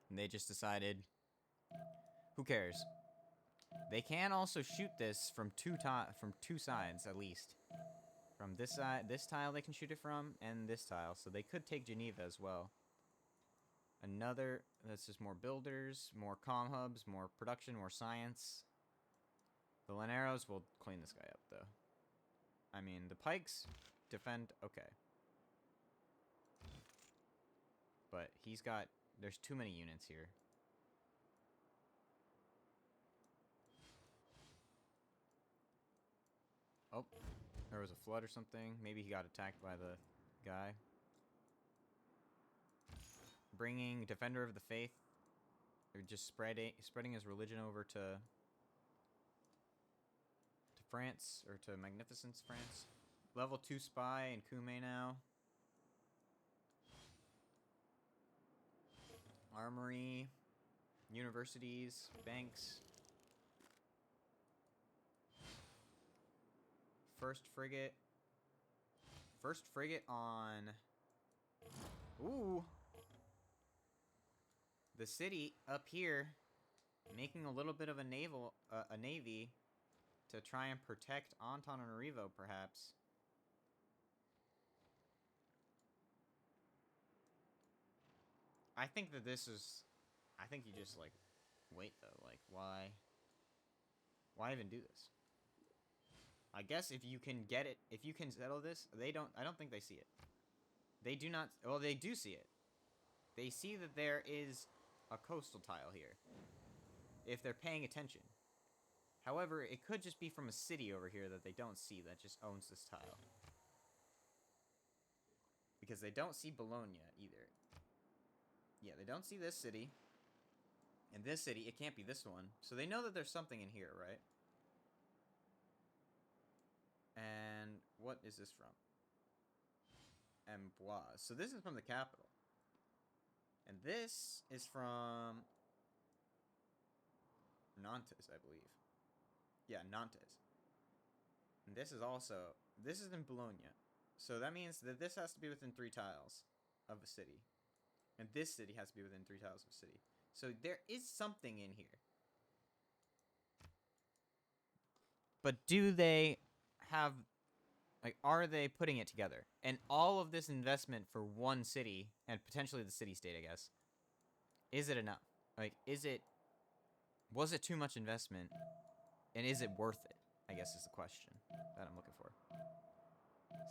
And they just decided, Who cares? They can also shoot this from two sides at least. From this side, this tile they can shoot it from, and this tile. So they could take Geneva as well. Another, that's just more builders, more comm hubs, more production, more science. The Laneros will clean this guy up, though. I mean, the Pikes defend okay. But he's got, there's too many units here. Oh, there was a flood or something. Maybe he got attacked by the guy. Bringing Defender of the Faith. Or just spreading his religion over to France, or to Magnificence France. Level 2 Spy in Kume now. Armory. Universities. Banks. First frigate. First frigate on... Ooh! The city up here, making a little bit of a navy to try and protect Antananarivo, perhaps. I think that this is... I think you just, like, wait, though. Like, why? Why even do this? I guess if you can get it, if you can settle this, they don't... I don't think they see it. They do not... Well, they do see it. They see that there is a coastal tile here, if they're paying attention. However, it could just be from a city over here that they don't see that just owns this tile. Because they don't see Bologna either. Yeah, they don't see this city. And this city, it can't be this one. So they know that there's something in here, right? And what is this from? Amboise. So this is from the capital. And this is from Nantes, I believe. Yeah, Nantes. And this is also... This is in Bologna. So that means that this has to be within 3 tiles of a city. And this city has to be within 3 tiles of a city. So there is something in here. But do they have... Like, are they putting it together? And all of this investment for one city, and potentially the city-state, I guess, is it enough? Like, is it... Was it too much investment? And is it worth it? I guess is the question that I'm looking for.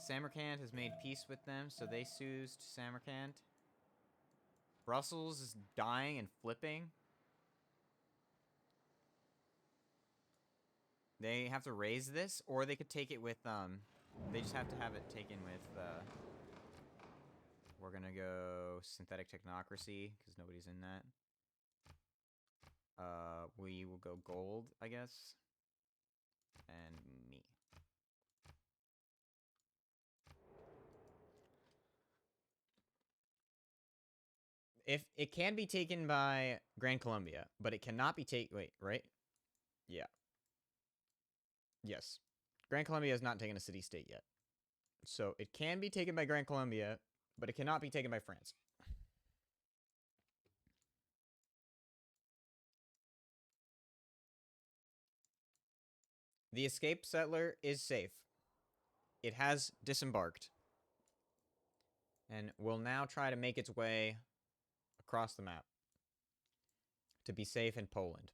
Samarkand has made peace with them, so they soothed Samarkand. Brussels is dying and flipping. They have to raise this, or they could take it with, they just have to have it taken with, we're gonna go synthetic technocracy, because nobody's in that. We will go gold, I guess. And me. If it can be taken by Gran Colombia, but it cannot be taken... Wait, right? Yeah. Yes. Gran Colombia has not taken a city-state yet. So it can be taken by Gran Colombia, but it cannot be taken by France. The escaped settler is safe. It has disembarked. And will now try to make its way across the map to be safe in Poland.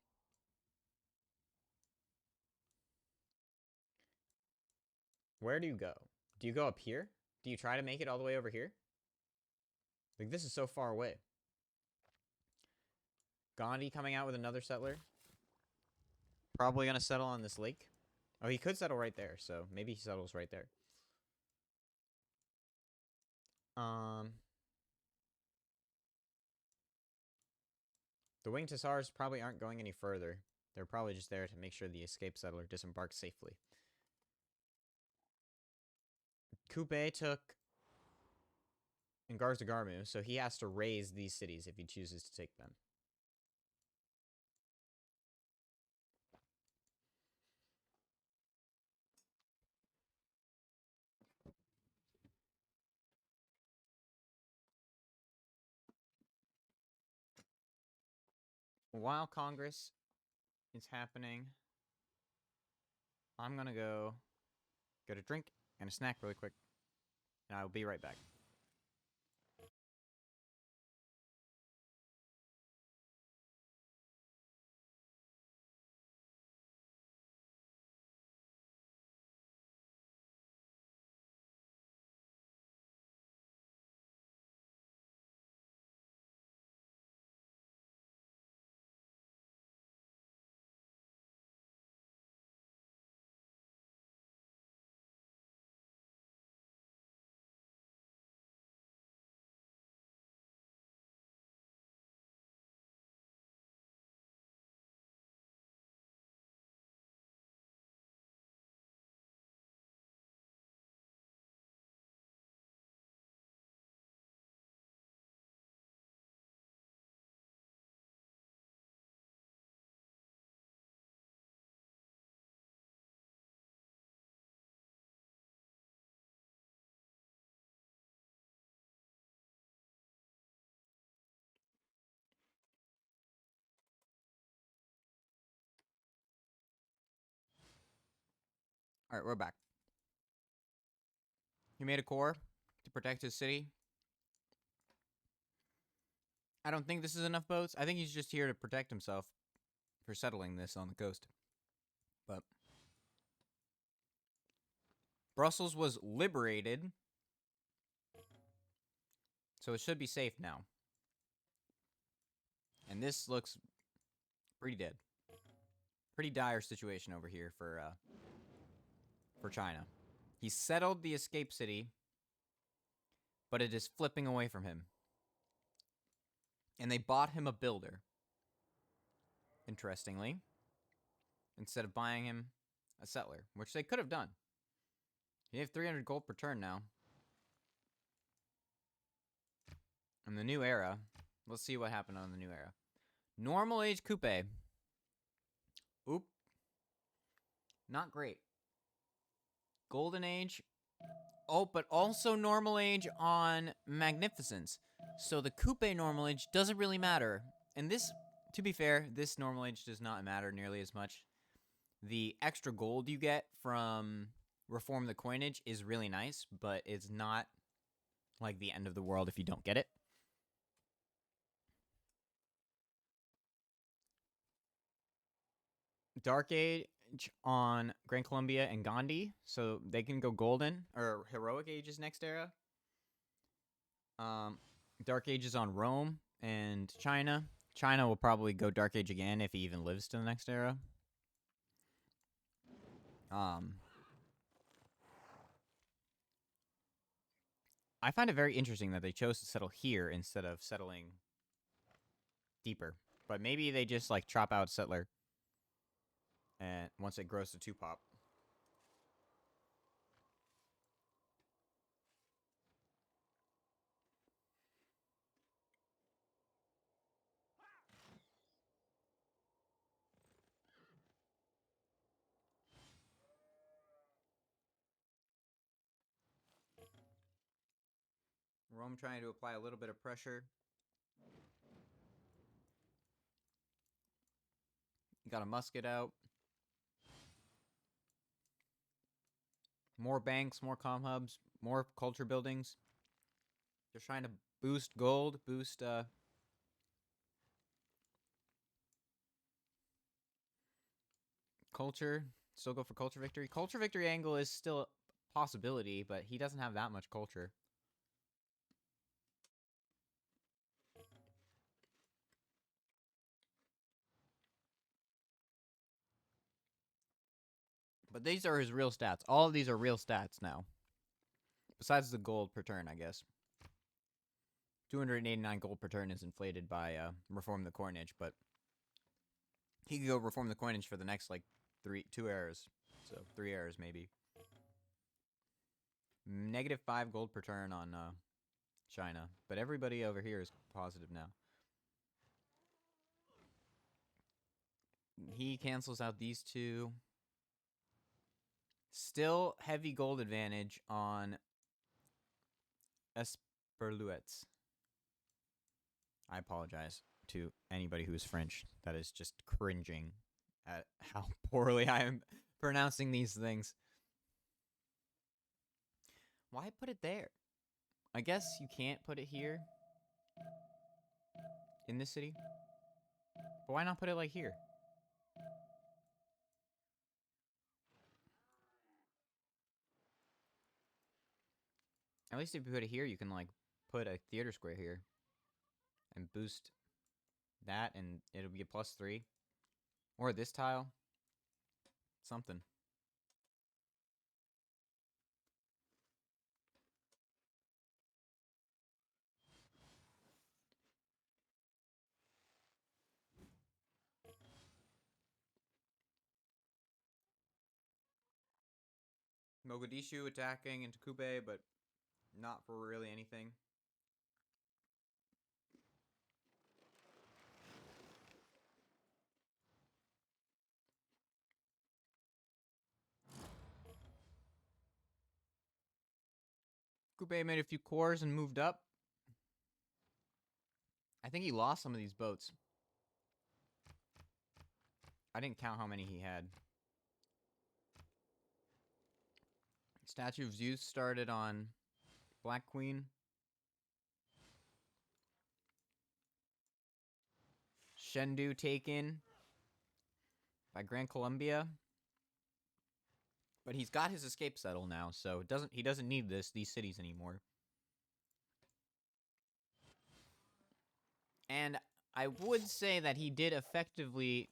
Where do you go? Do you go up here? Do you try to make it all the way over here? Like, this is so far away. Gandhi coming out with another settler. Probably going to settle on this lake. Oh, he could settle right there, so maybe he settles right there. The winged hussars probably aren't going any further. They're probably just there to make sure the escaped settler disembarks safely. Coupe took Ngarzagarmu, so he has to raise these cities if he chooses to take them. While Congress is happening. I'm gonna go get a drink and a snack really quick, and I will be right back. All right, we're back. He made a core to protect his city. I don't think this is enough boats. I think he's just here to protect himself for settling this on the coast. But Brussels was liberated, so it should be safe now. And this looks pretty dead. Pretty dire situation over here for China. He settled the escape city, but it is flipping away from him. And they bought him a builder, interestingly, instead of buying him a settler, which they could have done. You have 300 gold per turn now. In the new era, let's see what happened on the new era. Normal age coupe. Oop. Not great. Golden age. Oh, but also normal age on magnificence. So the coupe normal age doesn't really matter. And this, to be fair, this normal age does not matter nearly as much. The extra gold you get from Reform the Coinage is really nice, but it's not like the end of the world if you don't get it. Dark Age on Gran Colombia and Gandhi, so they can go golden, or Heroic Age is next era. Dark Age is on Rome and China. China will probably go Dark Age again if he even lives to the next era. I find it very interesting that they chose to settle here instead of settling deeper. But maybe they just like chop out settler, and once it grows to 2 pop. Rome trying to apply a little bit of pressure. Got a musket out. More banks, more comm hubs, more culture buildings. Just trying to boost gold, boost culture. Still go for culture victory. Culture victory angle is still a possibility, but he doesn't have that much culture. But these are his real stats. All of these are real stats now. Besides the gold per turn, I guess. 289 gold per turn is inflated by Reform the Coinage, but he could go Reform the Coinage for the next, like, 2 eras. So, 3 eras, maybe. -5 gold per turn on China. But everybody over here is positive now. He cancels out these 2. Still heavy gold advantage on Esperluettes. I apologize to anybody who's French. That is just cringing. at how poorly I am pronouncing these things. Why put it there? I guess you can't put it here in this city. But why not put it like here? At least if you put it here, you can like put a theater square here and boost that, and it'll be a +3. Or this tile. Something. Mogadishu attacking into Kube, but not for really anything. Kube made a few cores and moved up. I think he lost some of these boats. I didn't count how many he had. Statue of Zeus started on Black Queen. Shendu taken by Grand Columbia. But he's got his escape settle now, so he doesn't need these cities anymore. And I would say that he did effectively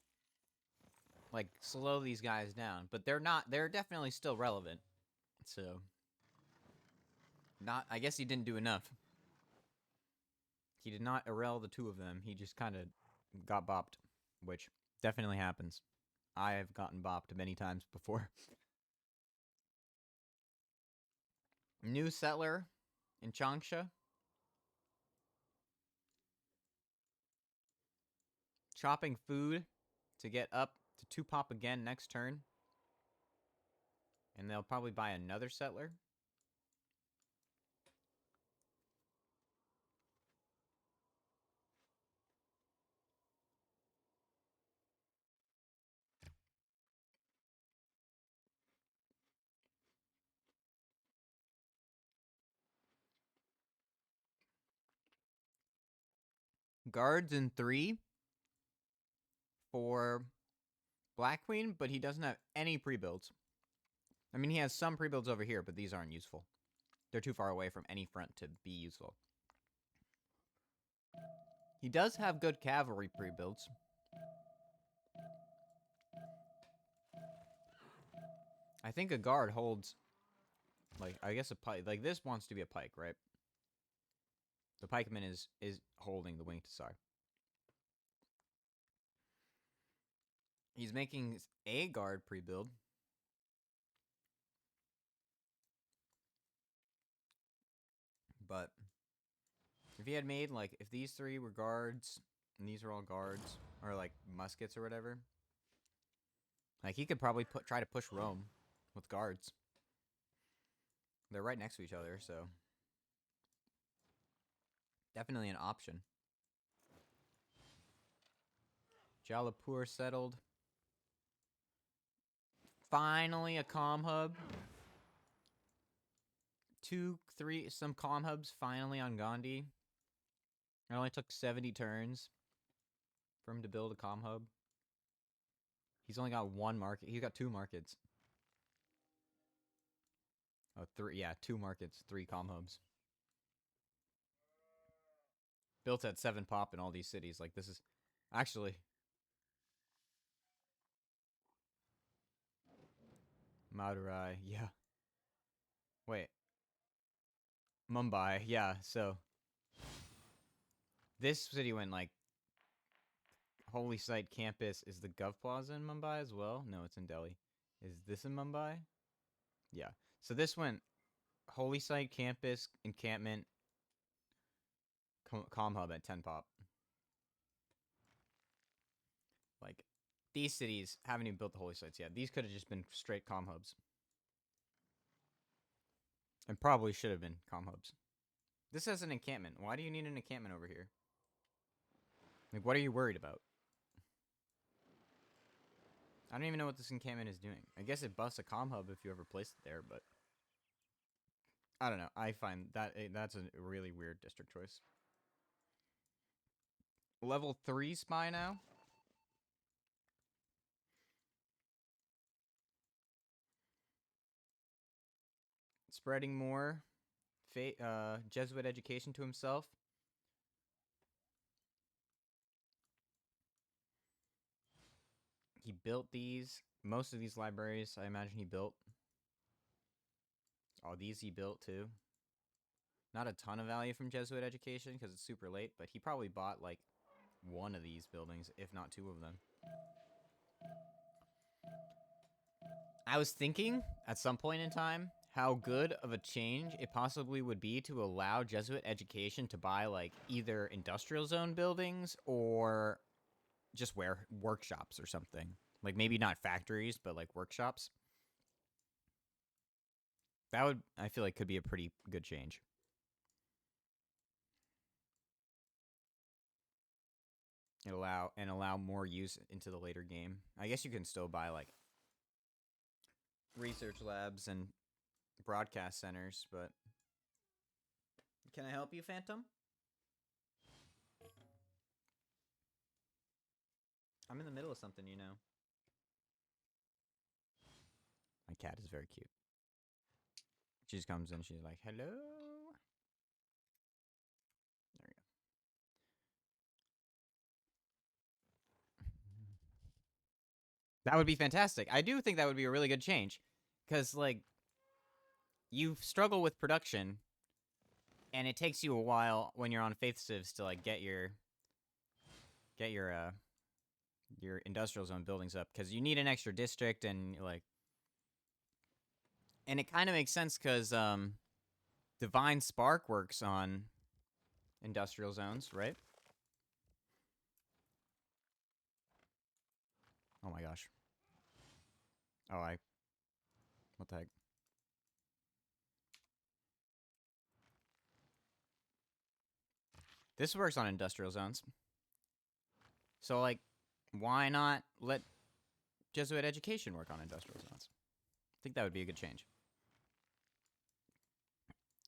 like slow these guys down, but they're definitely still relevant. So I guess he didn't do enough. He did not erel the two of them. He just kind of got bopped, which definitely happens. I have gotten bopped many times before. New settler in Changsha. Chopping food to get up to 2 pop again next turn. And they'll probably buy another settler. Guards in 3 for Black Queen, but he doesn't have any pre-builds. I mean, he has some pre-builds over here, but these aren't useful. They're too far away from any front to be useful. He does have good cavalry pre-builds. I think a guard holds, like, I guess a pike. Like, this wants to be a pike, right? The pikeman is holding the winged Tsar. He's making a guard pre-build. But if he had made, like, if these 3 were guards, and these are all guards, or, like, muskets or whatever, like, he could probably try to push Rome with guards. They're right next to each other, so definitely an option. Jalapur settled. Finally a comm hub. 2, 3, some comm hubs finally on Gandhi. It only took 70 turns for him to build a comm hub. He's only got 1 market. He's got 2 markets. Oh, 3. Yeah, 2 markets, 3 comm hubs. Built at 7 pop in all these cities. Like, this is actually Madurai. Yeah. Wait. Mumbai. Yeah, so this city went like Holy Site Campus. Is the Gov Plaza in Mumbai as well? No, it's in Delhi. Is this in Mumbai? Yeah. So this went Holy Site Campus, encampment, comm hub at 10 pop. Like, these cities haven't even built the Holy Sites yet. These could have just been straight comm hubs. And probably should have been comm hubs. This has an encampment. Why do you need an encampment over here? Like, what are you worried about? I don't even know what this encampment is doing. I guess it busts a comm hub if you ever placed it there, but I don't know. I find that that's a really weird district choice. Level 3 spy now. Spreading more Jesuit education to himself. He built these. Most of these libraries, I imagine he built. Oh, these he built too. Not a ton of value from Jesuit education because it's super late, but he probably bought like one of these buildings, if not two of them. I was thinking at some point in time how good of a change it possibly would be to allow Jesuit education to buy like either industrial zone buildings or just workshops or something. Like maybe not factories, but like workshops. That would, I feel like, could be a pretty good change. Allow more use into the later game. I guess you can still buy like research labs and broadcast centers, but can I help you, Phantom? I'm in the middle of something, you know. My cat is very cute. She just comes in, she's like, hello. There we go. That would be fantastic. I do think that would be a really good change. Because, like, you struggle with production, and it takes you a while when you're on faith civs to, like, get your industrial zone buildings up. Because you need an extra district, and, like... And it kind of makes sense, because, Divine Spark works on industrial zones, right? Oh my gosh. Oh, what the heck? This works on industrial zones. So, like, why not let Jesuit education work on industrial zones? I think that would be a good change.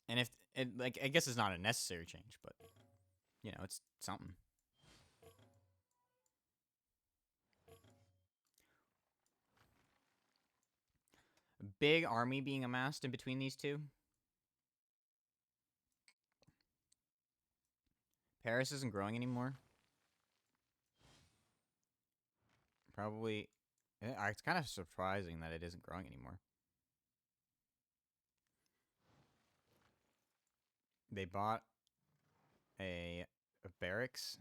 And if, like, I guess it's not a necessary change, but, you know, it's something. A big army being amassed in between these two. Paris isn't growing anymore. Probably, it's kind of surprising that it isn't growing anymore. They bought a barracks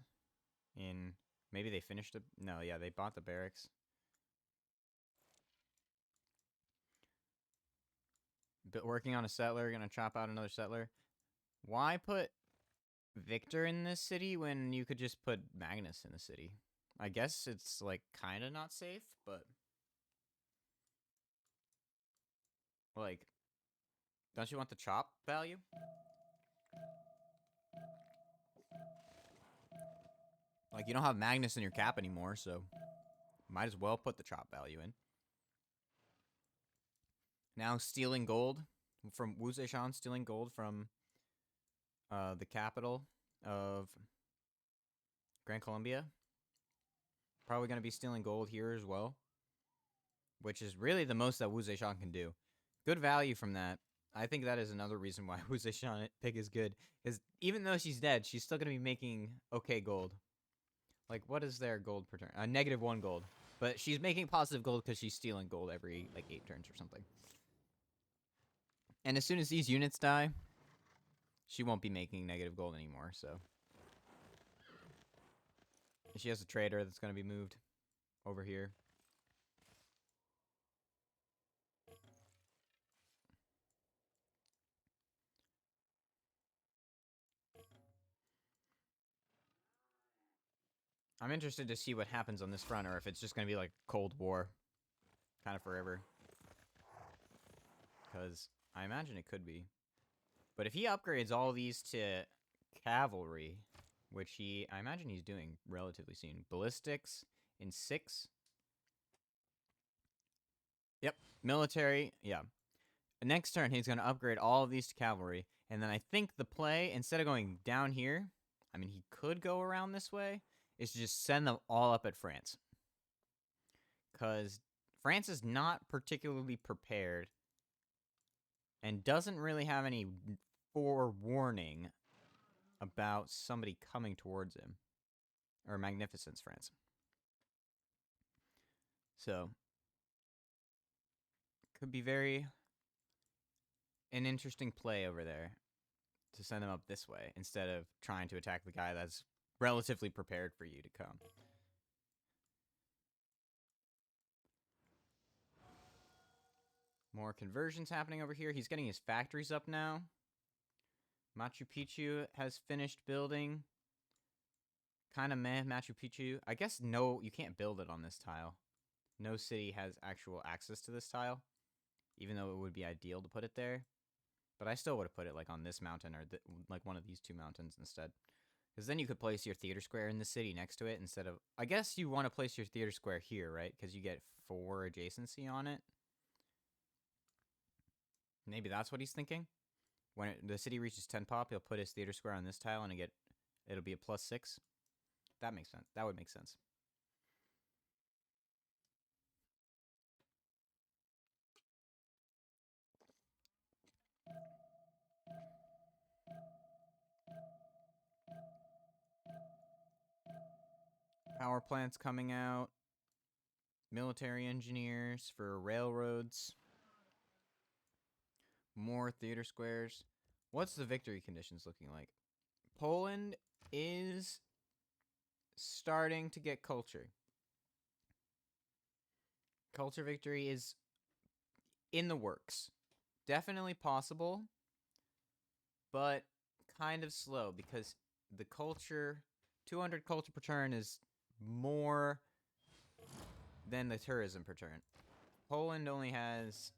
in, maybe they finished it. No, yeah, they bought the barracks. Working on a settler, gonna chop out another settler. Why put Victor in this city when you could just put Magnus in the city? I guess it's, like, kind of not safe, but... Like, don't you want the chop value? Like, you don't have Magnus in your cap anymore, so... Might as well put the chop value in. Now stealing gold from Wu Zishan, stealing gold from the capital of Grand Columbia. Probably going to be stealing gold here as well, which is really the most that Wu Zishan can do. Good value from that. I think that is another reason why Wu Zishan pick is good, because even though she's dead, she's still going to be making okay gold. Like, what is their gold per turn? -1 gold. But she's making positive gold because she's stealing gold every, like, 8 turns or something. And as soon as these units die, she won't be making negative gold anymore, so. She has a trader that's going to be moved over here. I'm interested to see what happens on this front, or if it's just going to be like Cold War. Kind of forever. Because I imagine it could be. But if he upgrades all these to cavalry, which I imagine he's doing relatively soon. Ballistics in 6. Yep, military, yeah. Next turn, he's going to upgrade all of these to cavalry. And then I think the play, instead of going down here, I mean, he could go around this way, is to just send them all up at France. Because France is not particularly prepared and doesn't really have any forewarning about somebody coming towards him. Or Magnificence, France. So, could be an interesting play over there to send them up this way instead of trying to attack the guy that's relatively prepared for you to come. More conversions happening over here. He's getting his factories up now. Machu Picchu has finished building. Kind of meh, Machu Picchu. I guess no, you can't build it on this tile. No city has actual access to this tile, even though it would be ideal to put it there. But I still would have put it like on this mountain or like one of these two mountains instead. Because then you could place your theater square in the city next to it instead of... I guess you want to place your theater square here, right? Because you get 4 adjacency on it. Maybe that's what he's thinking. When the city reaches 10 pop, he'll put his theater square on this tile and it'll be a +6. That makes sense. That would make sense. Power plants coming out. Military engineers for railroads. More theater squares. What's the victory conditions looking like? Poland is starting to get culture. Culture victory is in the works. Definitely possible, but kind of slow because the culture, 200 culture per turn is more than the tourism per turn. Poland only has...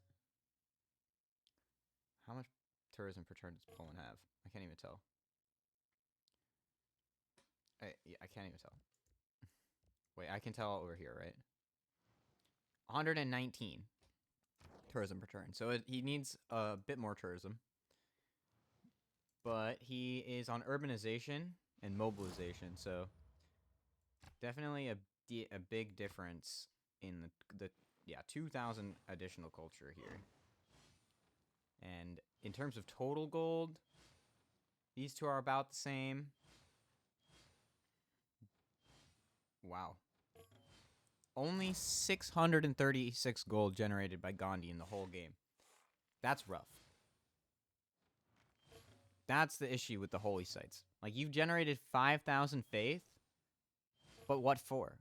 How much tourism per turn does Poland have? I can't even tell. I can't even tell. Wait, I can tell over here, right? 119 tourism per turn. So he needs a bit more tourism. But he is on urbanization and mobilization, so definitely a big difference in the 2,000 additional culture here. And in terms of total gold, these two are about the same. Wow. Only 636 gold generated by Gandhi in the whole game. That's rough. That's the issue with the holy sites. Like, you've generated 5,000 faith, but what for?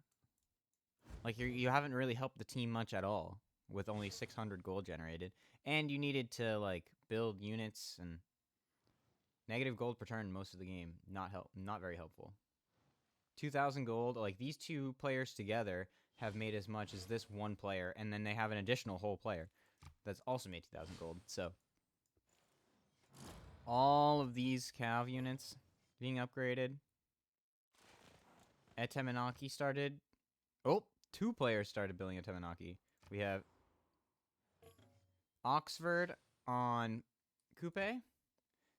Like, you haven't really helped the team much at all with only 600 gold generated. And you needed to, like, build units and negative gold per turn most of the game. Not very helpful. 2,000 gold, like, these two players together have made as much as this one player, and then they have an additional whole player that's also made 2,000 gold, so... All of these cav units being upgraded. Etemenaki started... Oh, 2 players started building Etemenaki. We have Oxford on Coupe.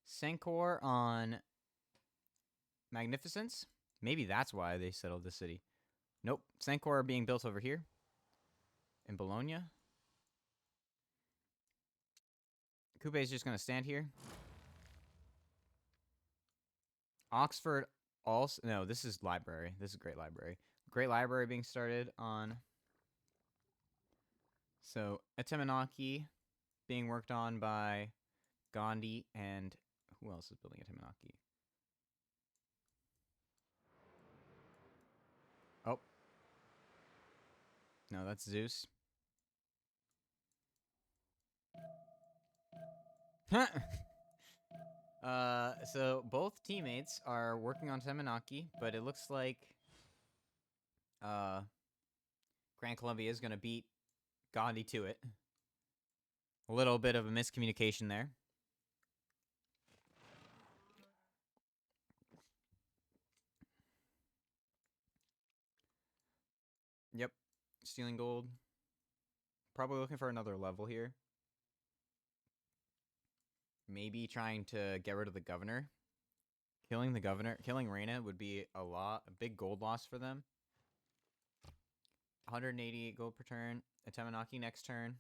Sankor on Magnificence. Maybe that's why they settled the city. Nope. Sankor are being built over here. In Bologna. Coupe is just going to stand here. Oxford also... No, this is library. This is Great Library. Great Library being started on... So, Etemenaki being worked on by Gandhi and... Who else is building Etemenaki? Oh. No, that's Zeus. So both teammates are working on Temenaki, but it looks like Gran Colombia is gonna beat Gandhi to it. A little bit of a miscommunication there. Yep. Stealing gold. Probably looking for another level here. Maybe trying to get rid of the governor. Killing the governor, killing Reina would be a big gold loss for them. 188 gold per turn. Atemanaki next turn.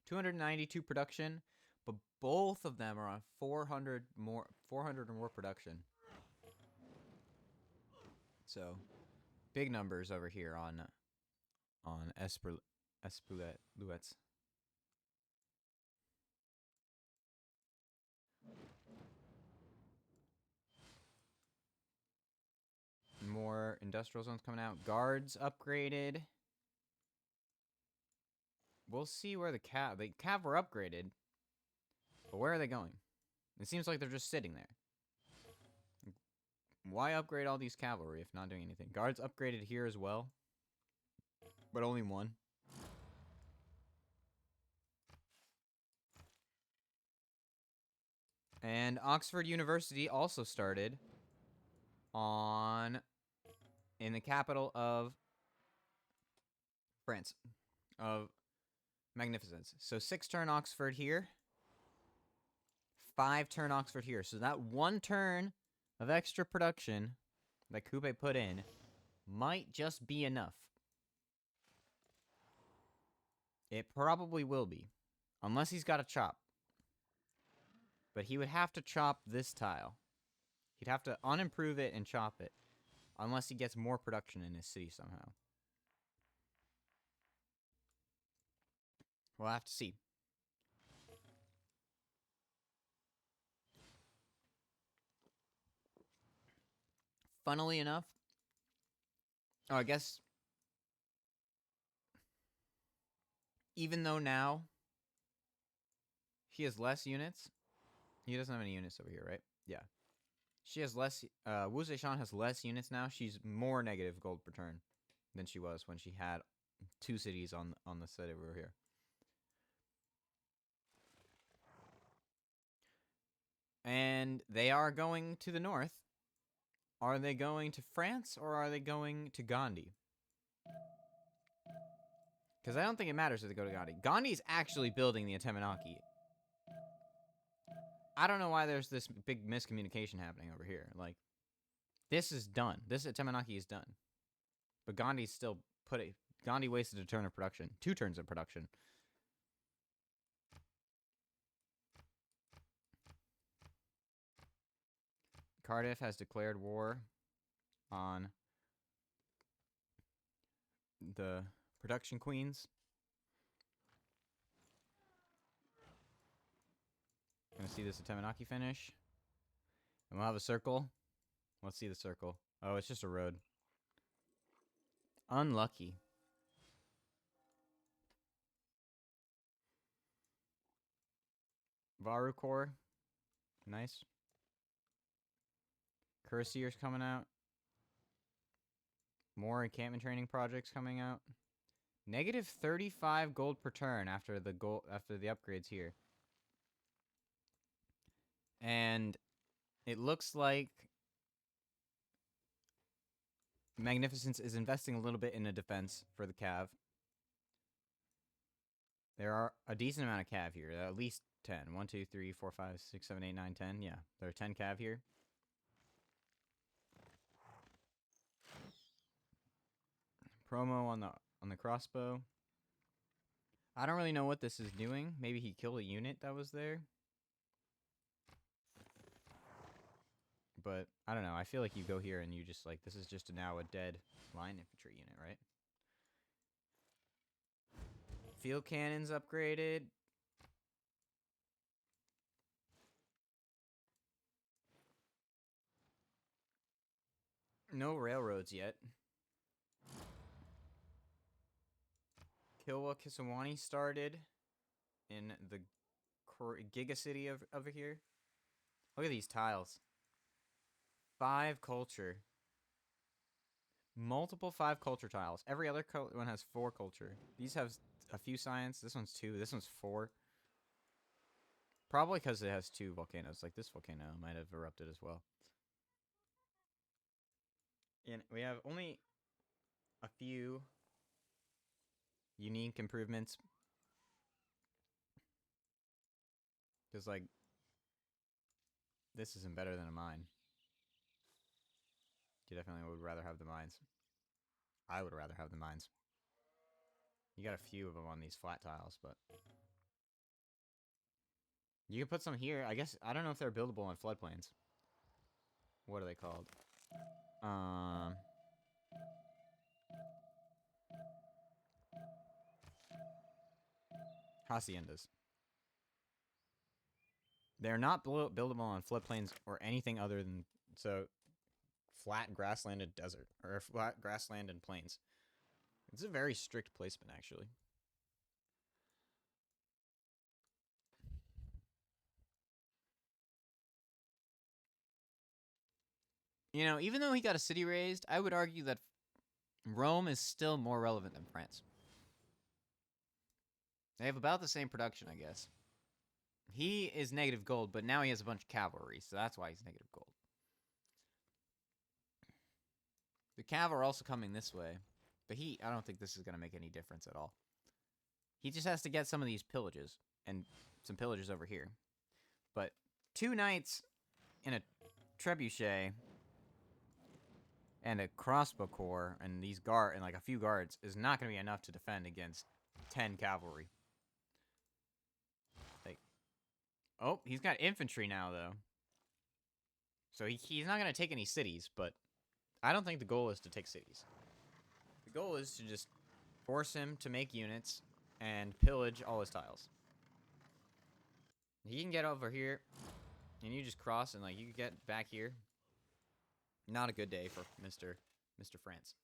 292 production, but both of them are on 400 or more production. So, big numbers over here on Esperluettes. More industrial zones coming out. Guards upgraded. We'll see where the cav were upgraded. But where are they going? It seems like they're just sitting there. Why upgrade all these cavalry if not doing anything? Guards upgraded here as well. But only one. And Oxford University also started in the capital of France, of Magnificence. So 6-turn Oxford here, 5-turn Oxford here. So that 1 turn of extra production that Coupe put in might just be enough. It probably will be, unless he's got to chop. But he would have to chop this tile. He'd have to unimprove it and chop it, unless he gets more production in his city somehow. We'll have to see. Funnily enough, I guess, even though now he has less units, he doesn't have any units over here, right? Yeah. She has less, Wu Zishan has less units now. She's more negative gold per turn than she was when she had 2 cities on the set over here. And they are going to the north. Are they going to France or are they going to Gandhi? Because I don't think it matters if they go to Gandhi. Gandhi's actually building the Atemanaki. I don't know why there's this big miscommunication happening over here. Like, this is done. This Atemanaki is done. But Gandhi's still Gandhi wasted a turn of production. 2 turns of production. Cardiff has declared war on the production queens. Gonna see this Atemanaki finish. And we'll have a circle. Let's see the circle. Oh, it's just a road. Unlucky. Varukor. Nice. Cursier's coming out. More encampment training projects coming out. Negative 35 gold per turn after the upgrades here. And it looks like Magnificence is investing a little bit in a defense for the cav. There are a decent amount of cav here. At least 10. 1, 2, 3, 4, 5, 6, 7, 8, 9, 10. Yeah, there are 10 cav here. Promo on the crossbow. I don't really know what this is doing. Maybe he killed a unit that was there. But I don't know. I feel like you go here and you just like, this is just now a dead line infantry unit, right? Field cannons upgraded. No railroads yet. Kilwa Kisawani started in the Giga City over here. Look at these tiles. 5 culture. Multiple 5 culture tiles. Every other one has 4 culture. These have a few science. This one's 2. This one's 4. Probably because it has 2 volcanoes. Like this volcano might have erupted as well. And we have only a few unique improvements Because, like, this isn't better than a mine. You definitely would rather have the mines. I would rather have the mines. You got a few of them on these flat tiles, but... You can put some here. I guess, I don't know if they're buildable on floodplains. What are they called? Haciendas. They're not buildable on floodplains or anything other than, so, flat grassland and desert, or flat grassland and plains. It's a very strict placement, actually. You know, even though he got a city raised, I would argue that Rome is still more relevant than France. They have about the same production, I guess. He is negative gold, but now he has a bunch of cavalry, so that's why he's negative gold. The cav are also coming this way, but I don't think this is going to make any difference at all. He just has to get some of these pillages, and some pillages over here. But 2 knights in a trebuchet and a crossbow corps and these and like a few guards is not going to be enough to defend against 10 cavalry. Like, oh, he's got infantry now though, so he's not going to take any cities. But I don't think the goal is to take cities. The goal is to just force him to make units and pillage all his tiles. He can get over here, and you just cross, and like you can get back here. Not a good day for Mr. France.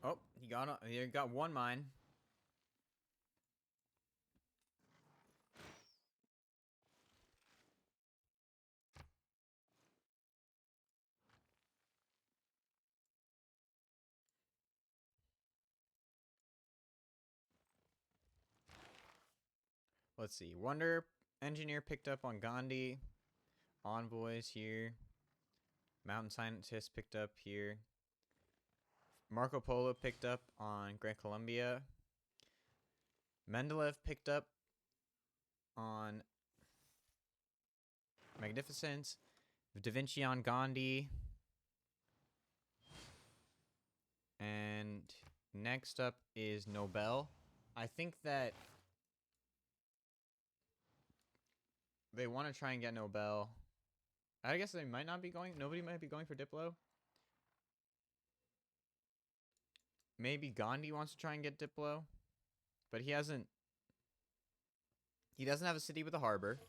Oh, he got 1 mine. Let's see. Wonder Engineer picked up on Gandhi. Envoys here. Mountain Scientist picked up here. Marco Polo picked up on Gran Colombia. Mendeleev picked up on Magnificence. Da Vinci on Gandhi. And next up is Nobel. I think that they want to try and get Nobel. I guess they might not be going. Nobody might be going for Diplo. Maybe Gandhi wants to try and get Diplo. But he hasn't. He doesn't have a city with a harbor.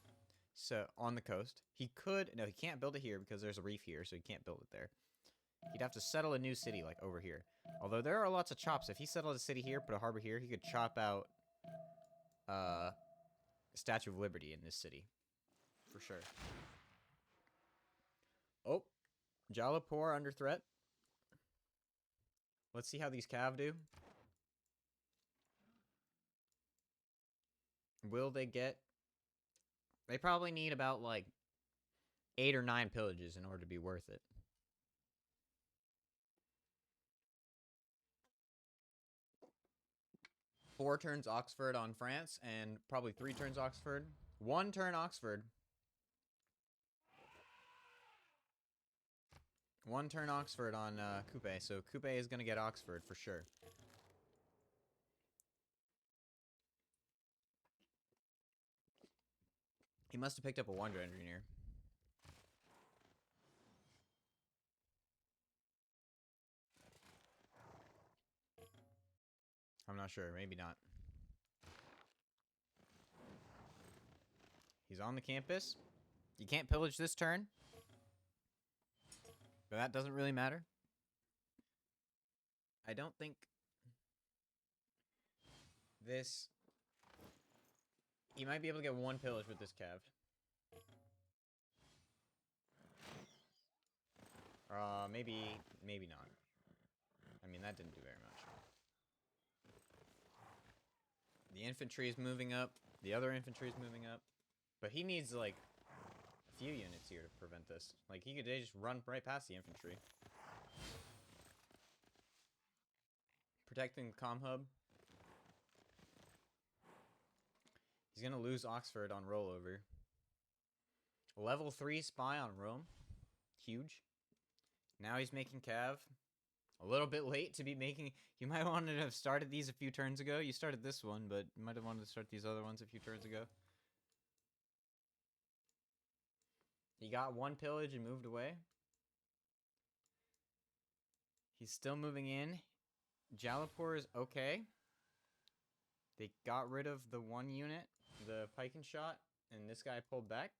So, on the coast. He could. No, he can't build it here because there's a reef here. So, he can't build it there. He'd have to settle a new city, like, over here. Although, there are lots of chops. If he settled a city here, put a harbor here, he could chop out Statue of Liberty in this city. For sure. Oh. Jalapur under threat. Let's see how these cav do. Will they get... They probably need about, like, 8 or 9 pillages in order to be worth it. Four turns Oxford on France, and probably 3 turns Oxford. 1 turn Oxford. 1 turn Oxford on Coupe, so Coupe is going to get Oxford for sure. He must have picked up a Wonder Engineer. I'm not sure. Maybe not. He's on the campus. You can't pillage this turn. But that doesn't really matter. I don't think this... He might be able to get 1 pillage with this cav. Maybe not. I mean, that didn't do very much. The infantry is moving up. The other infantry is moving up. But he needs, like, few units here to prevent this. Like, they just run right past the infantry. Protecting the comm hub. He's gonna lose Oxford on rollover. Level 3 spy on Rome. Huge. Now he's making Cav. A little bit late to be making... You might want to have started these a few turns ago. You started this one, but you might have wanted to start these other ones a few turns ago. He got one pillage and moved away. He's still moving in. Jalapur is okay. They got rid of the one unit, the pike and shot, and this guy pulled back.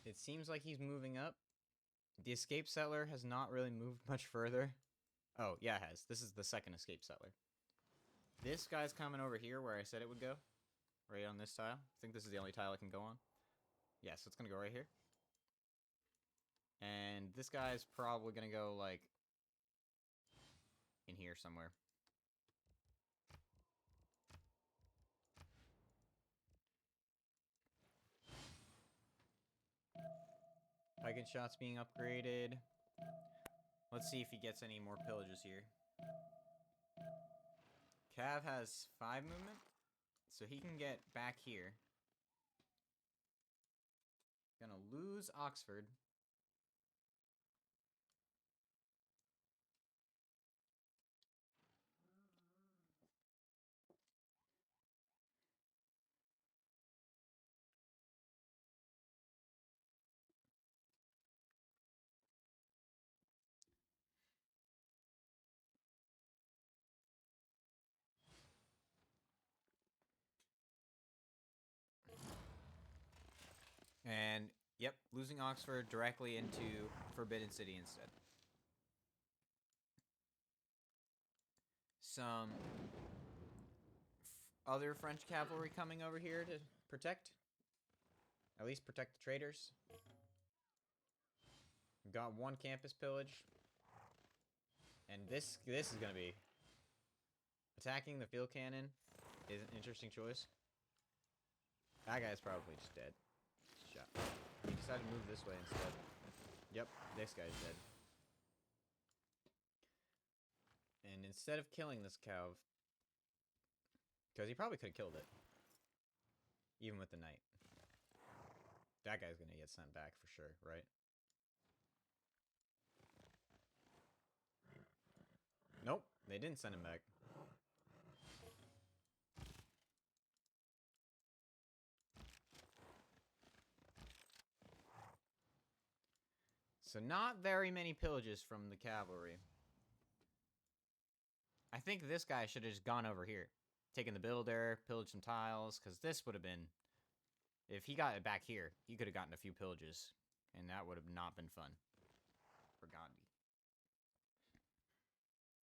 It seems like he's moving up. The escape settler has not really moved much further. Oh, yeah, it has. This is the second escape settler. This guy's coming over here where I said it would go. Right on this tile. I think this is the only tile it can go on. Yeah, so it's going to go right here. And this guy's probably going to go, like, in here somewhere. Pike and shots being upgraded. Let's see if he gets any more pillages here. Cav has 5 movement, so he can get back here. Gonna lose Oxford. And, yep, losing Oxford directly into Forbidden City instead. Some other French cavalry coming over here to protect. At least protect the traders. We've got one campus pillage. And this is going to be... Attacking the field cannon is an interesting choice. That guy's probably just dead. Shot. He decided to move this way instead. Yep, this guy's dead. And instead of killing this cow, because he probably could have killed it, even with the knight. That guy's gonna get sent back for sure, right? Nope, they didn't send him back. So not very many pillages from the cavalry. I think this guy should have just gone over here. Taken the builder, pillaged some tiles, because this would have been... If he got it back here, he could have gotten a few pillages. And that would have not been fun for Gandhi.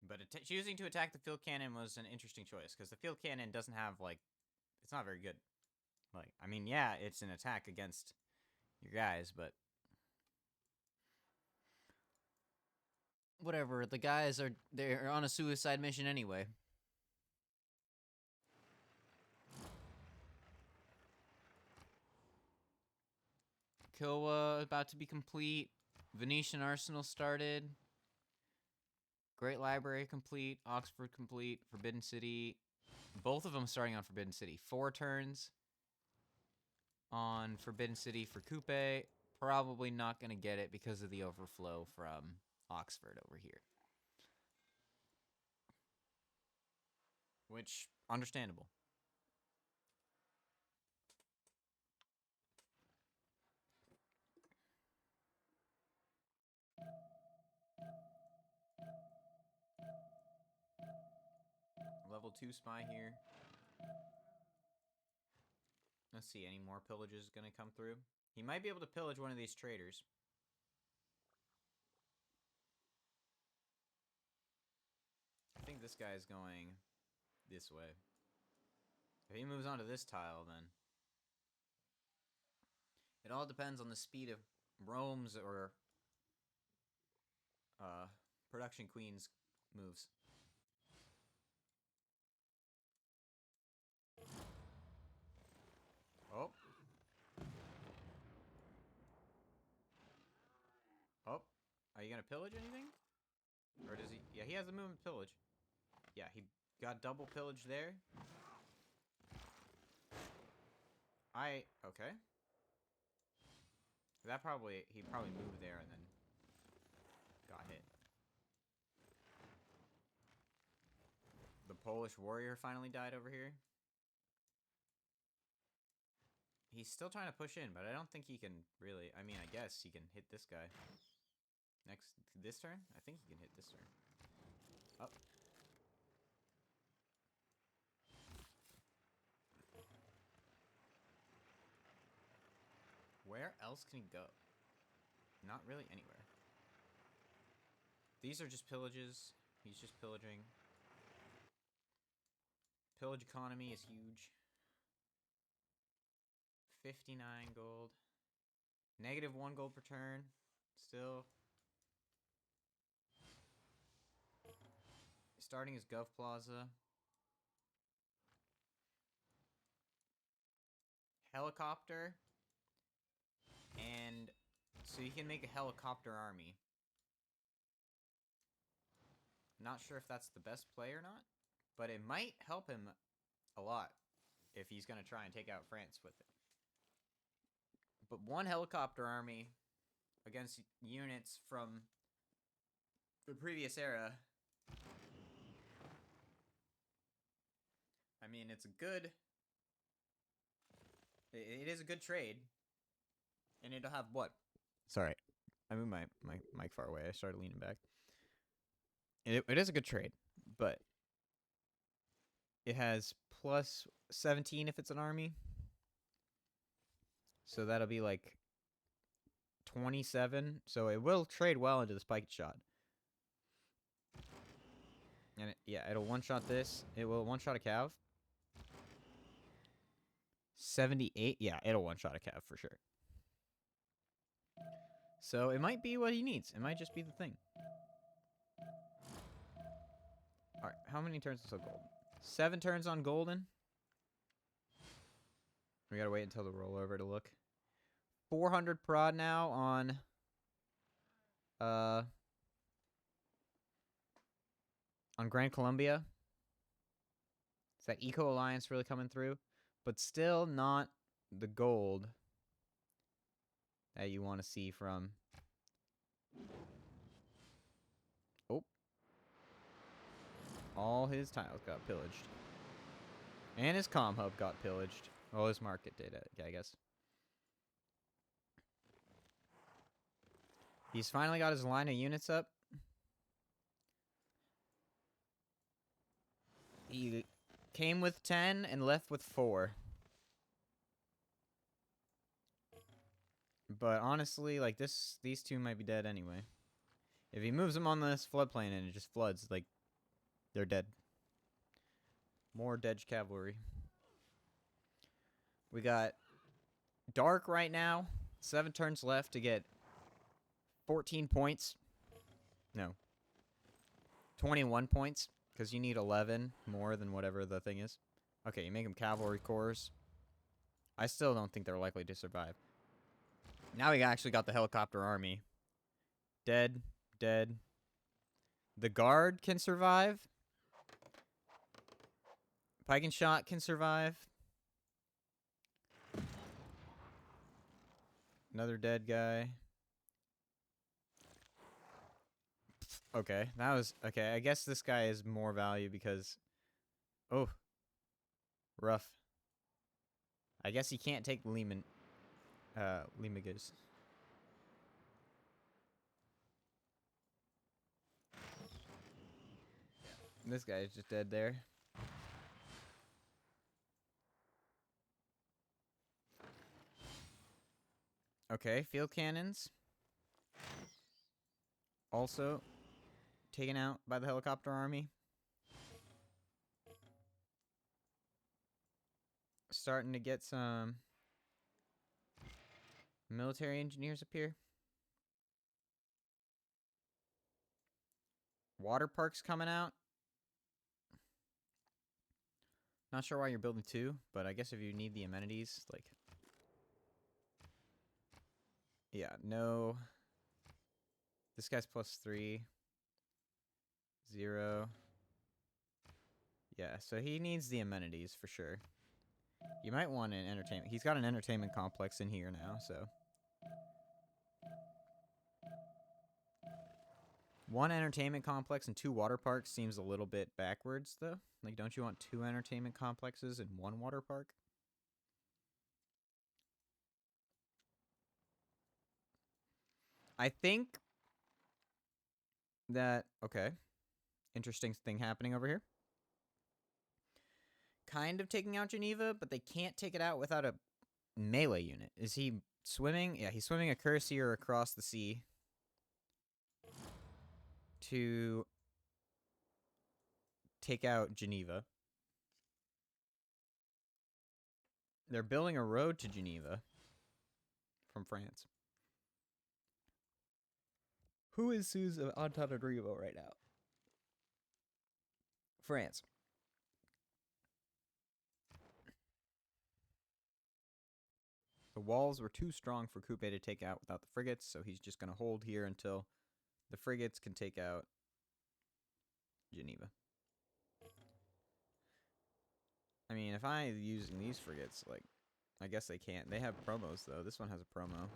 But choosing to attack the field cannon was an interesting choice, because the field cannon doesn't have, like... It's not very good. Like, I mean, yeah, it's an attack against your guys, but... Whatever, the guys they're on a suicide mission anyway. Kilwa about to be complete. Venetian Arsenal started. Great Library complete. Oxford complete. Forbidden City. Both of them starting on Forbidden City. 4 turns on Forbidden City for Coupe. Probably not going to get it because of the overflow from Oxford over here. Which, understandable. Level 2 spy here. Let's see, any more pillages gonna come through? He might be able to pillage one of these traders. I think this guy's going this way. If he moves on to this tile, then... It all depends on the speed of Rome's or Production Queen's moves. Oh. Are you gonna pillage anything? Or does he? Yeah, he has the movement to pillage. Yeah, he got double pillage there. Okay. He probably moved there and then got hit. The Polish warrior finally died over here. He's still trying to push in, but I don't think he can really... I mean, I guess he can hit this guy. This turn? I think he can hit this turn. Up. Where else can he go? Not really anywhere. These are just pillages. He's just pillaging. Pillage economy is huge. 59 gold. -1 gold per turn. Still. Starting his Gov Plaza. Helicopter. And so you can make a helicopter army. Not sure if that's the best play or not, but it might help him a lot if he's going to try and take out France with it. But one helicopter army against units from the previous era. I mean, it's a good... It is a good trade. And it'll have what? Sorry. I moved my mic far away. I started leaning back. It is a good trade, but it has plus 17 if it's an army. So that'll be like 27. So it will trade well into the spike shot. And it'll one-shot this. It will one-shot a cav. 78. Yeah, it'll one-shot a cav for sure. So it might be what he needs. It might just be the thing. Alright, how many turns until golden? 7 turns on golden. We gotta wait until the rollover to look. 400 prod now on... on Grand Columbia. Is that Eco Alliance really coming through? But still not the gold that you want to see from... Oh. All his tiles got pillaged. And his comm hub got pillaged. Well, his market did it, I guess. He's finally got his line of units up. He came with 10 and left with 4. But honestly, like these two might be dead anyway. If he moves them on this floodplain and it just floods, like, they're dead. More dead cavalry. We got Dark right now. 7 turns left to get 14 points. No. 21 points. Because you need 11 more than whatever the thing is. Okay, you make them cavalry corps. I still don't think they're likely to survive. Now we actually got the helicopter army. Dead. Dead. The guard can survive. Pike and shot can survive. Another dead guy. Okay, that was... Okay, I guess this guy is more value because... Oh. Rough. I guess he can't take Lehman... Lemigas. This guy is just dead there. Okay, field cannons. Also taken out by the helicopter army. Starting to get some military engineers up here. Water parks coming out. Not sure why you're building 2, but I guess if you need the amenities, like... Yeah, no... This guy's +3. 0. Yeah, so he needs the amenities for sure. You might want an entertainment. He's got an entertainment complex in here now, so. 1 entertainment complex and 2 water parks seems a little bit backwards, though. Like, don't you want 2 entertainment complexes and 1 water park? I think that, okay, interesting thing happening over here. Kind of taking out Geneva, but they can't take it out without a melee unit. Is he swimming? Yeah, he's swimming a Cuirassier across the sea to take out Geneva. They're building a road to Geneva from France. Who is Sue's Antananarivo right now? France. The walls were too strong for Coupe to take out without the frigates, so he's just going to hold here until the frigates can take out Geneva. I mean, if I'm using these frigates, like, I guess they can't. They have promos, though. This one has a promo.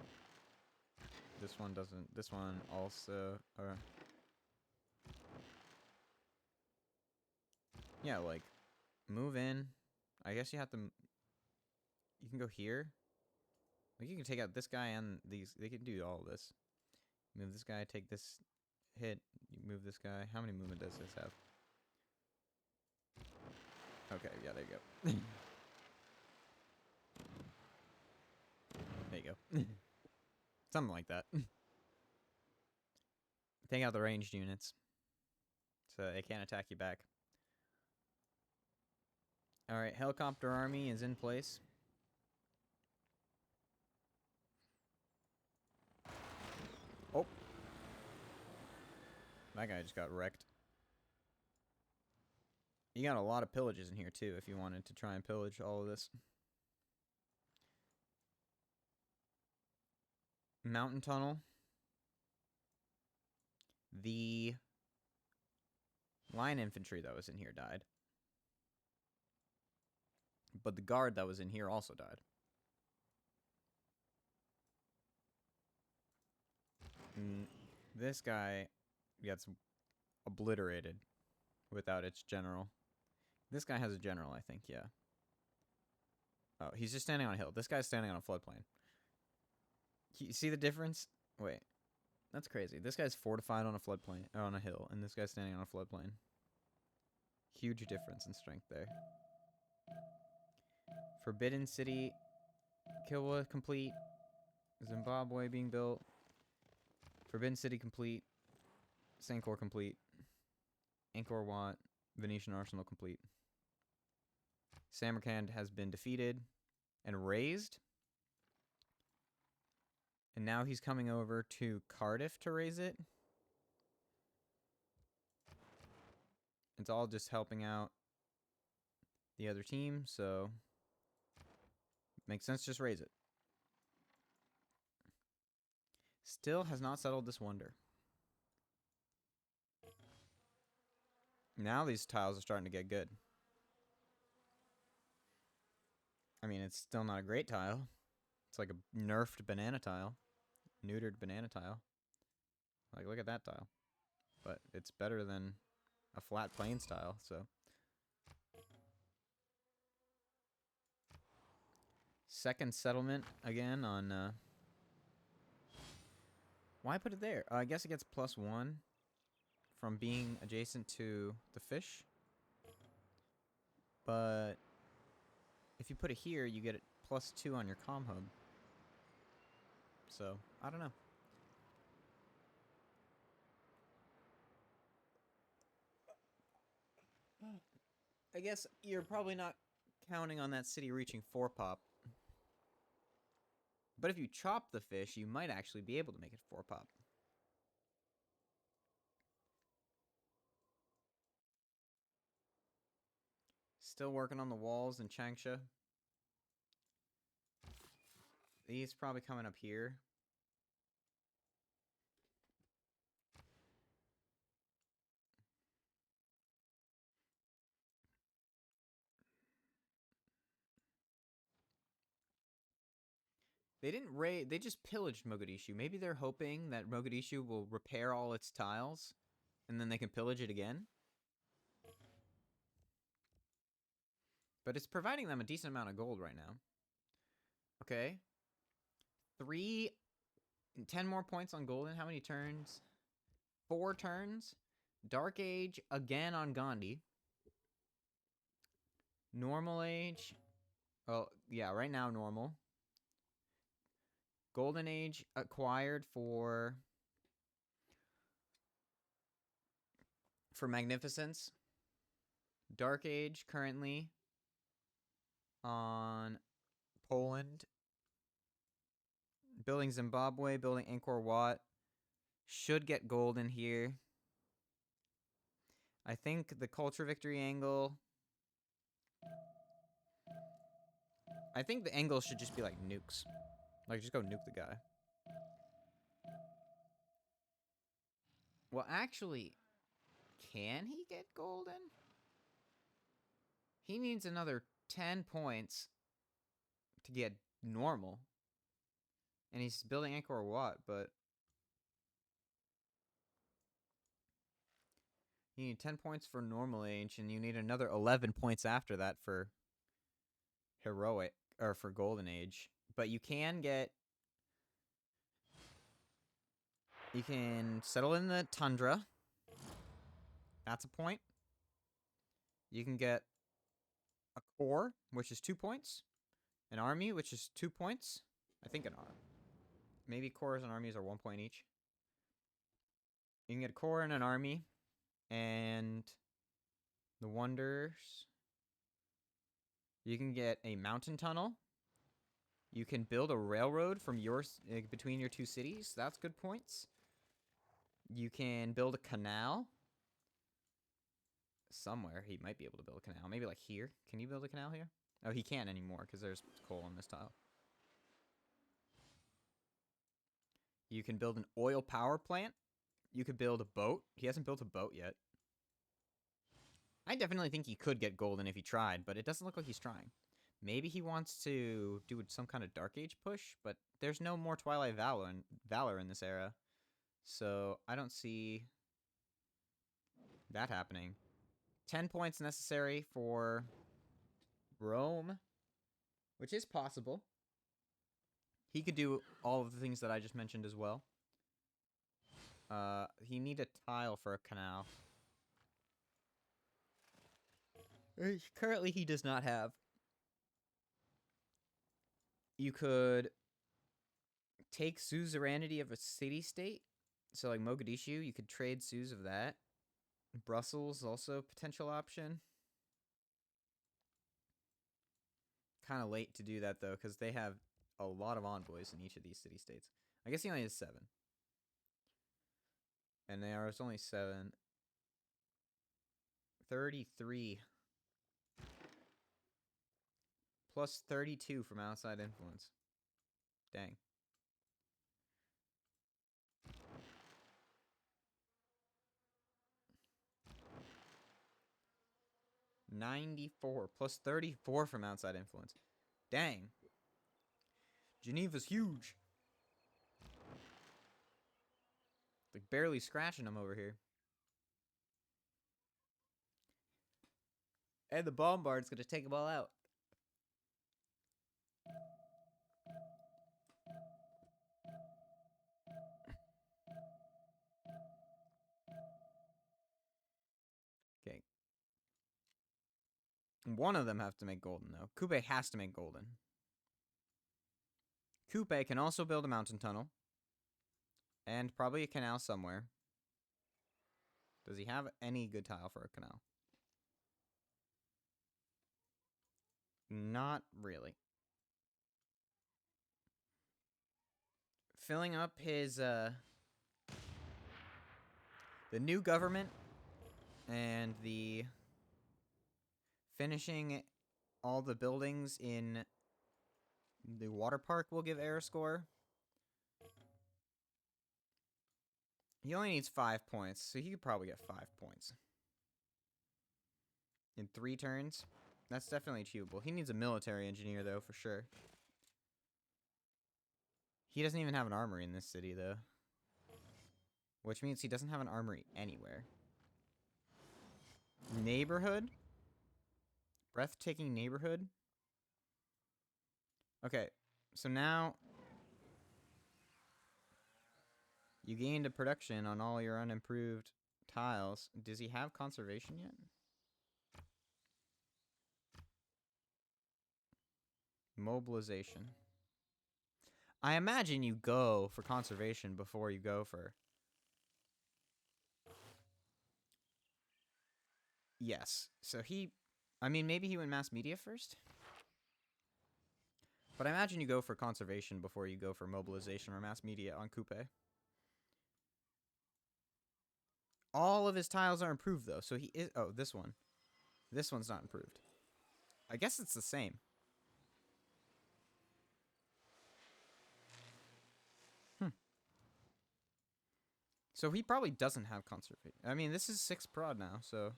This one doesn't. This one also... yeah, like, move in. I guess you have to... You can go here. Like, you can take out this guy and these. They can do all of this. Move this guy, take this hit. You move this guy. How many movement does this have? Okay, yeah, there you go. There you go. Something like that. Take out the ranged units, so they can't attack you back. Alright, helicopter army is in place. Oh. That guy just got wrecked. You got a lot of pillages in here, too, if you wanted to try and pillage all of this. Mountain tunnel. The line infantry that was in here died. But the guard that was in here also died. This guy gets obliterated without its general. This guy has a general, I think, yeah. Oh, he's just standing on a hill. This guy's standing on a floodplain. You see the difference? Wait. That's crazy. This guy's fortified on a floodplain, on a hill, and this guy's standing on a floodplain. Huge difference in strength there. Forbidden City, Kilwa complete. Zimbabwe being built. Forbidden City complete. Sancor complete. Angkor Wat, Venetian Arsenal complete. Samarkand has been defeated and razed. And now he's coming over to Cardiff to raise it. It's all just helping out the other team, so makes sense, just raise it. Still has not settled this wonder. Now these tiles are starting to get good. I mean, it's still not a great tile. It's like a nerfed banana tile. Neutered banana tile. Like, look at that tile. But it's better than a flat plains tile, so. Second settlement again on... Why put it there? I guess it gets +1 from being adjacent to the fish. But if you put it here, you get it +2 on your comm hub. So, I don't know. I guess you're probably not counting on that city reaching 4-pop. But if you chop the fish, you might actually be able to make it 4-pop. Still working on the walls in Changsha. These probably coming up here. They didn't raid. They just pillaged Mogadishu. Maybe they're hoping that Mogadishu will repair all its tiles, and then they can pillage it again. But it's providing them a decent amount of gold right now. Okay. 10 more points on Golden. How many turns? 4 turns. Dark Age again on Gandhi. Normal Age. Oh, yeah, right now normal. Golden Age acquired for Magnificence. Dark Age currently on Poland. Building Zimbabwe, building Angkor Wat. Should get golden here. I think the culture victory angle. I think the angle should just be like nukes. Like, just go nuke the guy. Well, actually, can he get golden? He needs another 10 points to get normal. And he's building Angkor Wat, but you need 10 points for normal age, and you need another 11 points after that for heroic, or for golden age. But you can get... You can settle in the tundra. That's a point. You can get a corps, which is 2 points. An army, which is 2 points. I think an army. Maybe corps and armies are 1 point each. You can get a corps and an army. And the wonders. You can get a mountain tunnel. You can build a railroad from between your 2 cities. That's good points. You can build a canal. Somewhere he might be able to build a canal. Maybe like here. Can you build a canal here? Oh, he can't anymore because there's coal on this tile. You can build an oil power plant. You could build a boat. He hasn't built a boat yet. I definitely think he could get golden if he tried, but it doesn't look like he's trying. Maybe he wants to do some kind of Dark Age push, but there's no more Twilight Valor in this era. So I don't see that happening. 10 points necessary for Rome, which is possible. He could do all of the things that I just mentioned as well. He need a tile for a canal. Currently, he does not have. You could take suzerainty of a city-state. So, like Mogadishu, you could trade Suz of that. Brussels, also a potential option. Kind of late to do that, though, because they have a lot of envoys in each of these city-states. I guess he only has 7. And there is only 7. 33. Plus 32 from outside influence. Dang. $94 plus 34 from outside influence. Dang. Geneva's huge. Like barely scratching them over here. And the bombard's gonna take them all out. Okay. One of them have to make golden, though. Kupe has to make golden. Kupe can also build a mountain tunnel. And probably a canal somewhere. Does he have any good tile for a canal? Not really. Filling up his, the new government and the finishing all the buildings in the water park will give air score. He only needs 5 points, so he could probably get 5 points. In 3 turns. That's definitely achievable. He needs a military engineer, though, for sure. He doesn't even have an armory in this city, though. Which means he doesn't have an armory anywhere. Neighborhood? Breathtaking neighborhood? Okay, so now you gained a production on all your unimproved tiles. Does he have conservation yet? Mobilization. I imagine you go for conservation before you go for... Yes. So he... I mean, maybe he went mass media first? But I imagine you go for conservation before you go for mobilization or mass media on Coupe. All of his tiles are improved, though. So he is... Oh, this one. This one's not improved. I guess it's the same. So he probably doesn't have conservation. I mean, this is 6 prod now, so...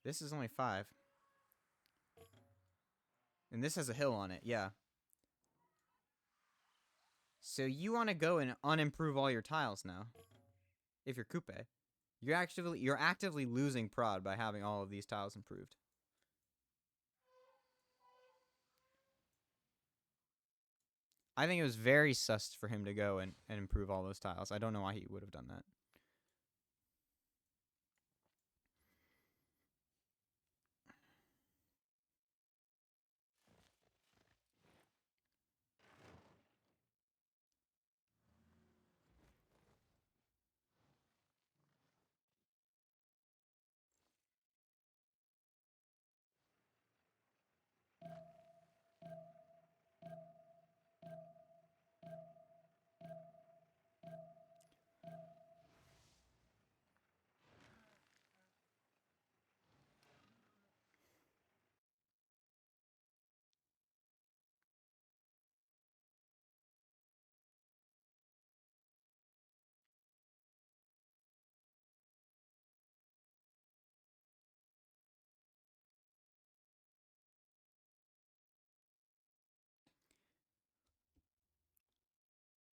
This is only 5. And this has a hill on it, yeah. So you want to go and unimprove all your tiles now. If you're Coupe. You're actively losing prod by having all of these tiles improved. I think it was very sus for him to go and improve all those tiles. I don't know why he would have done that.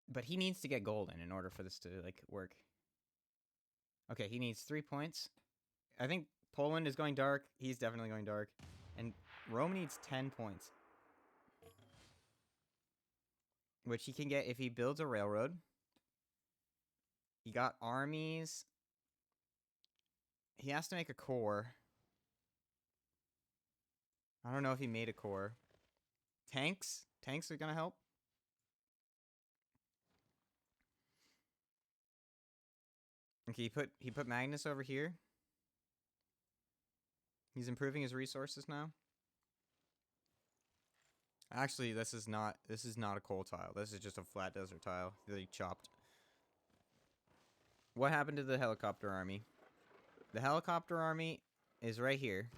But he needs to get golden in order for this to, like, work. Okay, he needs 3 points. I think Poland is going dark. He's definitely going dark. And Rome needs 10 points. Which he can get if he builds a railroad. He got armies. He has to make a core. I don't know if he made a core. Tanks? Tanks are gonna help. Okay, he put Magnus over here. He's improving his resources now. Actually, this is not a coal tile. This is just a flat desert tile that he chopped. What happened to the helicopter army? The helicopter army is right here.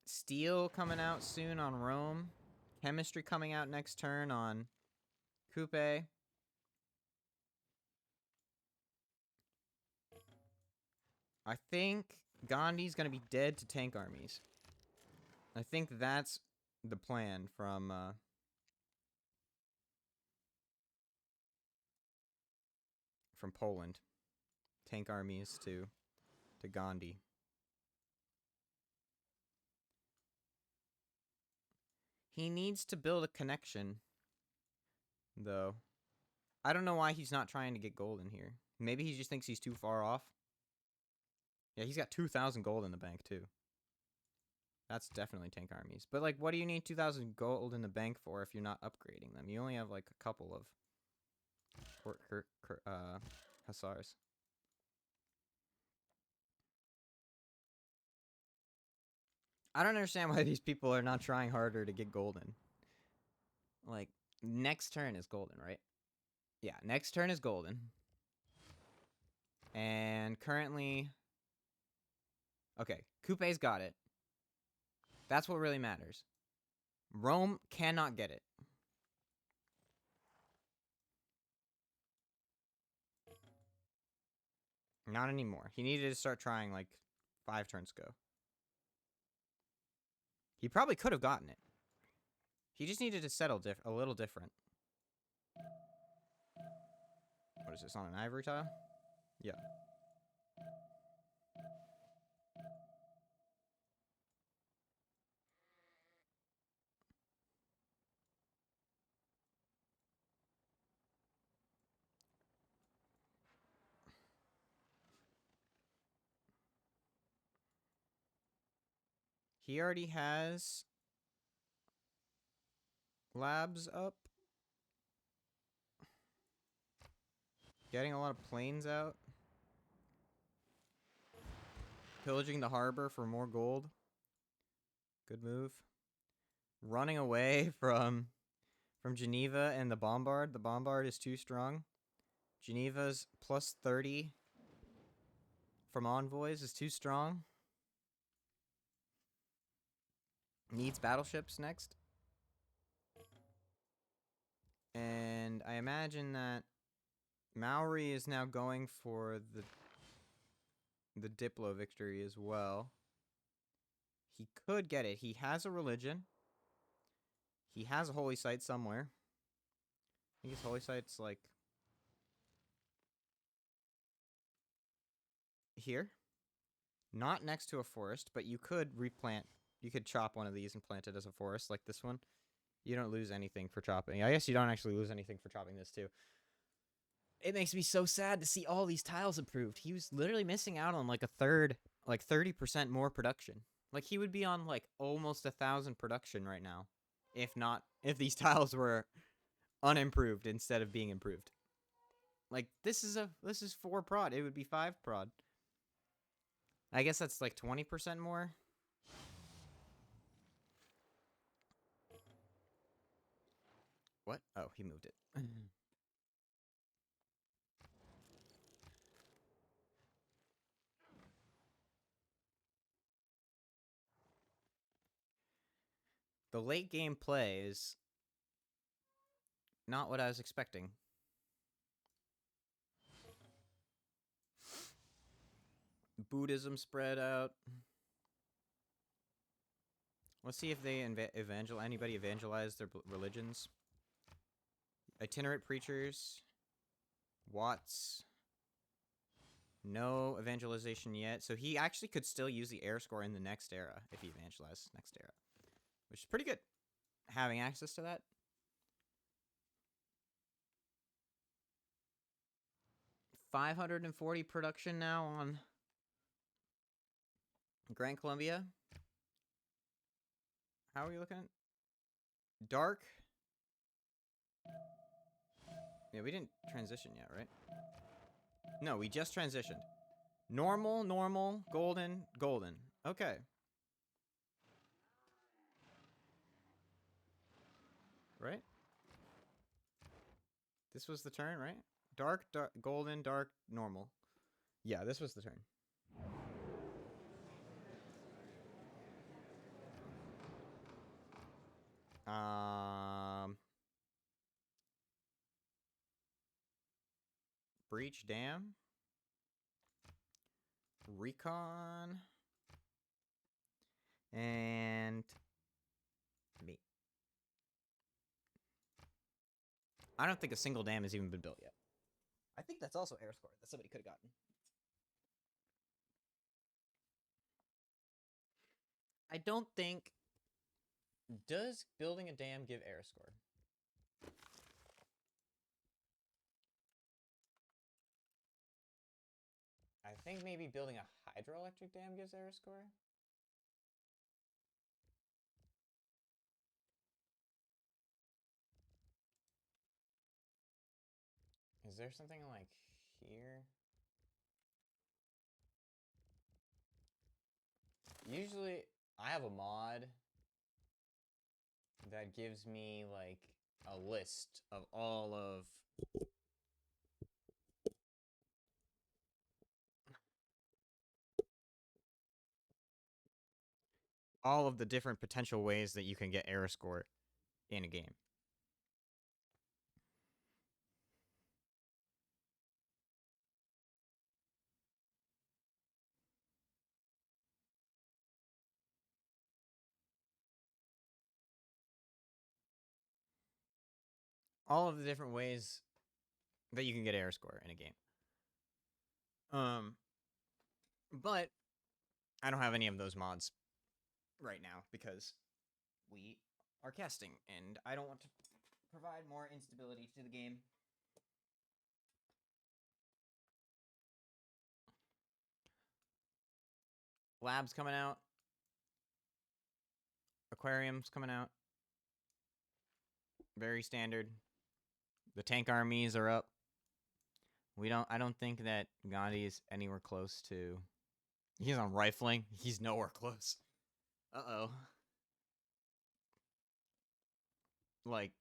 Steel coming out soon on Rome. Chemistry coming out next turn on Coupe. I think Gandhi's going to be dead to tank armies. I think that's the plan from Poland. Tank armies to Gandhi. He needs to build a connection, though. I don't know why he's not trying to get gold in here. Maybe he just thinks he's too far off. Yeah, he's got 2,000 gold in the bank, too. That's definitely tank armies. But, like, what do you need 2,000 gold in the bank for if you're not upgrading them? You only have, like, a couple of hussars. I don't understand why these people are not trying harder to get golden. Like, next turn is golden, right? Yeah, next turn is golden. And currently... Okay, Coupe's got it. That's what really matters. Rome cannot get it. Not anymore. He needed to start trying, like, 5 turns ago. He probably could have gotten it. He just needed to settle a little different. What is this, on an ivory tile? Yeah. He already has labs up. Getting a lot of planes out. Pillaging the harbor for more gold. Good move. Running away from Geneva and the Bombard. The Bombard is too strong. Geneva's plus 30 from envoys is too strong. Needs battleships next. And I imagine that Maori is now going for the Diplo victory as well. He could get it. He has a religion. He has a holy site somewhere. I think his holy site's like here. Not next to a forest, but you could replant. You could chop one of these and plant it as a forest like this one. You don't lose anything for chopping. I guess you don't actually lose anything for chopping this too. It makes me so sad to see all these tiles improved. He was literally missing out on like a third, like 30% more production. Like he would be on like almost 1,000 production right now. If these tiles were unimproved instead of being improved. Like this is 4 prod. It would be 5 prod. I guess that's like 20% more. What? Oh, he moved it. The late game play is not what I was expecting. Buddhism spread out. Let's see if they anybody evangelized their religions. Itinerant preachers. Watts. No evangelization yet. So he actually could still use the air score in the next era if he evangelized next era. Which is pretty good. Having access to that. $540 production now on Grand Columbia. How are we looking? Dark. Yeah, we didn't transition yet, right? No, we just transitioned. Normal, normal, golden, golden. Okay. Right? This was the turn, right? Dark, golden, dark, normal. Yeah, this was the turn. Breach dam. Recon. And me. I don't think a single dam has even been built yet. I think that's also air score that somebody could have gotten. I don't think... Does building a dam give air score? I think maybe building a hydroelectric dam gives air score. Is there something like here? Usually, I have a mod that gives me like a list of all of the different potential ways that you can get air score in a game. all of the different ways that you can get air score in a game. But I don't have any of those mods right now because we are casting, and I don't want to provide more instability to the game. Labs coming out. Aquarium's coming out. Very standard. The tank armies are up. I don't think that Gandhi is anywhere close to... He's on rifling. He's nowhere close. Uh-oh. Like,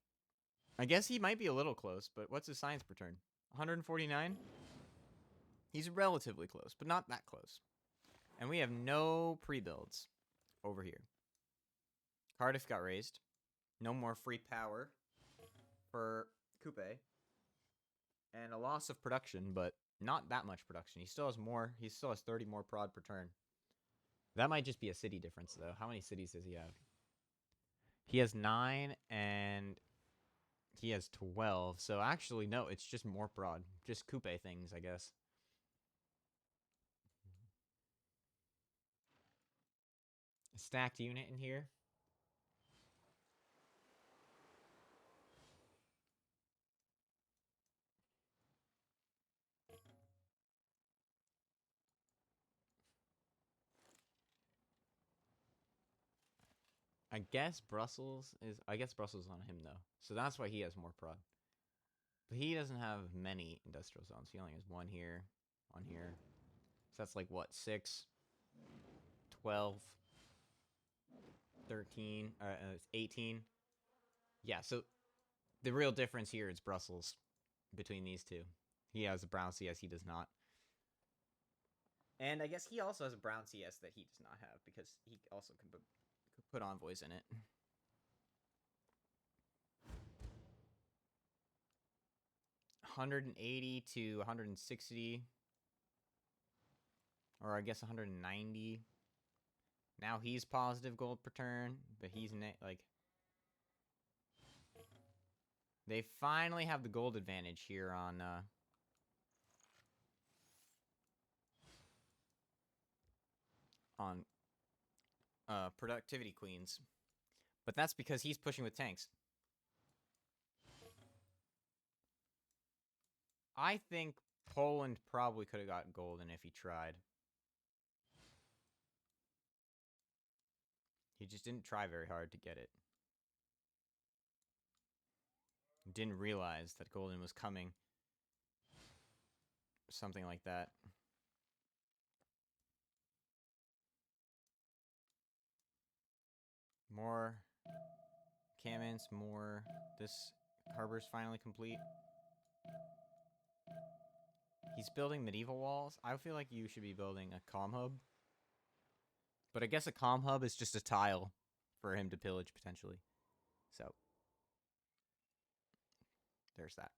I guess he might be a little close, but what's his science per turn? 149? He's relatively close, but not that close. And we have no pre-builds over here. Cardiff got raised. No more free power for Coupe. And a loss of production, but not that much production. He still has more. He still has 30 more prod per turn. That might just be a city difference, though. How many cities does he have? He has 9, and he has 12. So actually, no, it's just more prod. Just Coupe things, I guess. A stacked unit in here. I guess Brussels is on him, though. So that's why he has more prod. But he doesn't have many industrial zones. He only has one here, one here. So that's like, what, 6, 12, 13, 18. Yeah, so the real difference here is Brussels between these two. He has a brown CS, he does not. And I guess he also has a brown CS that he does not have, because he also can put envoys in it. $180 to 160, or I guess 190. Now he's positive gold per turn, but he's like... They finally have the gold advantage here on productivity queens. But that's because he's pushing with tanks. I think Poland probably could have gotten golden if he tried. He just didn't try very hard to get it. Didn't realize that golden was coming. Something like that. More cannons, more. This harbor's finally complete. He's building medieval walls. I feel like you should be building a comm hub. But I guess a comm hub is just a tile for him to pillage, potentially. So, there's that.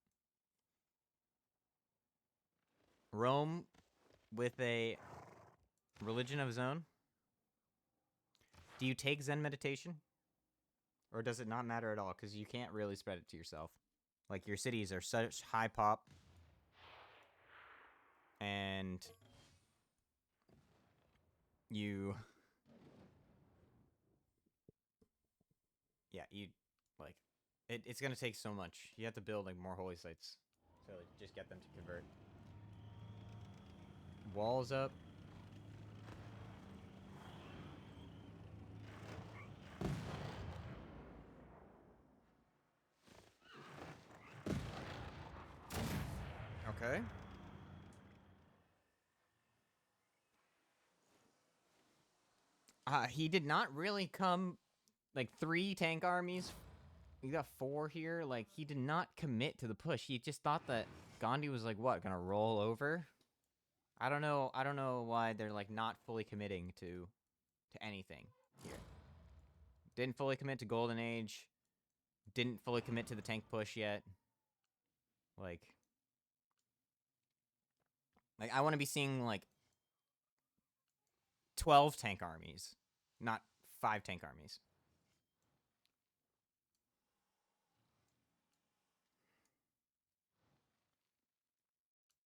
Rome with a religion of his own. Do you take Zen meditation? Or does it not matter at all? Because you can't really spread it to yourself. Like, your cities are such high pop. And you... Yeah, you... Like, it's going to take so much. You have to build, like, more holy sites. So, like, just get them to convert. Walls up. Okay. He did not really come, like, 3 tank armies. He got 4 here. Like, he did not commit to the push. He just thought that Gandhi was, like, what, gonna roll over? I don't know why they're, like, not fully committing to anything here. Didn't fully commit to Golden Age. Didn't fully commit to the tank push yet. Like I want to be seeing, like, 12 tank armies, not 5 tank armies.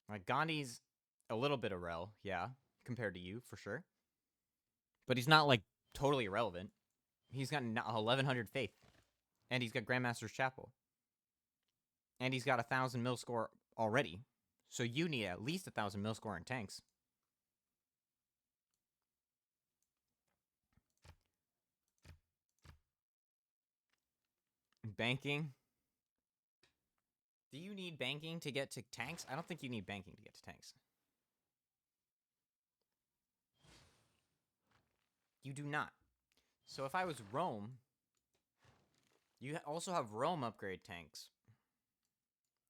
Like, Gandhi's a little bit of rel, yeah, compared to you, for sure. But he's not, like, totally irrelevant. He's got 1100 faith. And he's got Grandmaster's Chapel. And he's got 1000 mil score already. So you need at least 1000 mil score in tanks. Banking. Do you need banking to get to tanks? I don't think you need banking to get to tanks. You do not. So if I was Rome, you also have Rome upgrade tanks.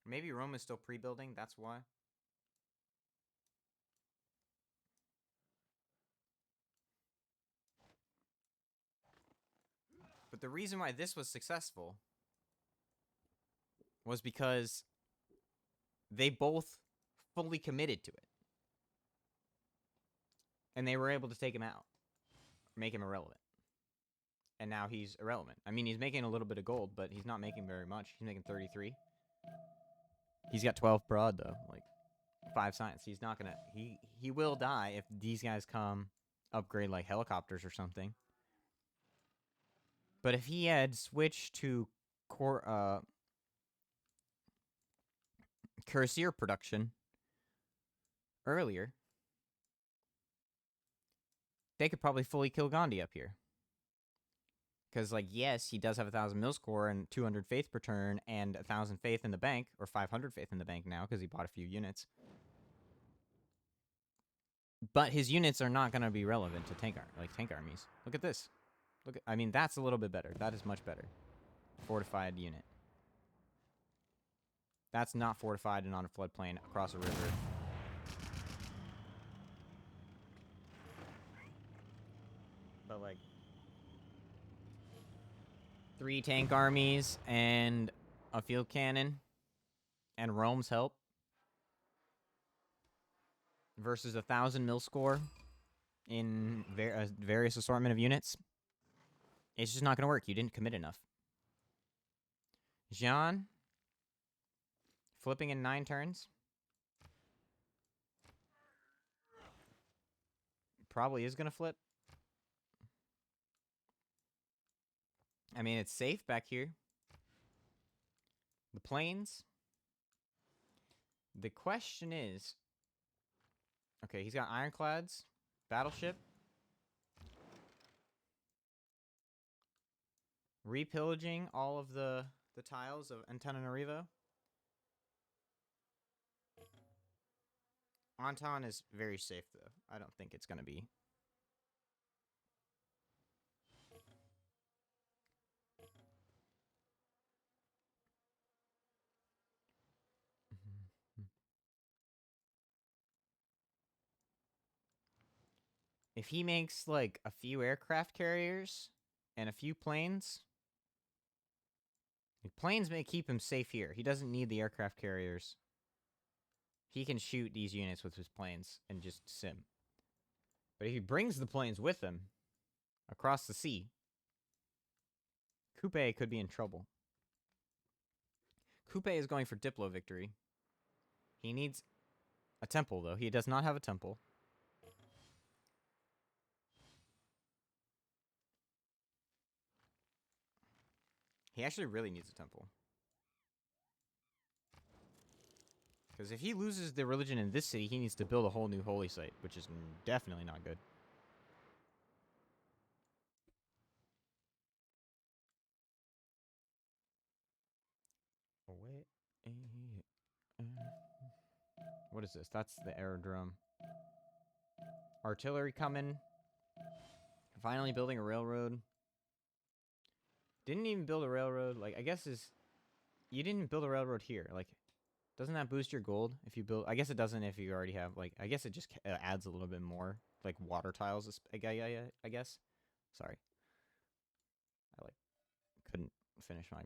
Maybe Rome is still pre-building, that's why. But the reason why this was successful was because they both fully committed to it. And they were able to take him out. Make him irrelevant. And now he's irrelevant. I mean, he's making a little bit of gold, but he's not making very much. He's making 33. He's got 12 broad, though. Like, 5 science. He's not gonna... He will die if these guys come upgrade, like, helicopters or something. But if he had switched to Cuirassier production earlier, they could probably fully kill Gandhi up here. Because, like, yes, he does have 1000 mil score and 200 faith per turn and 1000 faith in the bank, or 500 faith in the bank now because he bought a few units. But his units are not going to be relevant to tank armies. Look at this. I mean, that's a little bit better. That is much better. Fortified unit. That's not fortified and on a floodplain across a river. But, like, 3 tank armies and a field cannon and Rome's help versus 1000 mil score in various assortment of units. It's just not going to work. You didn't commit enough. Jean flipping in 9 turns. Probably is going to flip. I mean, it's safe back here. The plains. The question is... Okay, he's got ironclads. Battleship. Repillaging all of the tiles of Antananarivo. Anton is very safe, though. I don't think it's going to be. If he makes, like, a few aircraft carriers and a few planes... The planes may keep him safe here. He doesn't need the aircraft carriers. He can shoot these units with his planes and just sim. But if he brings the planes with him across the sea, Coupe could be in trouble. Coupe is going for Diplo victory. He needs a temple, though. He does not have a temple. He actually really needs a temple. Because if he loses the religion in this city, he needs to build a whole new holy site, which is definitely not good. What is this? That's the aerodrome. Artillery coming. Finally building a railroad. Didn't even build a railroad. Like, I guess you didn't build a railroad here. Like, doesn't that boost your gold if you build? I guess it doesn't if you already have, like, I guess it just adds a little bit more, like, water tiles, I guess. Sorry. I, like, couldn't finish my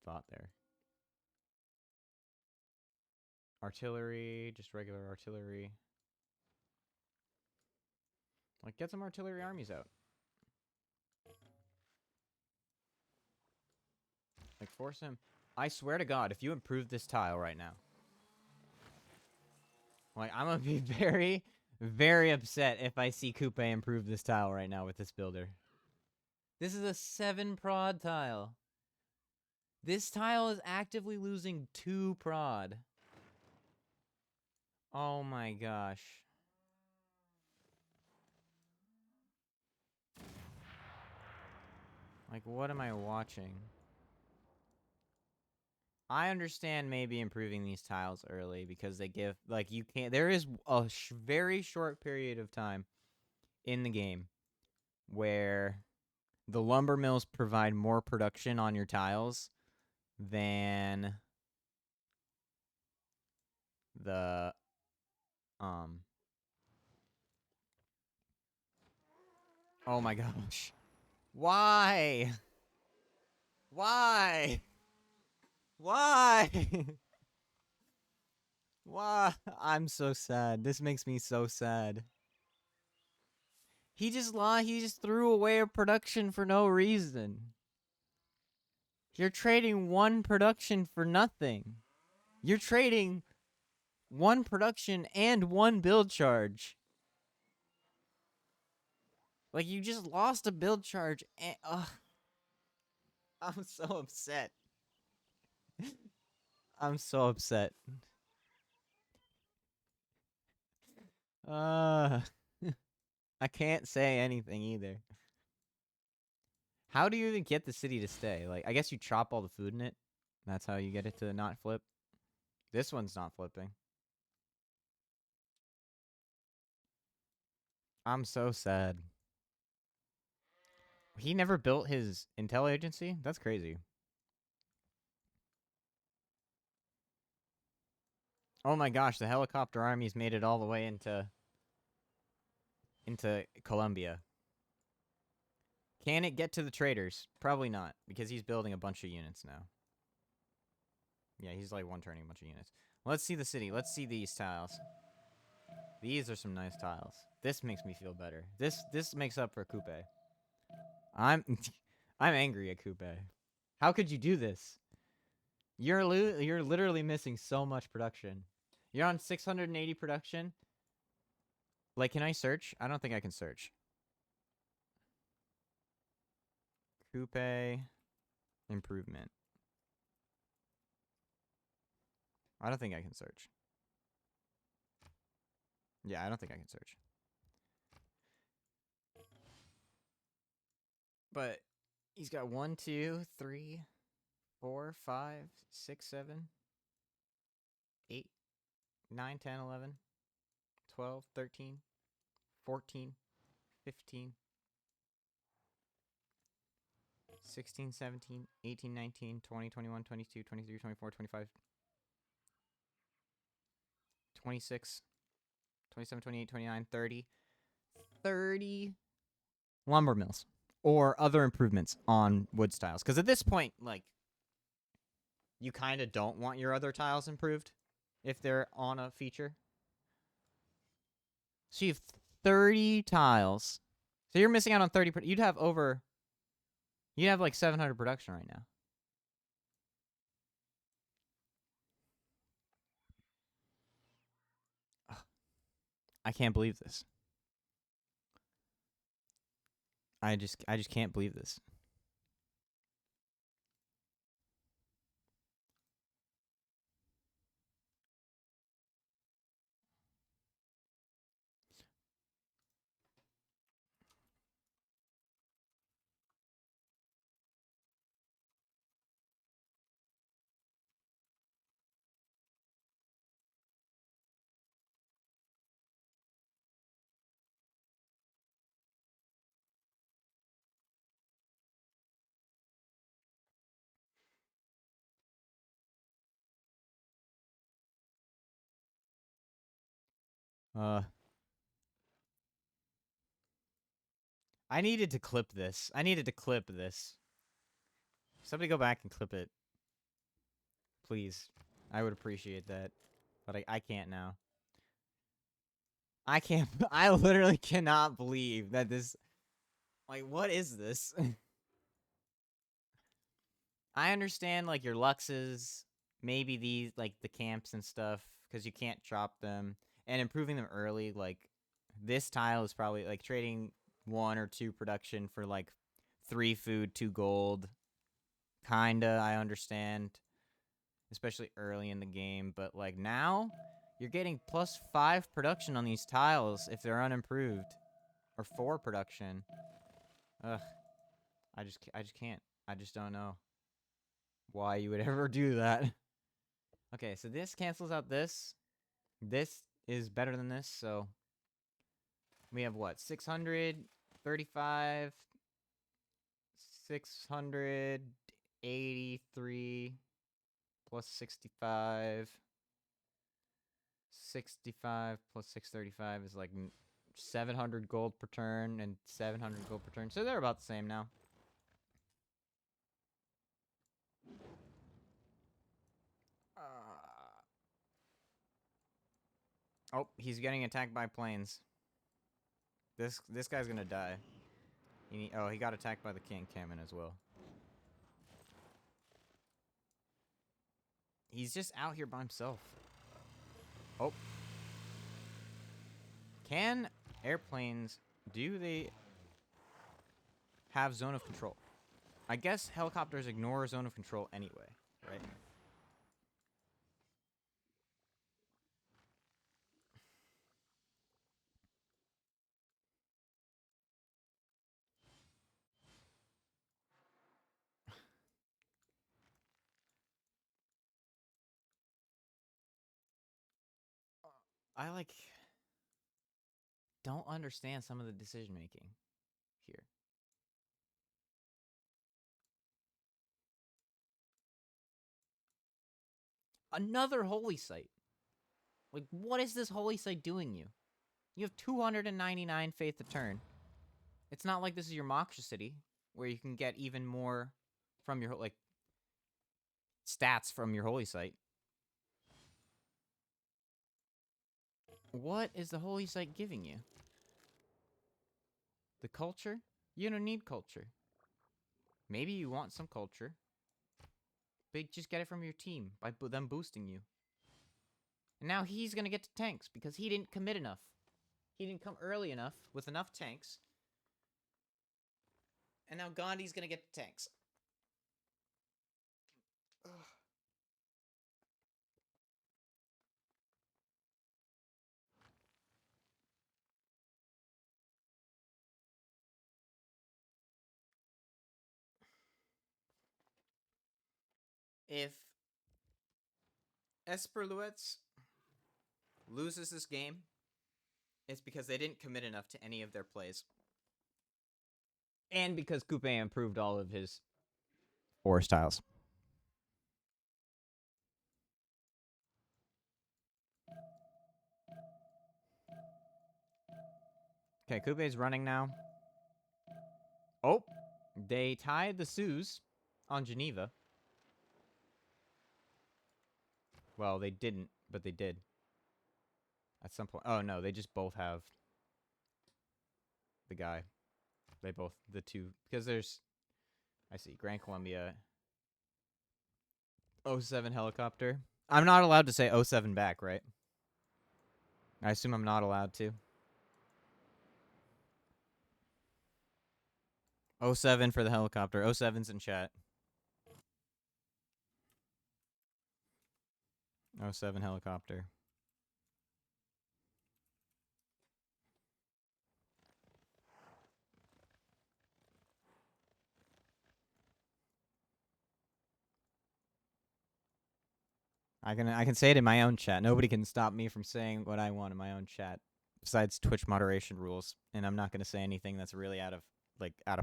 thought there. Artillery, just regular artillery. Like, get some artillery armies out. Like, force him. I swear to God, if you improve this tile right now, Like, I'm gonna be very, very upset if I see Coupe improve this tile right now with this builder. This is a 7 prod tile. This tile is actively losing 2 prod. Oh my gosh. Like, what am I watching? I understand maybe improving these tiles early because they give, like, you can't, there is a very short period of time in the game where the lumber mills provide more production on your tiles than the, oh my gosh. Why? Why? Why? Why? I'm so sad. This makes me so sad. He just threw away a production for no reason. You're trading 1 production for nothing. You're trading 1 production and 1 build charge. Like, you just lost a build charge and I'm so upset. I'm so upset. I can't say anything either. How do you even get the city to stay? Like, I guess you chop all the food in it. That's how you get it to not flip. This one's not flipping. I'm so sad. He never built his intel agency? That's crazy. Oh my gosh, the helicopter army's made it all the way into Colombia. Can it get to the traders? Probably not, because he's building a bunch of units now. Yeah, he's like one-turning a bunch of units. Let's see the city. Let's see these tiles. These are some nice tiles. This makes me feel better. This makes up for Coupe. I'm I'm angry at Coupe. How could you do this? You're literally missing so much production. You're on 680 production. Like, can I search? I don't think I can search. Coupe improvement. I don't think I can search. Yeah, I don't think I can search. But he's got 1, 2, 3, 4, 5, 6, 7, 8, 9, 10, 11, 12, 13, 14, 15, 16, 17, 18, 19, 20, 21, 22, 23, 24, 25, 26, 27, 28, 29, 30. 30 lumber mills or other improvements on wood styles. Because at this point, like, you kind of don't want your other tiles improved if they're on a feature. So you have 30 tiles. So you're missing out on 30. You'd have like 700 production right now. Ugh. I can't believe this. I just can't believe this. I needed to clip this. Somebody go back and clip it. Please. I would appreciate that. But I can't now. I can't. I literally cannot believe that this. Like, what is this? I understand, like, your Luxes, maybe these, like, the camps and stuff, because you can't chop them. and improving them early. Like, this tile is probably, like, trading 1 or 2 production for, like, 3 food, 2 gold. Kinda, I understand. Especially early in the game. But, like, now, you're getting +5 production on these tiles if they're unimproved. Or 4 production. Ugh. I just can't. I just don't know why you would ever do that. Okay, so this cancels out this. This is better than this, so we have what? 635, 683 plus 65. 65 plus 635 is like 700 gold per turn and 700 gold per turn. So they're about the same now. Oh, he's getting attacked by planes. This guy's gonna die. He got attacked by the king cannon as well. He's just out here by himself. Oh. Can airplanes, do they have zone of control? I guess helicopters ignore zone of control anyway, right? I don't understand some of the decision making here. Another holy site. Like, what is this holy site doing you? You have 299 faith a turn. It's not like this is your Moksha city, where you can get even more from your, like, stats from your holy site. What is the holy site giving you? The culture? You don't need culture. Maybe you want some culture. But just get it from your team by them boosting you. And now he's going to get to tanks because he didn't commit enough. He didn't come early enough with enough tanks. And now Gandhi's going to get to tanks. Ugh. If Esperluettes loses this game, it's because they didn't commit enough to any of their plays. And because Coupe improved all of his forest tiles. Okay, Coupe's running now. Oh, they tied the Sioux on Geneva. Well, they didn't, but they did. At some point. Oh, no, they just both have the guy. They both, the two, because there's, I see, Grand Columbia, 07 helicopter. I'm not allowed to say 07 back, right? I assume I'm not allowed to. 07 for the helicopter. 07's in chat. 07 helicopter. I can say it in my own chat. Nobody can stop me from saying what I want in my own chat, besides Twitch moderation rules. And I'm not gonna say anything that's really out of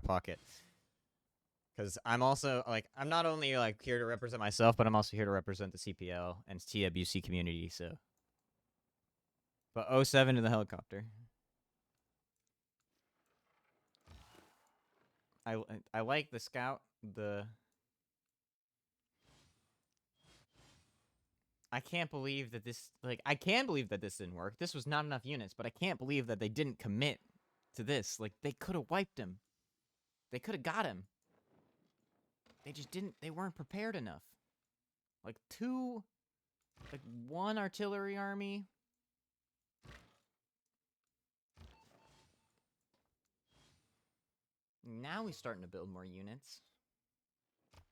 pocket. Because I'm also, like, I'm not only, like, here to represent myself, but I'm also here to represent the CPL and CWC community, so. But 07 to the helicopter. I like the scout, I can't believe that this, like, I can believe that this didn't work. This was not enough units, but I can't believe that they didn't commit to this. Like, they could have wiped him. They could have got him. They just didn't, they weren't prepared enough. Like, one artillery army Now he's starting to build more units.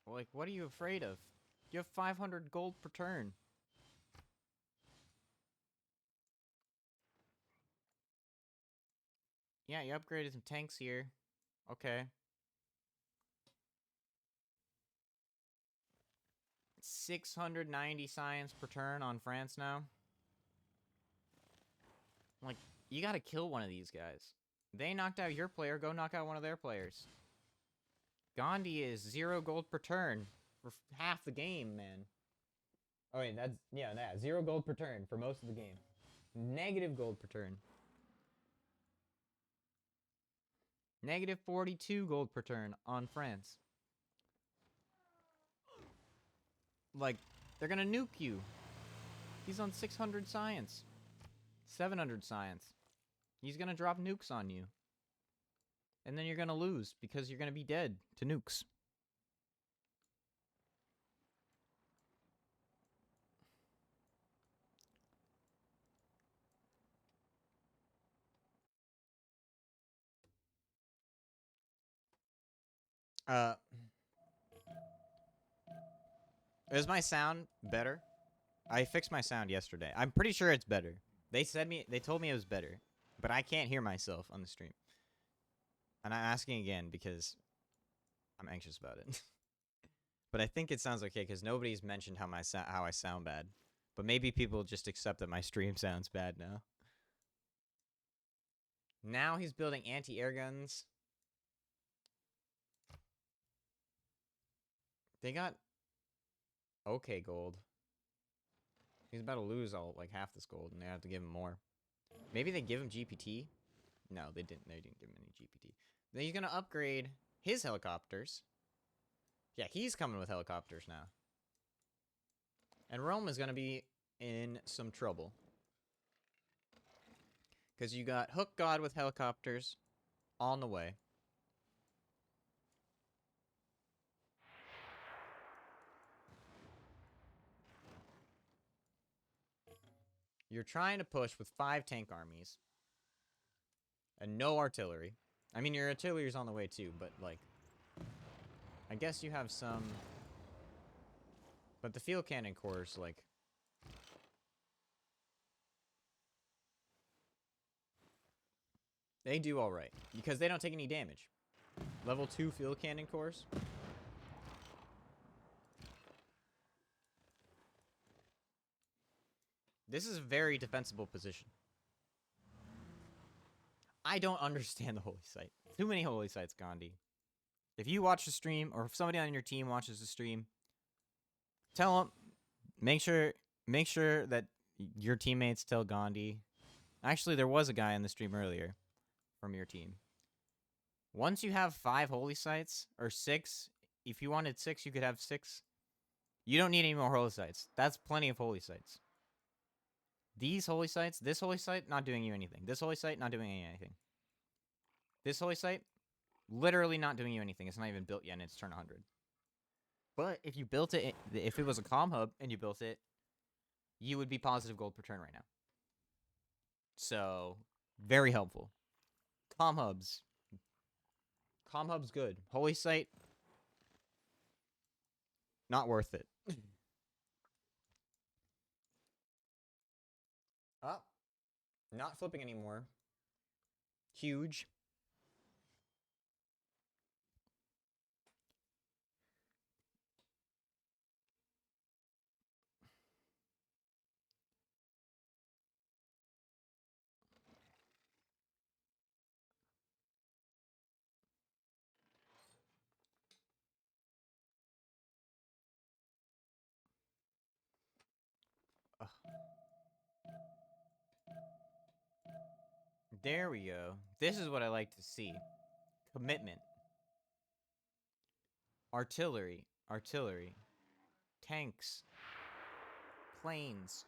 Like, what are you afraid of? You have 500 gold per turn. Yeah, you upgraded some tanks here. Okay. 690 science per turn on France now. Like, you gotta kill one of these guys. They knocked out your player, go knock out one of their players. Gandhi is 0 gold per turn for half the game, man. Oh wait, that's, yeah, 0 gold per turn for most of the game. Negative gold per turn. Negative 42 gold per turn on France. Like, they're gonna nuke you. He's on 600 science. 700 science. He's gonna drop nukes on you. And then you're gonna lose because you're gonna be dead to nukes. Is my sound better? I fixed my sound yesterday. I'm pretty sure it's better. They told me it was better, but I can't hear myself on the stream. And I'm asking again because I'm anxious about it. But I think it sounds okay because nobody's mentioned how I sound bad. But maybe people just accept that my stream sounds bad now. Now he's building anti-air guns. They got okay gold. He's about to lose like half this gold, and they have to give him more. Maybe they give him GPT. No, they didn't. They didn't give him any GPT. Then he's gonna upgrade his helicopters. Yeah, he's coming with helicopters now. And Rome is gonna be in some trouble. Because you got Hook God with helicopters on the way. You're trying to push with 5 tank armies. And no artillery. I mean, your artillery's on the way too, but like... I guess you have some... But the field cannon corps, like... They do alright. Because they don't take any damage. Level 2 field cannon corps. This is a very defensible position. I don't understand the holy site. Too many holy sites, Gandhi. If you watch the stream, or if somebody on your team watches the stream, tell them, make sure that your teammates tell Gandhi. Actually, there was a guy in the stream earlier from your team. Once you have 5 holy sites, or 6, if you wanted 6, you could have 6. You don't need any more holy sites. That's plenty of holy sites. These holy sites, this holy site, not doing you anything. This holy site, not doing anything. This holy site, literally not doing you anything. It's not even built yet, and it's turn 100. But if you built it, if it was a comm hub and you built it, you would be positive gold per turn right now. So, very helpful. Comm hubs. Comm hub's good. Holy site, not worth it. Oh, not flipping anymore. Huge. Ugh. There we go. This is what I like to see. Commitment. Artillery. Artillery. Tanks. Planes.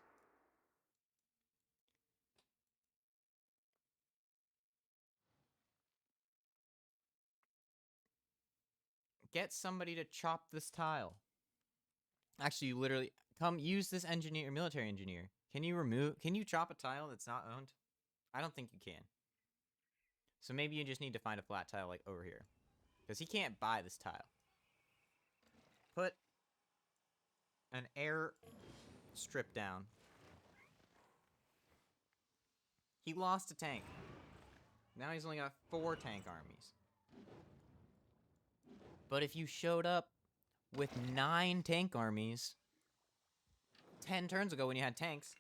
Get somebody to chop this tile. Actually, you literally... Come use this engineer, military engineer. Can you chop a tile that's not owned? I don't think you can. So maybe you just need to find a flat tile like over here. Because he can't buy this tile. Put an air strip down. He lost a tank. Now he's only got 4 tank armies. But if you showed up with 9 tank armies 10 turns ago when you had tanks,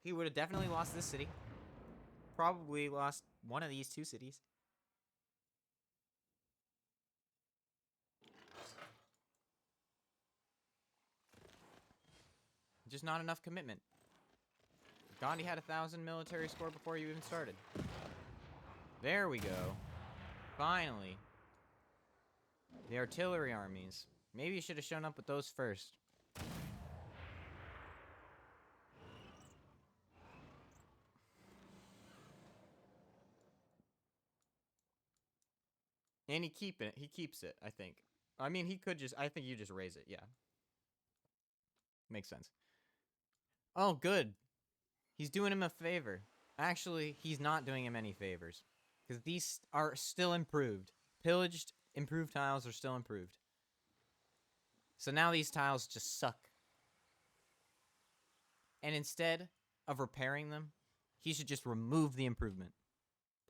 he would have definitely lost this city. Probably lost one of these 2 cities. Just not enough commitment. Gandhi had 1,000 military score before you even started. There we go. Finally. The artillery armies. Maybe you should have shown up with those first. And he keeps it, I think. I mean, he could just, I think you just raise it, yeah. Makes sense. Oh, good. He's doing him a favor. Actually, he's not doing him any favors. Because these are still improved. Pillaged, improved tiles are still improved. So now these tiles just suck. And instead of repairing them, he should just remove the improvement.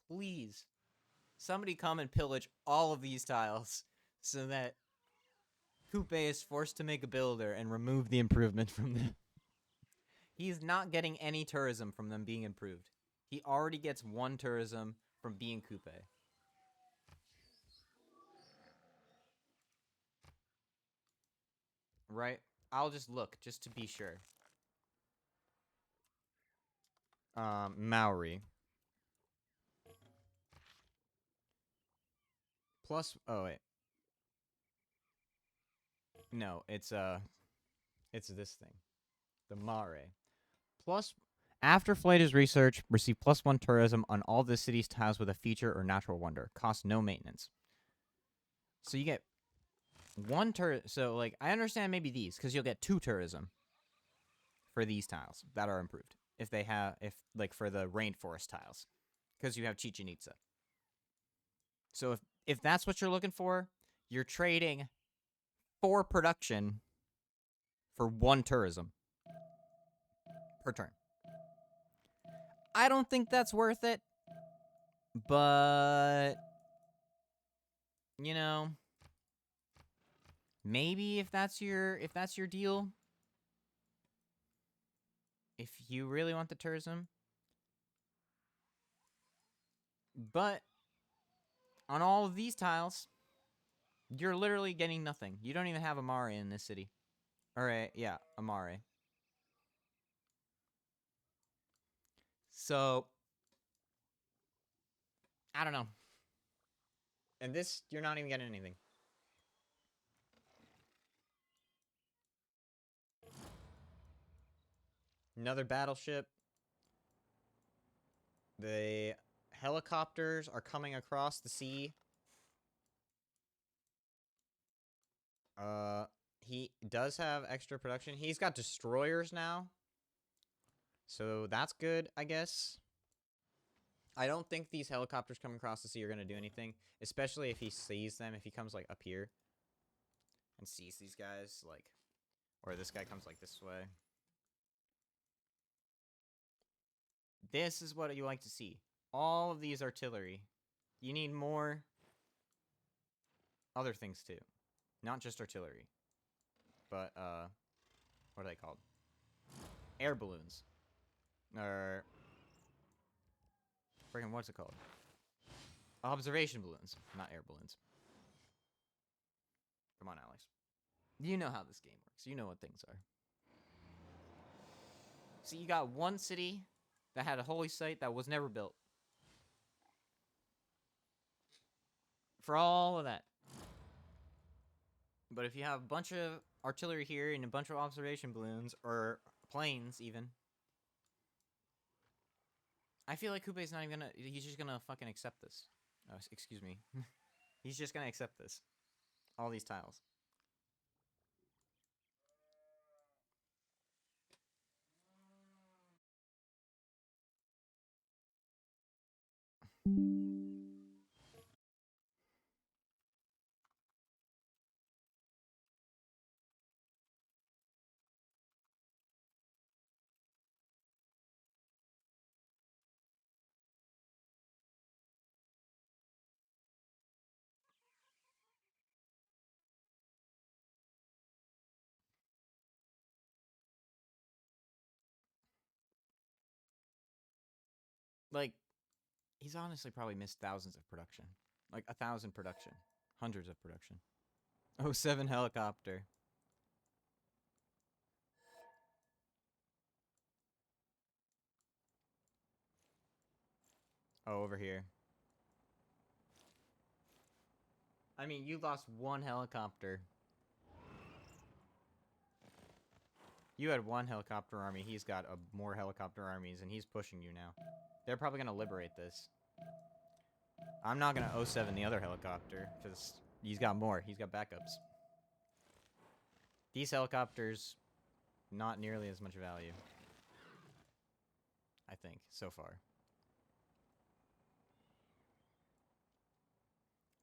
Please. Somebody come and pillage all of these tiles so that Coupe is forced to make a builder and remove the improvement from them. He's not getting any tourism from them being improved. He already gets 1 tourism from being Coupe. Right? I'll just look, just to be sure. Maori. Plus, oh wait. No, it's this thing. The Mare. Plus, after Flight is researched, receive +1 tourism on all the city's tiles with a feature or natural wonder. Cost no maintenance. So you get 1 tourism. So, like, I understand maybe these, because you'll get 2 tourism for these tiles that are improved. If they have, like, for the rainforest tiles. Because you have Chichen Itza. So if that's what you're looking for, you're trading 4 production for 1 tourism per turn. I don't think that's worth it, but you know, maybe if that's your deal, if you really want the tourism. But on all of these tiles, you're literally getting nothing. You don't even have Amare in this city. Alright, yeah, Amare. So, I don't know. And this, you're not even getting anything. Another battleship. The helicopters are coming across the sea. He does have extra production. He's got destroyers now. So that's good, I guess. I don't think these helicopters coming across the sea are going to do anything. Especially if he sees them. If he comes, like, up here. And sees these guys, like... Or this guy comes, like, this way. This is what you like to see. All of these artillery. You need more... other things, too. Not just artillery. But, what are they called? Air balloons. Or... Friggin' what's it called? Observation balloons, not air balloons. Come on, Alex. You know how this game works. You know what things are. See, you got 1 city that had a holy site that was never built. For all of that. But if you have a bunch of artillery here and a bunch of observation balloons, or planes even, I feel like Coupe's not even gonna... He's just gonna fucking accept this. Oh, excuse me. He's just gonna accept this. All these tiles. Like, he's honestly probably missed thousands of production. Like, 1,000 production. Hundreds of production. Oh, 7 helicopter. Oh, over here. I mean, you lost 1 helicopter. You had 1 helicopter army. He's got more helicopter armies, and he's pushing you now. They're probably going to liberate this. I'm not going to 07 the other helicopter, because he's got more. He's got backups. These helicopters, not nearly as much value. I think, so far.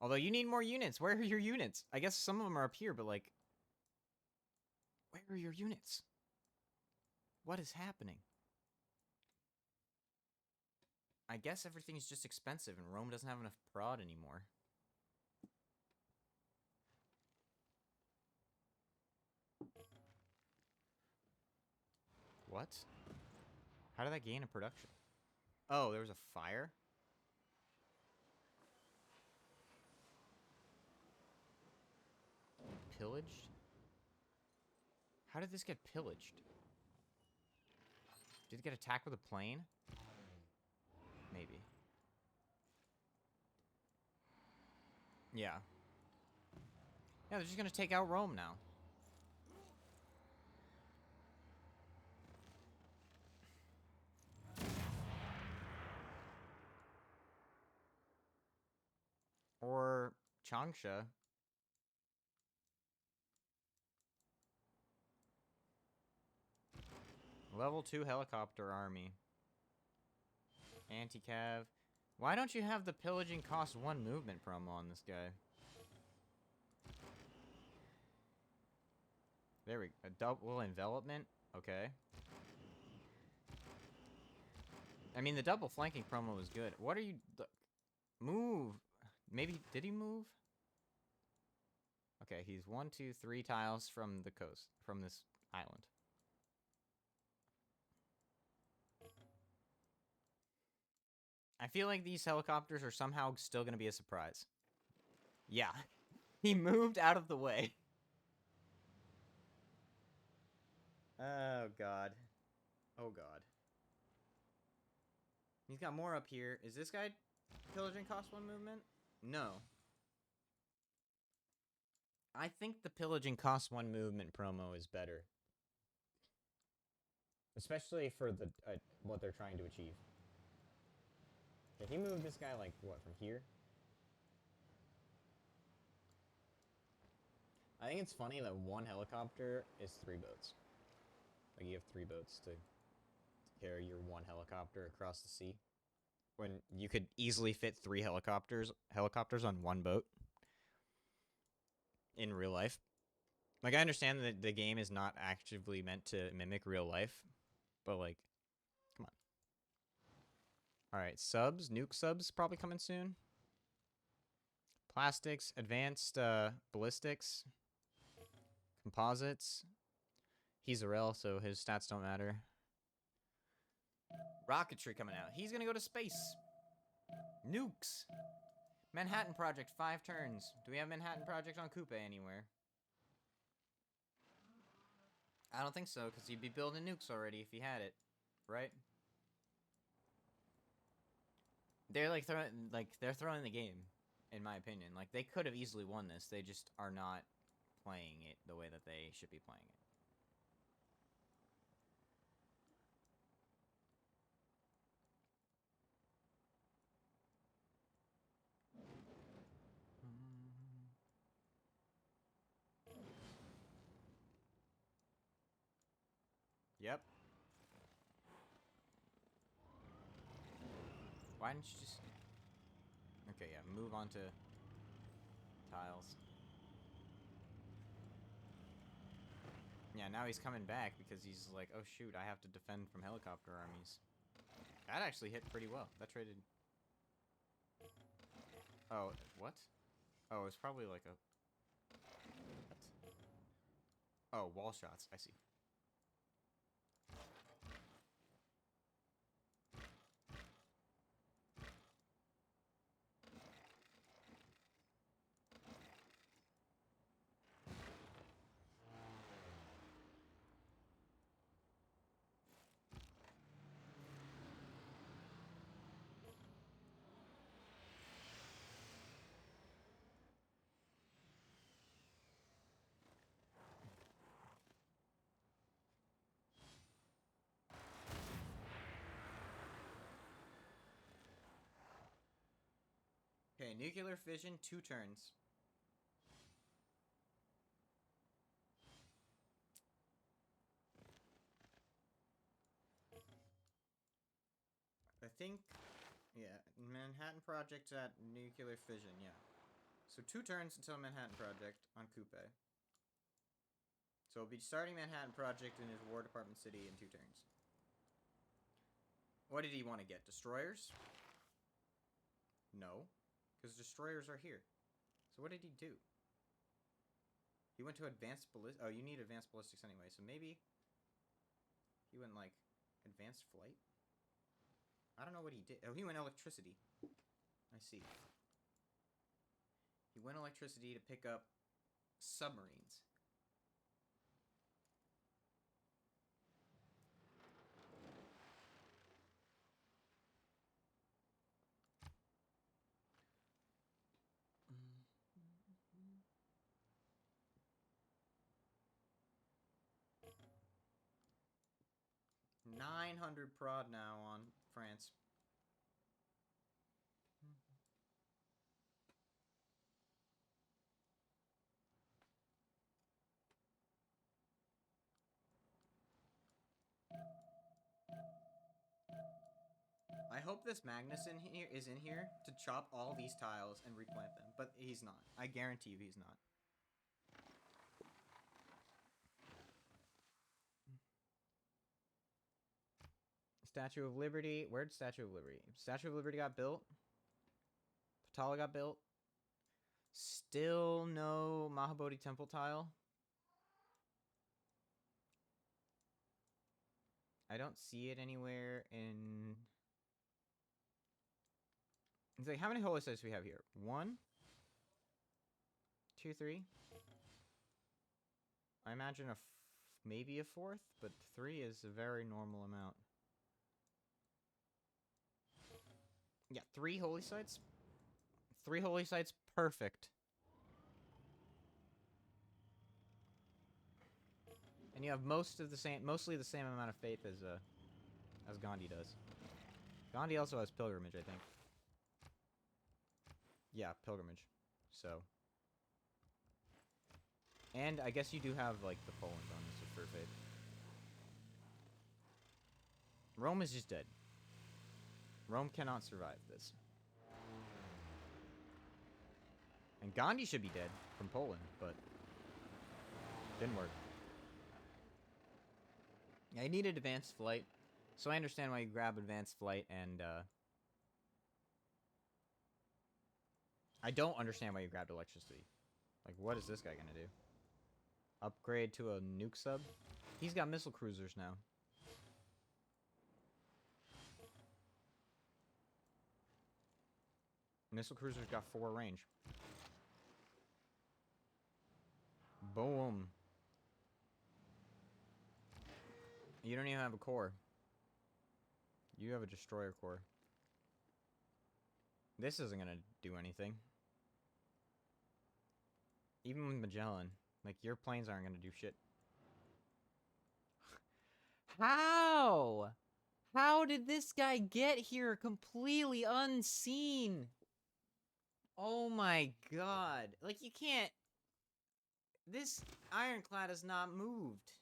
Although, you need more units. Where are your units? I guess some of them are up here, but, like... Where are your units? What is happening? I guess everything's just expensive, and Rome doesn't have enough prod anymore. What? How did that gain a production? Oh, there was a fire? Pillaged? How did this get pillaged? Did it get attacked with a plane? Maybe. Yeah. Yeah, they're just gonna take out Rome now. Or Changsha. Level 2 helicopter army. Anti-cav. Why don't you have the pillaging cost 1 movement promo on this guy? There we go. A double envelopment? Okay. I mean, the double flanking promo was good. What are you... Move! Maybe... Did he move? Okay, he's 1, 2, 3 tiles from the coast. From this island. I feel like these helicopters are somehow still going to be a surprise. Yeah. He moved out of the way. Oh, God. Oh, God. He's got more up here. Is this guy pillaging cost 1 movement? No. I think the pillaging cost 1 movement promo is better. Especially for the what they're trying to achieve. If he moved this guy, like, what, from here? I think it's funny that 1 helicopter is 3 boats. Like, you have 3 boats to carry your 1 helicopter across the sea. When you could easily fit 3 helicopters on 1 boat. In real life. Like, I understand that the game is not actively meant to mimic real life. But, like, come on. Alright, subs. Nuke subs probably coming soon. Plastics. Advanced ballistics. Composites. He's a rel, so his stats don't matter. Rocketry coming out. He's gonna go to space. Nukes. Manhattan Project, 5 turns. Do we have Manhattan Project on Coupe anywhere? I don't think so, because you'd be building nukes already if you had it. Right? They're like they're throwing the game, in my opinion. Like, they could have easily won this. They just are not playing it the way that they should be playing it. Yep. Why didn't you just... Okay, yeah, move on to tiles. Yeah, now he's coming back because he's like, oh shoot, I have to defend from helicopter armies. That actually hit pretty well. That traded... Oh, what? Oh, it's probably like a... What? Oh, wall shots. I see. Okay, nuclear fission, 2 turns. I think, yeah, Manhattan Project at nuclear fission, yeah. So 2 turns until Manhattan Project on Coupe. So we'll be starting Manhattan Project in his War Department city in 2 turns. What did he want to get? Destroyers? No, because destroyers are here. So what did he do? He went to advanced ballistics. Oh, you need advanced ballistics anyway, so maybe he went, like, advanced flight? I don't know what he did. Oh, he went electricity. I see. He went electricity to pick up submarines. $900 prod now on France. I hope this Magnus is in here to chop all these tiles and replant them, but he's not. I guarantee you he's not. Statue of Liberty. Where'd Statue of Liberty? Statue of Liberty got built. Patala got built. Still no Mahabodhi Temple tile. I don't see it anywhere in... It's like, how many holy sites do we have here? 1, 2, 3. I imagine maybe a 4th, but 3 is a very normal amount. Yeah, 3 holy sites. 3 holy sites, perfect. And you have mostly the same amount of faith as Gandhi does. Gandhi also has pilgrimage, I think. Yeah, pilgrimage. So. And I guess you do have, like, the Poland on this for faith. Rome is just dead. Rome cannot survive this. And Gandhi should be dead from Poland, but didn't work. I needed advanced flight, so I understand why you grab advanced flight, and I don't understand why you grabbed electricity. Like, what is this guy gonna do? Upgrade to a nuke sub? He's got missile cruisers now. Missile cruisers got 4 range. Boom. You don't even have a core. You have a destroyer core. This isn't gonna do anything. Even with Magellan. Like, your planes aren't gonna do shit. How? How did this guy get here completely unseen? Oh my god. Like, you can't... This ironclad has not moved.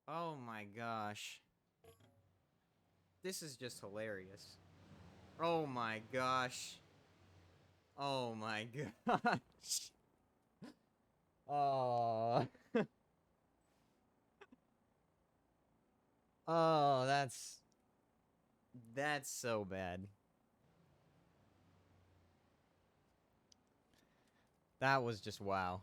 Oh my gosh. This is just hilarious. Oh my gosh. Oh my gosh. Oh. Oh, that's so bad. That was just wow.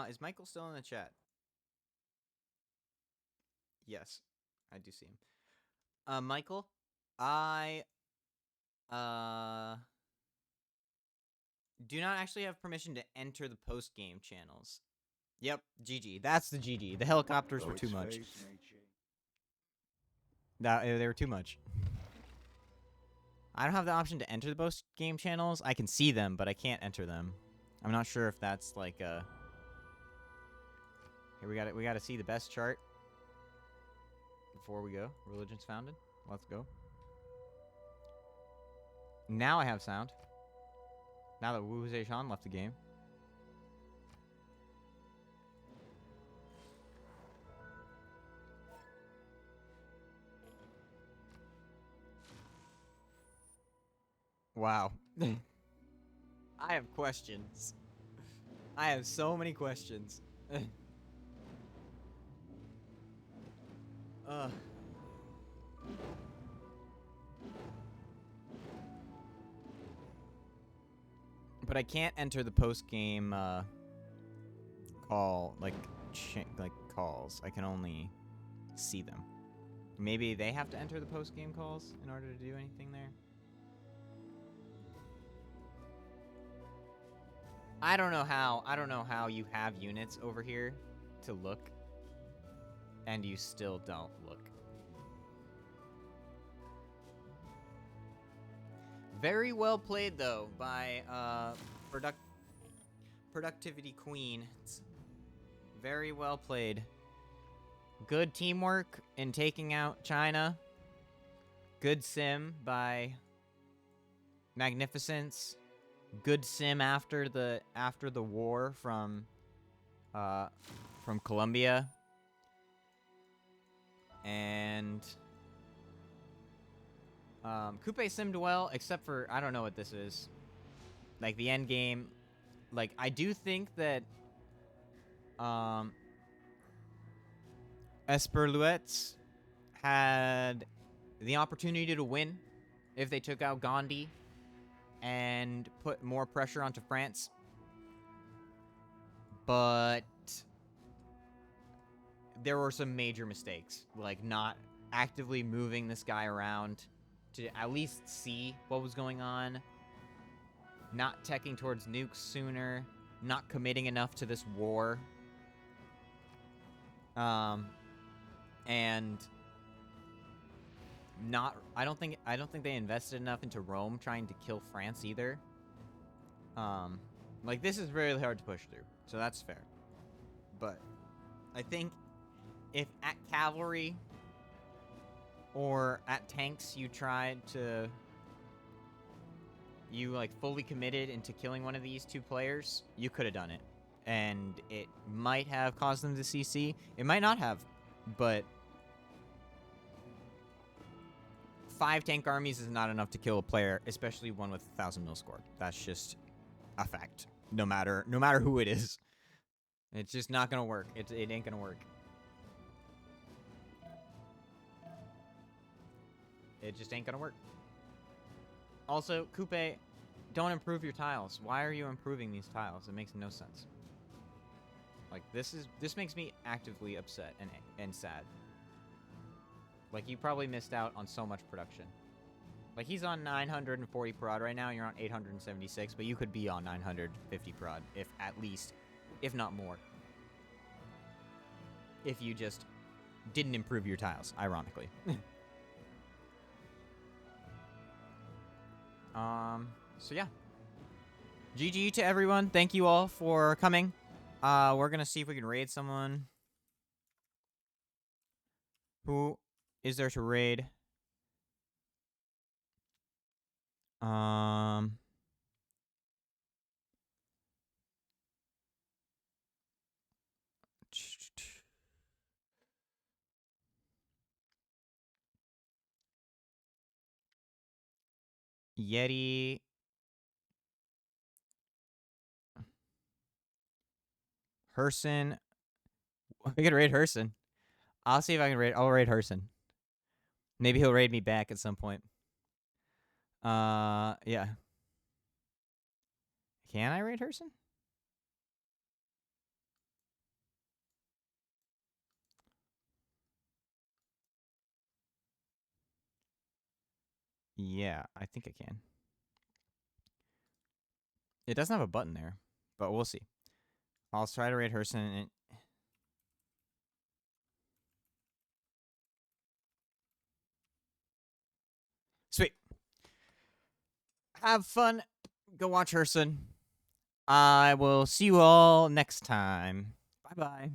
Is Michael still in the chat? Yes, I do see him. Michael, I do not actually have permission to enter the post-game channels. Yep, GG. That's the GG. The helicopters were too much. They were too much. I don't have the option to enter the post-game channels. I can see them, but I can't enter them. I'm not sure if that's like a... Here, we gotta see the best chart before we go. Religion's founded. Let's go. Now I have sound. Now that Wu Zheishan left the game. Wow. I have questions. I have so many questions. But I can't enter the post-game call, like calls. I can only see them. Maybe they have to enter the post-game calls in order to do anything there. I don't know how you have units over here to look and you still don't look. Very well played though by Productivity Queen. It's very well played. Good teamwork in taking out China. Good sim by Magnificence. Good sim after the war from Colombia. And Coupe simmed well, except for I don't know what this is. Like the end game. Like I do think that Esperluettes had the opportunity to win if they took out Gandhi and put more pressure onto France. But there were some major mistakes, like not actively moving this guy around to at least see what was going on, not teching towards nukes sooner, not committing enough to this war. And I don't think they invested enough into Rome trying to kill France either. Like this is really hard to push through, so that's fair. But I think if at cavalry or at tanks you like fully committed into killing one of these two players, you could have done it. And it might have caused them to CC. It might not have, but 5 tank armies is not enough to kill a player, especially one with 1,000 mil score. That's just a fact. No matter who it is. It's just not gonna work. It ain't gonna work. It just ain't gonna work. Also, Coupe, don't improve your tiles. Why are you improving these tiles? It makes no sense. Like this makes me actively upset and sad. Like you probably missed out on so much production. Like he's on 940 prod right now, you're on 876, but you could be on 950 prod if not more. If you just didn't improve your tiles, ironically. So yeah. GG to everyone. Thank you all for coming. We're gonna see if we can raid someone. Who is there to raid? Yeti. Herson. We could raid Herson. I'll see if I can raid. I'll raid Herson. Maybe he'll raid me back at some point. Yeah. Can I raid Herson? Yeah, I think I can. It doesn't have a button there, but we'll see. I'll try to raid Herson. And sweet. Have fun. Go watch Herson. I will see you all next time. Bye-bye.